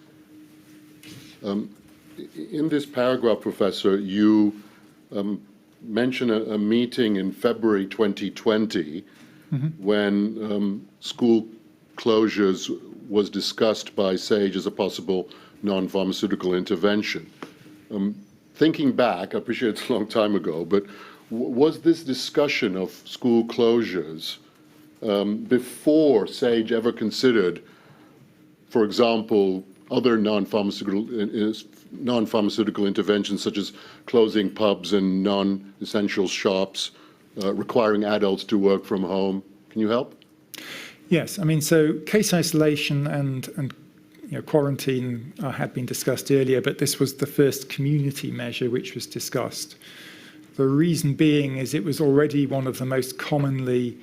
In this paragraph, Professor, you mention a meeting in February 2020 when school closures was discussed by SAGE as a possible non-pharmaceutical intervention. Thinking back, I appreciate it's a long time ago, but was this discussion of school closures before SAGE ever considered, for example, other non-pharmaceutical interventions such as closing pubs and non-essential shops, requiring adults to work from home? Can you help? Yes, so case isolation and quarantine had been discussed earlier, but this was the first community measure which was discussed. The reason being is it was already one of the most commonly,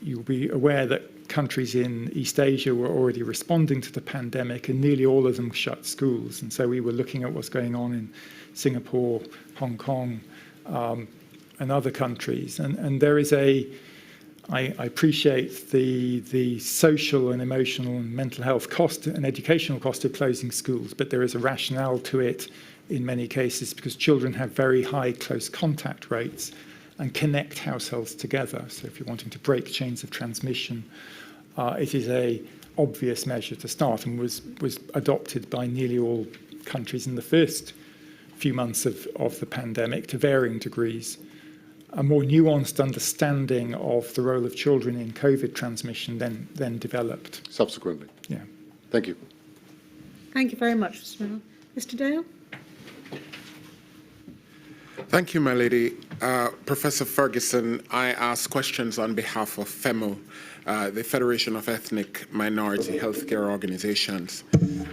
you'll be aware that countries in East Asia were already responding to the pandemic and nearly all of them shut schools. And so we were looking at what's going on in Singapore, Hong Kong, and other countries. And there is I appreciate the social and emotional and mental health cost and educational cost of closing schools, but there is a rationale to it in many cases because children have very high close contact rates and connect households together. So if you're wanting to break chains of transmission, it is an obvious measure to start and was adopted by nearly all countries in the first few months of the pandemic to varying degrees. A more nuanced understanding of the role of children in COVID transmission then developed. Subsequently. Yeah. Thank you. Thank you very much, Mr. Miller. Mr. Dale? Thank you, my lady. Professor Ferguson, I ask questions on behalf of FEMO, the Federation of Ethnic Minority Healthcare Organizations.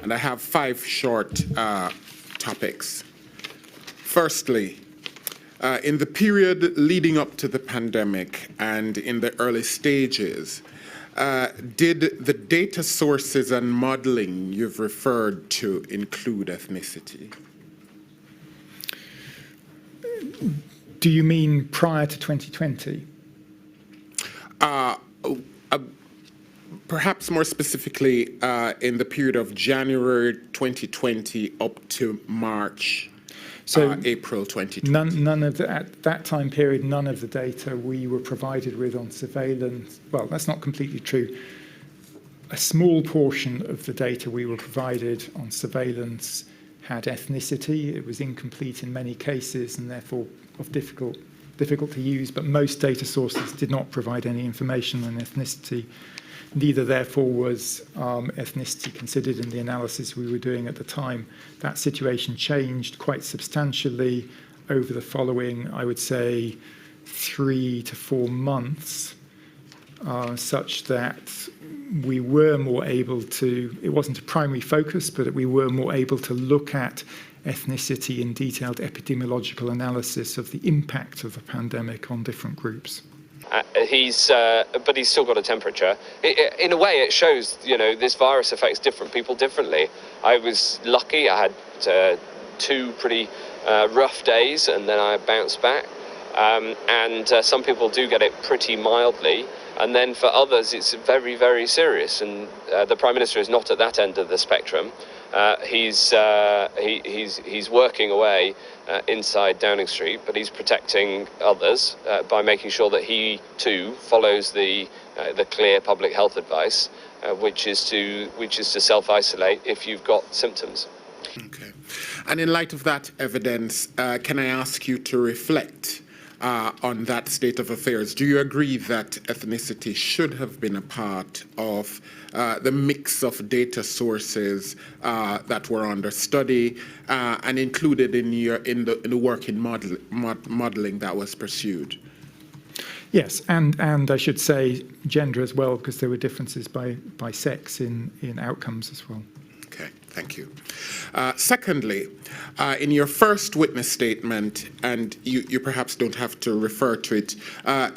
And I have 5 short topics. Firstly, in the period leading up to the pandemic and in the early stages, did the data sources and modeling you've referred to include ethnicity? Do you mean prior to 2020? perhaps more specifically in the period of January 2020 up to March, April 2020. None of at that time period, none of the data we were provided with on surveillance, well, that's not completely true. A small portion of the data we were provided on surveillance had ethnicity. It was incomplete in many cases and therefore difficult to use, but most data sources did not provide any information on ethnicity. Neither, therefore, was ethnicity considered in the analysis we were doing at the time. That situation changed quite substantially over the following, I would say, 3 to 4 months, such that we were more able to, it wasn't a primary focus, but we were more able to look at ethnicity in detailed epidemiological analysis of the impact of the pandemic on different groups. But he's still got a temperature. In a way, it shows, this virus affects different people differently. I was lucky. I had 2 pretty rough days, and then I bounced back. And some people do get it pretty mildly. And then for others, it's very, very serious. And the Prime Minister is not at that end of the spectrum. He's working away inside Downing Street, but he's protecting others by making sure that he too follows the clear public health advice, which is to self-isolate if you've got symptoms. Okay. And in light of that evidence, can I ask you to reflect on that state of affairs? Do you agree that ethnicity should have been a part of the mix of data sources that were under study and included in the working modeling that was pursued? Yes, and I should say gender as well, because there were differences by sex in outcomes as well. Okay, thank you. Secondly, in your first witness statement, and you perhaps don't have to refer to it,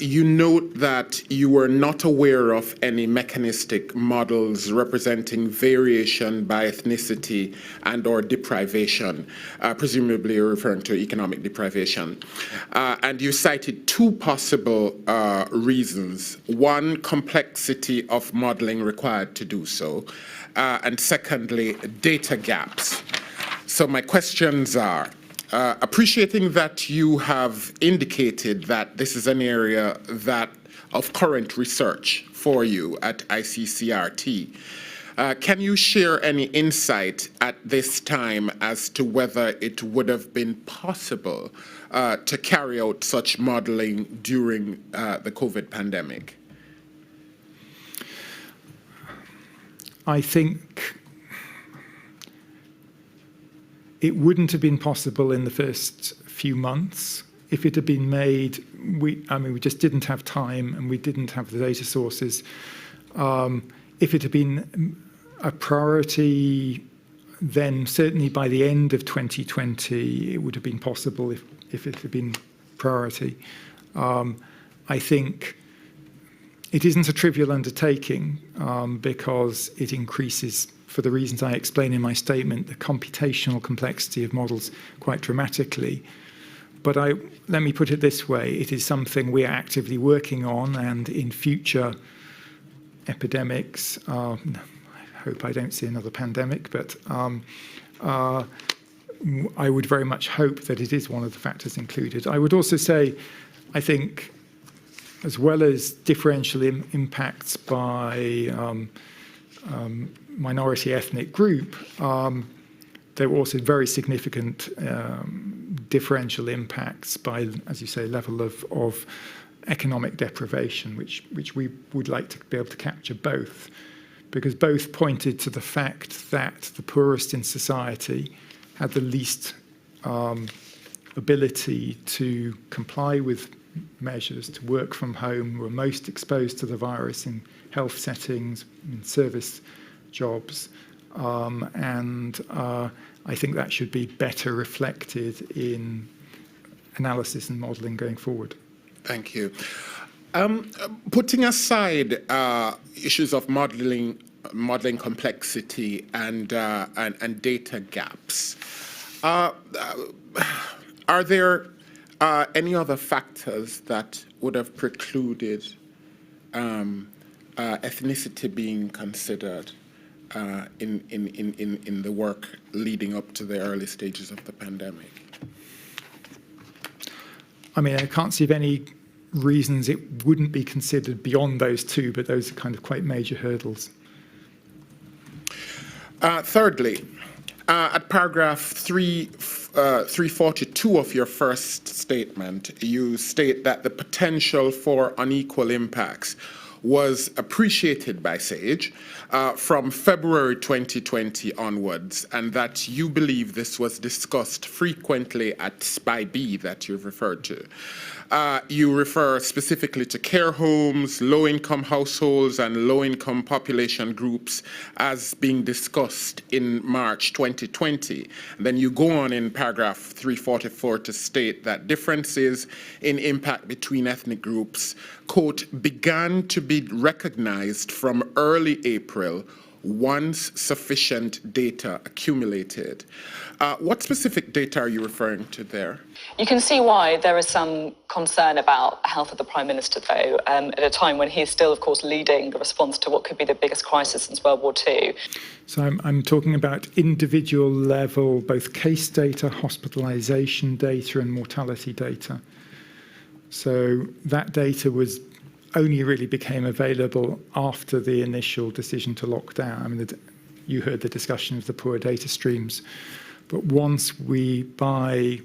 you note that you were not aware of any mechanistic models representing variation by ethnicity and or deprivation, presumably you're referring to economic deprivation. And you cited 2 possible reasons. One, complexity of modeling required to do so, and secondly, data gaps. So my questions are, appreciating that you have indicated that this is an area of current research for you at ICCRT, can you share any insight at this time as to whether it would have been possible to carry out such modeling during the COVID pandemic? I think it wouldn't have been possible in the first few months. If it had been made, we just didn't have time and we didn't have the data sources. If it had been a priority, then certainly by the end of 2020, it would have been possible if it had been priority. I think it isn't a trivial undertaking because it increases, for the reasons I explain in my statement, the computational complexity of models quite dramatically. But let me put it this way, it is something we are actively working on, and in future epidemics, I hope I don't see another pandemic, but I would very much hope that it is one of the factors included. I would also say, I think, as well as differential impacts by minority ethnic group, there were also very significant differential impacts by, as you say, level of economic deprivation, which we would like to be able to capture both, because both pointed to the fact that the poorest in society had the least ability to comply with measures, to work from home, were most exposed to the virus in health settings, in service jobs, and I think that should be better reflected in analysis and modelling going forward. Thank you. Putting aside issues of modelling complexity and data gaps, are there any other factors that would have precluded ethnicity being considered in the work leading up to the early stages of the pandemic? I mean, I can't see of any reasons it wouldn't be considered beyond those two, but those are kind of quite major hurdles. Thirdly, at paragraph 342 of your first statement, you state that the potential for unequal impacts was appreciated by SAGE from February 2020 onwards, and that you believe this was discussed frequently at SPI-B that you've referred to. You refer specifically to care homes, low-income households, and low-income population groups as being discussed in March 2020. And then you go on in paragraph 344 to state that differences in impact between ethnic groups, quote, began to be recognized from early April once sufficient data accumulated. What specific data are you referring to there? You can see why there is some concern about the health of the Prime Minister, though, at a time when he is still, of course, leading the response to what could be the biggest crisis since World War II. So I'm talking about individual level, both case data, hospitalisation data and mortality data. So that data was only really became available after the initial decision to lock down. I mean, you heard the discussion of the poor data streams. But once we, by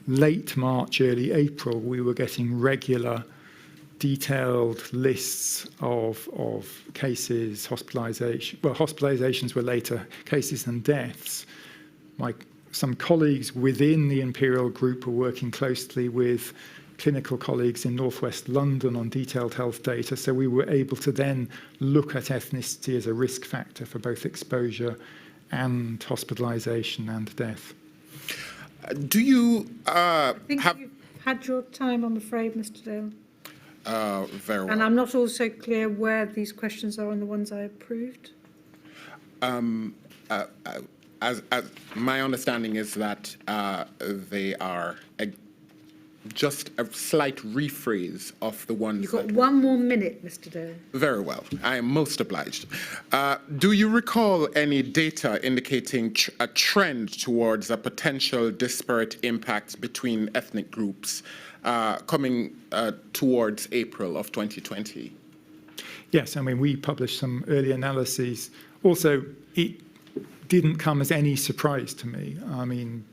late March, early April, we were getting regular detailed lists of cases, hospitalisation. Well, hospitalisations were later, cases and deaths. Some colleagues within the Imperial Group were working closely with clinical colleagues in northwest London on detailed health data, so we were able to then look at ethnicity as a risk factor for both exposure and hospitalisation and death. Do you I think you've had your time, I'm afraid, Mr. Dale. Very well. And I'm not also clear where these questions are on the ones I approved. As my understanding is that they are just a slight rephrase of the ones. You've got 1 more minute, Mr. Dale. Very well. I am most obliged. Do you recall any data indicating a trend towards a potential disparate impact between ethnic groups coming towards April of 2020? Yes, I mean, we published some early analyses. Also, it didn't come as any surprise to me. I mean,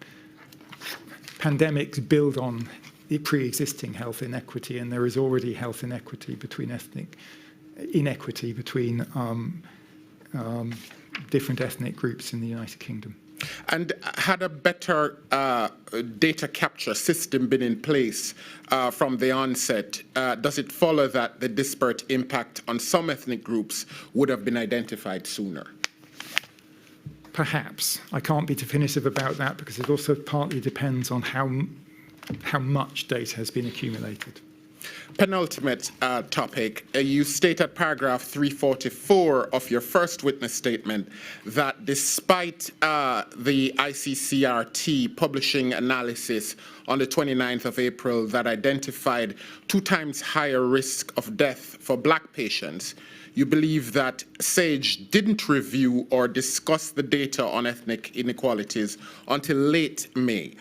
pandemics build on the pre-existing health inequity, and there is already health inequity between different ethnic groups in the United Kingdom. And had a better data capture system been in place from the onset, does it follow that the disparate impact on some ethnic groups would have been identified sooner? Perhaps. I can't be definitive about that because it also partly depends on how much data has been accumulated. Penultimate topic. You state at paragraph 344 of your first witness statement that despite the ICCRT publishing analysis on the 29th of April that identified 2 times higher risk of death for Black patients, you believe that SAGE didn't review or discuss the data on ethnic inequalities until late May,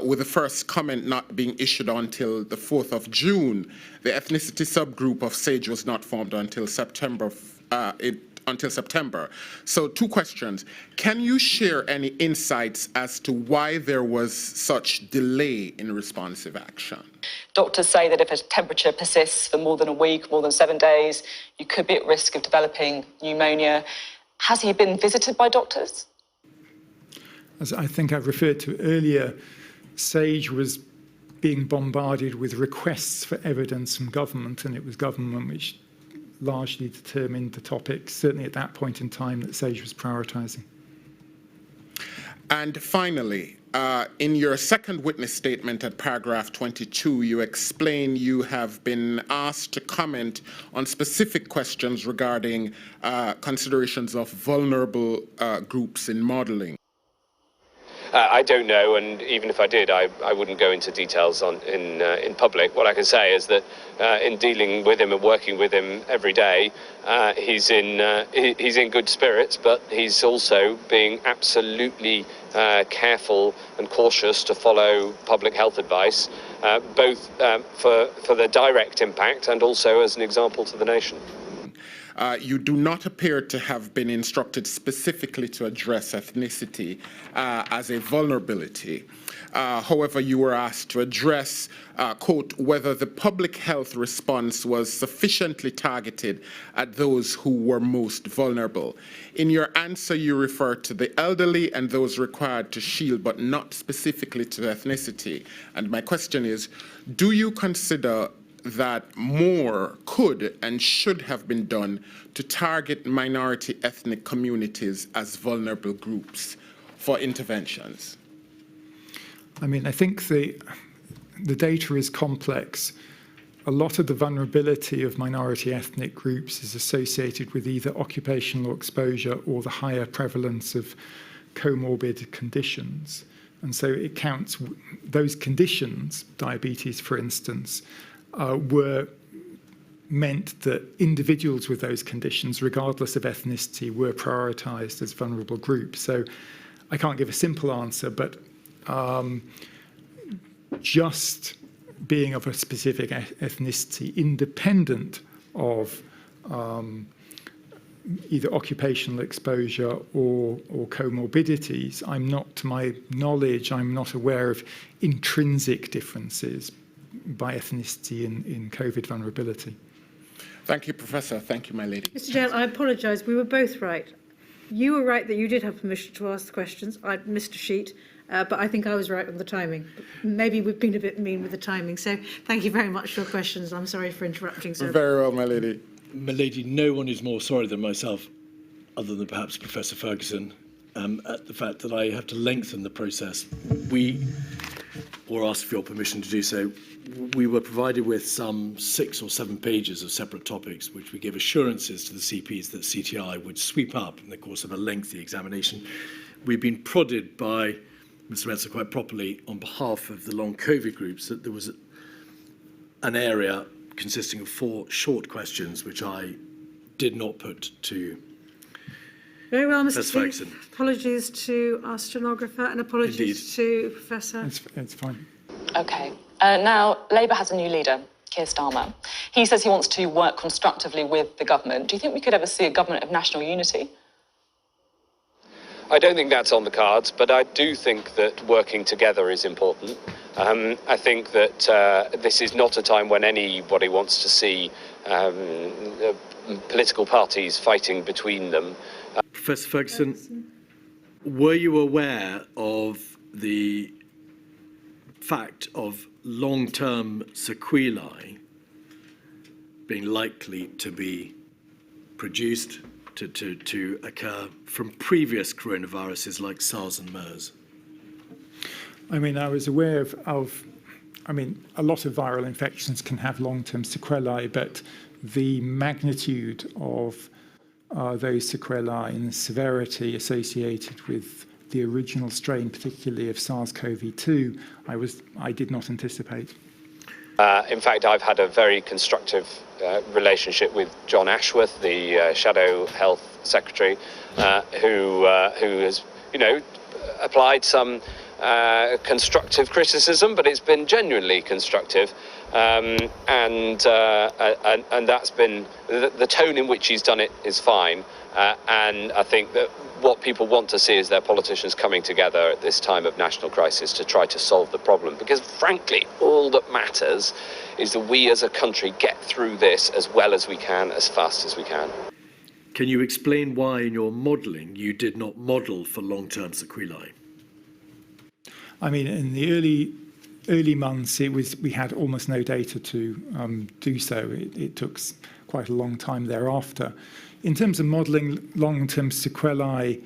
with the first comment not being issued until the 4th of June. The ethnicity subgroup of SAGE was not formed until September. So 2 questions. Can you share any insights as to why there was such delay in responsive action? Doctors say that if a temperature persists for more than a week, more than 7 days, you could be at risk of developing pneumonia. Has he been visited by doctors? As I think I've referred to earlier, SAGE was being bombarded with requests for evidence from government, and it was government which largely determined the topics, certainly at that point in time, that SAGE was prioritising. And finally, in your second witness statement at paragraph 22, you explain you have been asked to comment on specific questions regarding considerations of vulnerable groups in modelling. I don't know, and even if I did, I wouldn't go into details in public. What I can say is that in dealing with him and working with him every day, he's in good spirits, but he's also being absolutely careful and cautious to follow public health advice, both for the direct impact and also as an example to the nation. You do not appear to have been instructed specifically to address ethnicity as a vulnerability. However, you were asked to address, quote, whether the public health response was sufficiently targeted at those who were most vulnerable. In your answer, you referred to the elderly and those required to shield, but not specifically to ethnicity. And my question is, do you consider that more could and should have been done to target minority ethnic communities as vulnerable groups for interventions? I mean, I think the data is complex. A lot of the vulnerability of minority ethnic groups is associated with either occupational exposure or the higher prevalence of comorbid conditions. And so it counts those conditions, diabetes, for instance, were meant that individuals with those conditions, regardless of ethnicity, were prioritised as vulnerable groups. So I can't give a simple answer, but just being of a specific ethnicity, independent of either occupational exposure or comorbidities, I'm not, to my knowledge, I'm not aware of intrinsic differences by ethnicity in COVID vulnerability. Thank you, Professor. Thank you, my lady. Mr. Jell, I apologise. We were both right. You were right that you did have permission to ask the questions. I missed a sheet, but I think I was right on the timing. Maybe we've been a bit mean with the timing. So thank you very much for your questions. I'm sorry for interrupting, sir. Very well, my lady. My lady, no one is more sorry than myself, other than perhaps Professor Ferguson, at the fact that I have to lengthen the process. We were asked for your permission to do so. We were provided with some 6 or 7 pages of separate topics, which we gave assurances to the CPs that CTI would sweep up in the course of a lengthy examination. We've been prodded by Mr. Mensah quite properly on behalf of the long COVID groups that there was an area consisting of 4 short questions, which I did not put to Very well, Mr. Professor Ferguson. Apologies to our stenographer and apologies to Professor. It's fine. Okay. Now, Labour has a new leader, Keir Starmer. He says he wants to work constructively with the government. Do you think we could ever see a government of national unity? I don't think that's on the cards, but I do think that working together is important. I think that this is not a time when anybody wants to see political parties fighting between them. Professor Ferguson, were you aware of the fact of long-term sequelae being likely to be produced to occur from previous coronaviruses like SARS and MERS? I mean, I was aware of a lot of viral infections can have long-term sequelae, but the magnitude of those sequelae and the severity associated with the original strain, particularly of SARS-CoV-2, I did not anticipate. In fact, I've had a very constructive relationship with John Ashworth, the Shadow Health Secretary, who has, applied some constructive criticism, but it's been genuinely constructive, and that's been the tone in which he's done it is fine, and I think that what people want to see is their politicians coming together at this time of national crisis to try to solve the problem, because frankly all that matters is that we as a country get through this as well as we can, as fast as we can. Can you explain why in your modelling you did not model for long-term sequelae? I mean, in the early months, we had almost no data to do so. It took quite a long time thereafter. In terms of modelling long-term sequelae,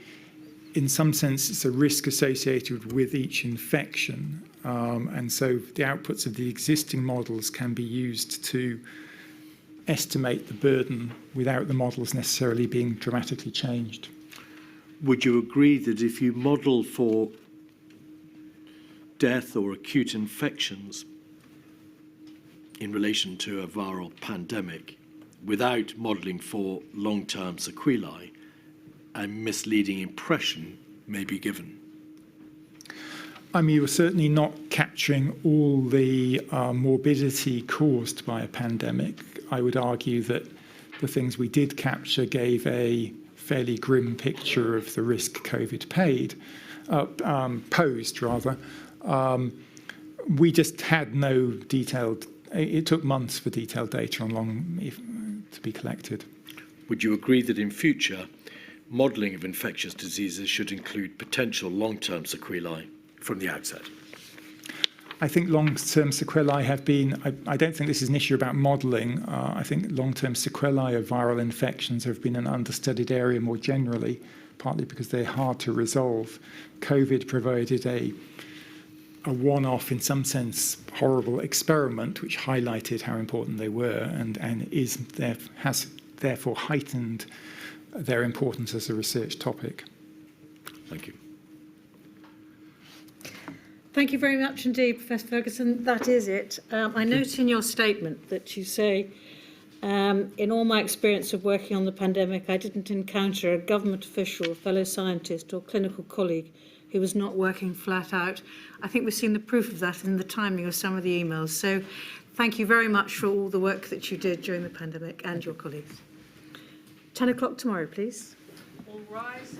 in some sense, it's a risk associated with each infection. And so the outputs of the existing models can be used to estimate the burden without the models necessarily being dramatically changed. Would you agree that if you model for death or acute infections in relation to a viral pandemic without modelling for long-term sequelae, a misleading impression may be given. I mean, you're certainly not capturing all the morbidity caused by a pandemic. I would argue that the things we did capture gave a fairly grim picture of the risk COVID posed, rather. We just had no detailed. It took months for detailed data on to be collected. Would you agree that in future, modelling of infectious diseases should include potential long-term sequelae from the outset? I think long-term sequelae have been, I don't think this is an issue about modelling. I think long-term sequelae of viral infections have been an understudied area more generally, partly because they're hard to resolve. COVID provided a one-off, in some sense, horrible experiment which highlighted how important they were and has therefore heightened their importance as a research topic. Thank you. Thank you very much indeed, Professor Ferguson. That is it. I note in your statement that you say, in all my experience of working on the pandemic, I didn't encounter a government official, fellow scientist or clinical colleague who was not working flat out. I think we've seen the proof of that in the timing of some of the emails. So thank you very much for all the work that you did during the pandemic and your colleagues. 10 o'clock tomorrow, please. All rise.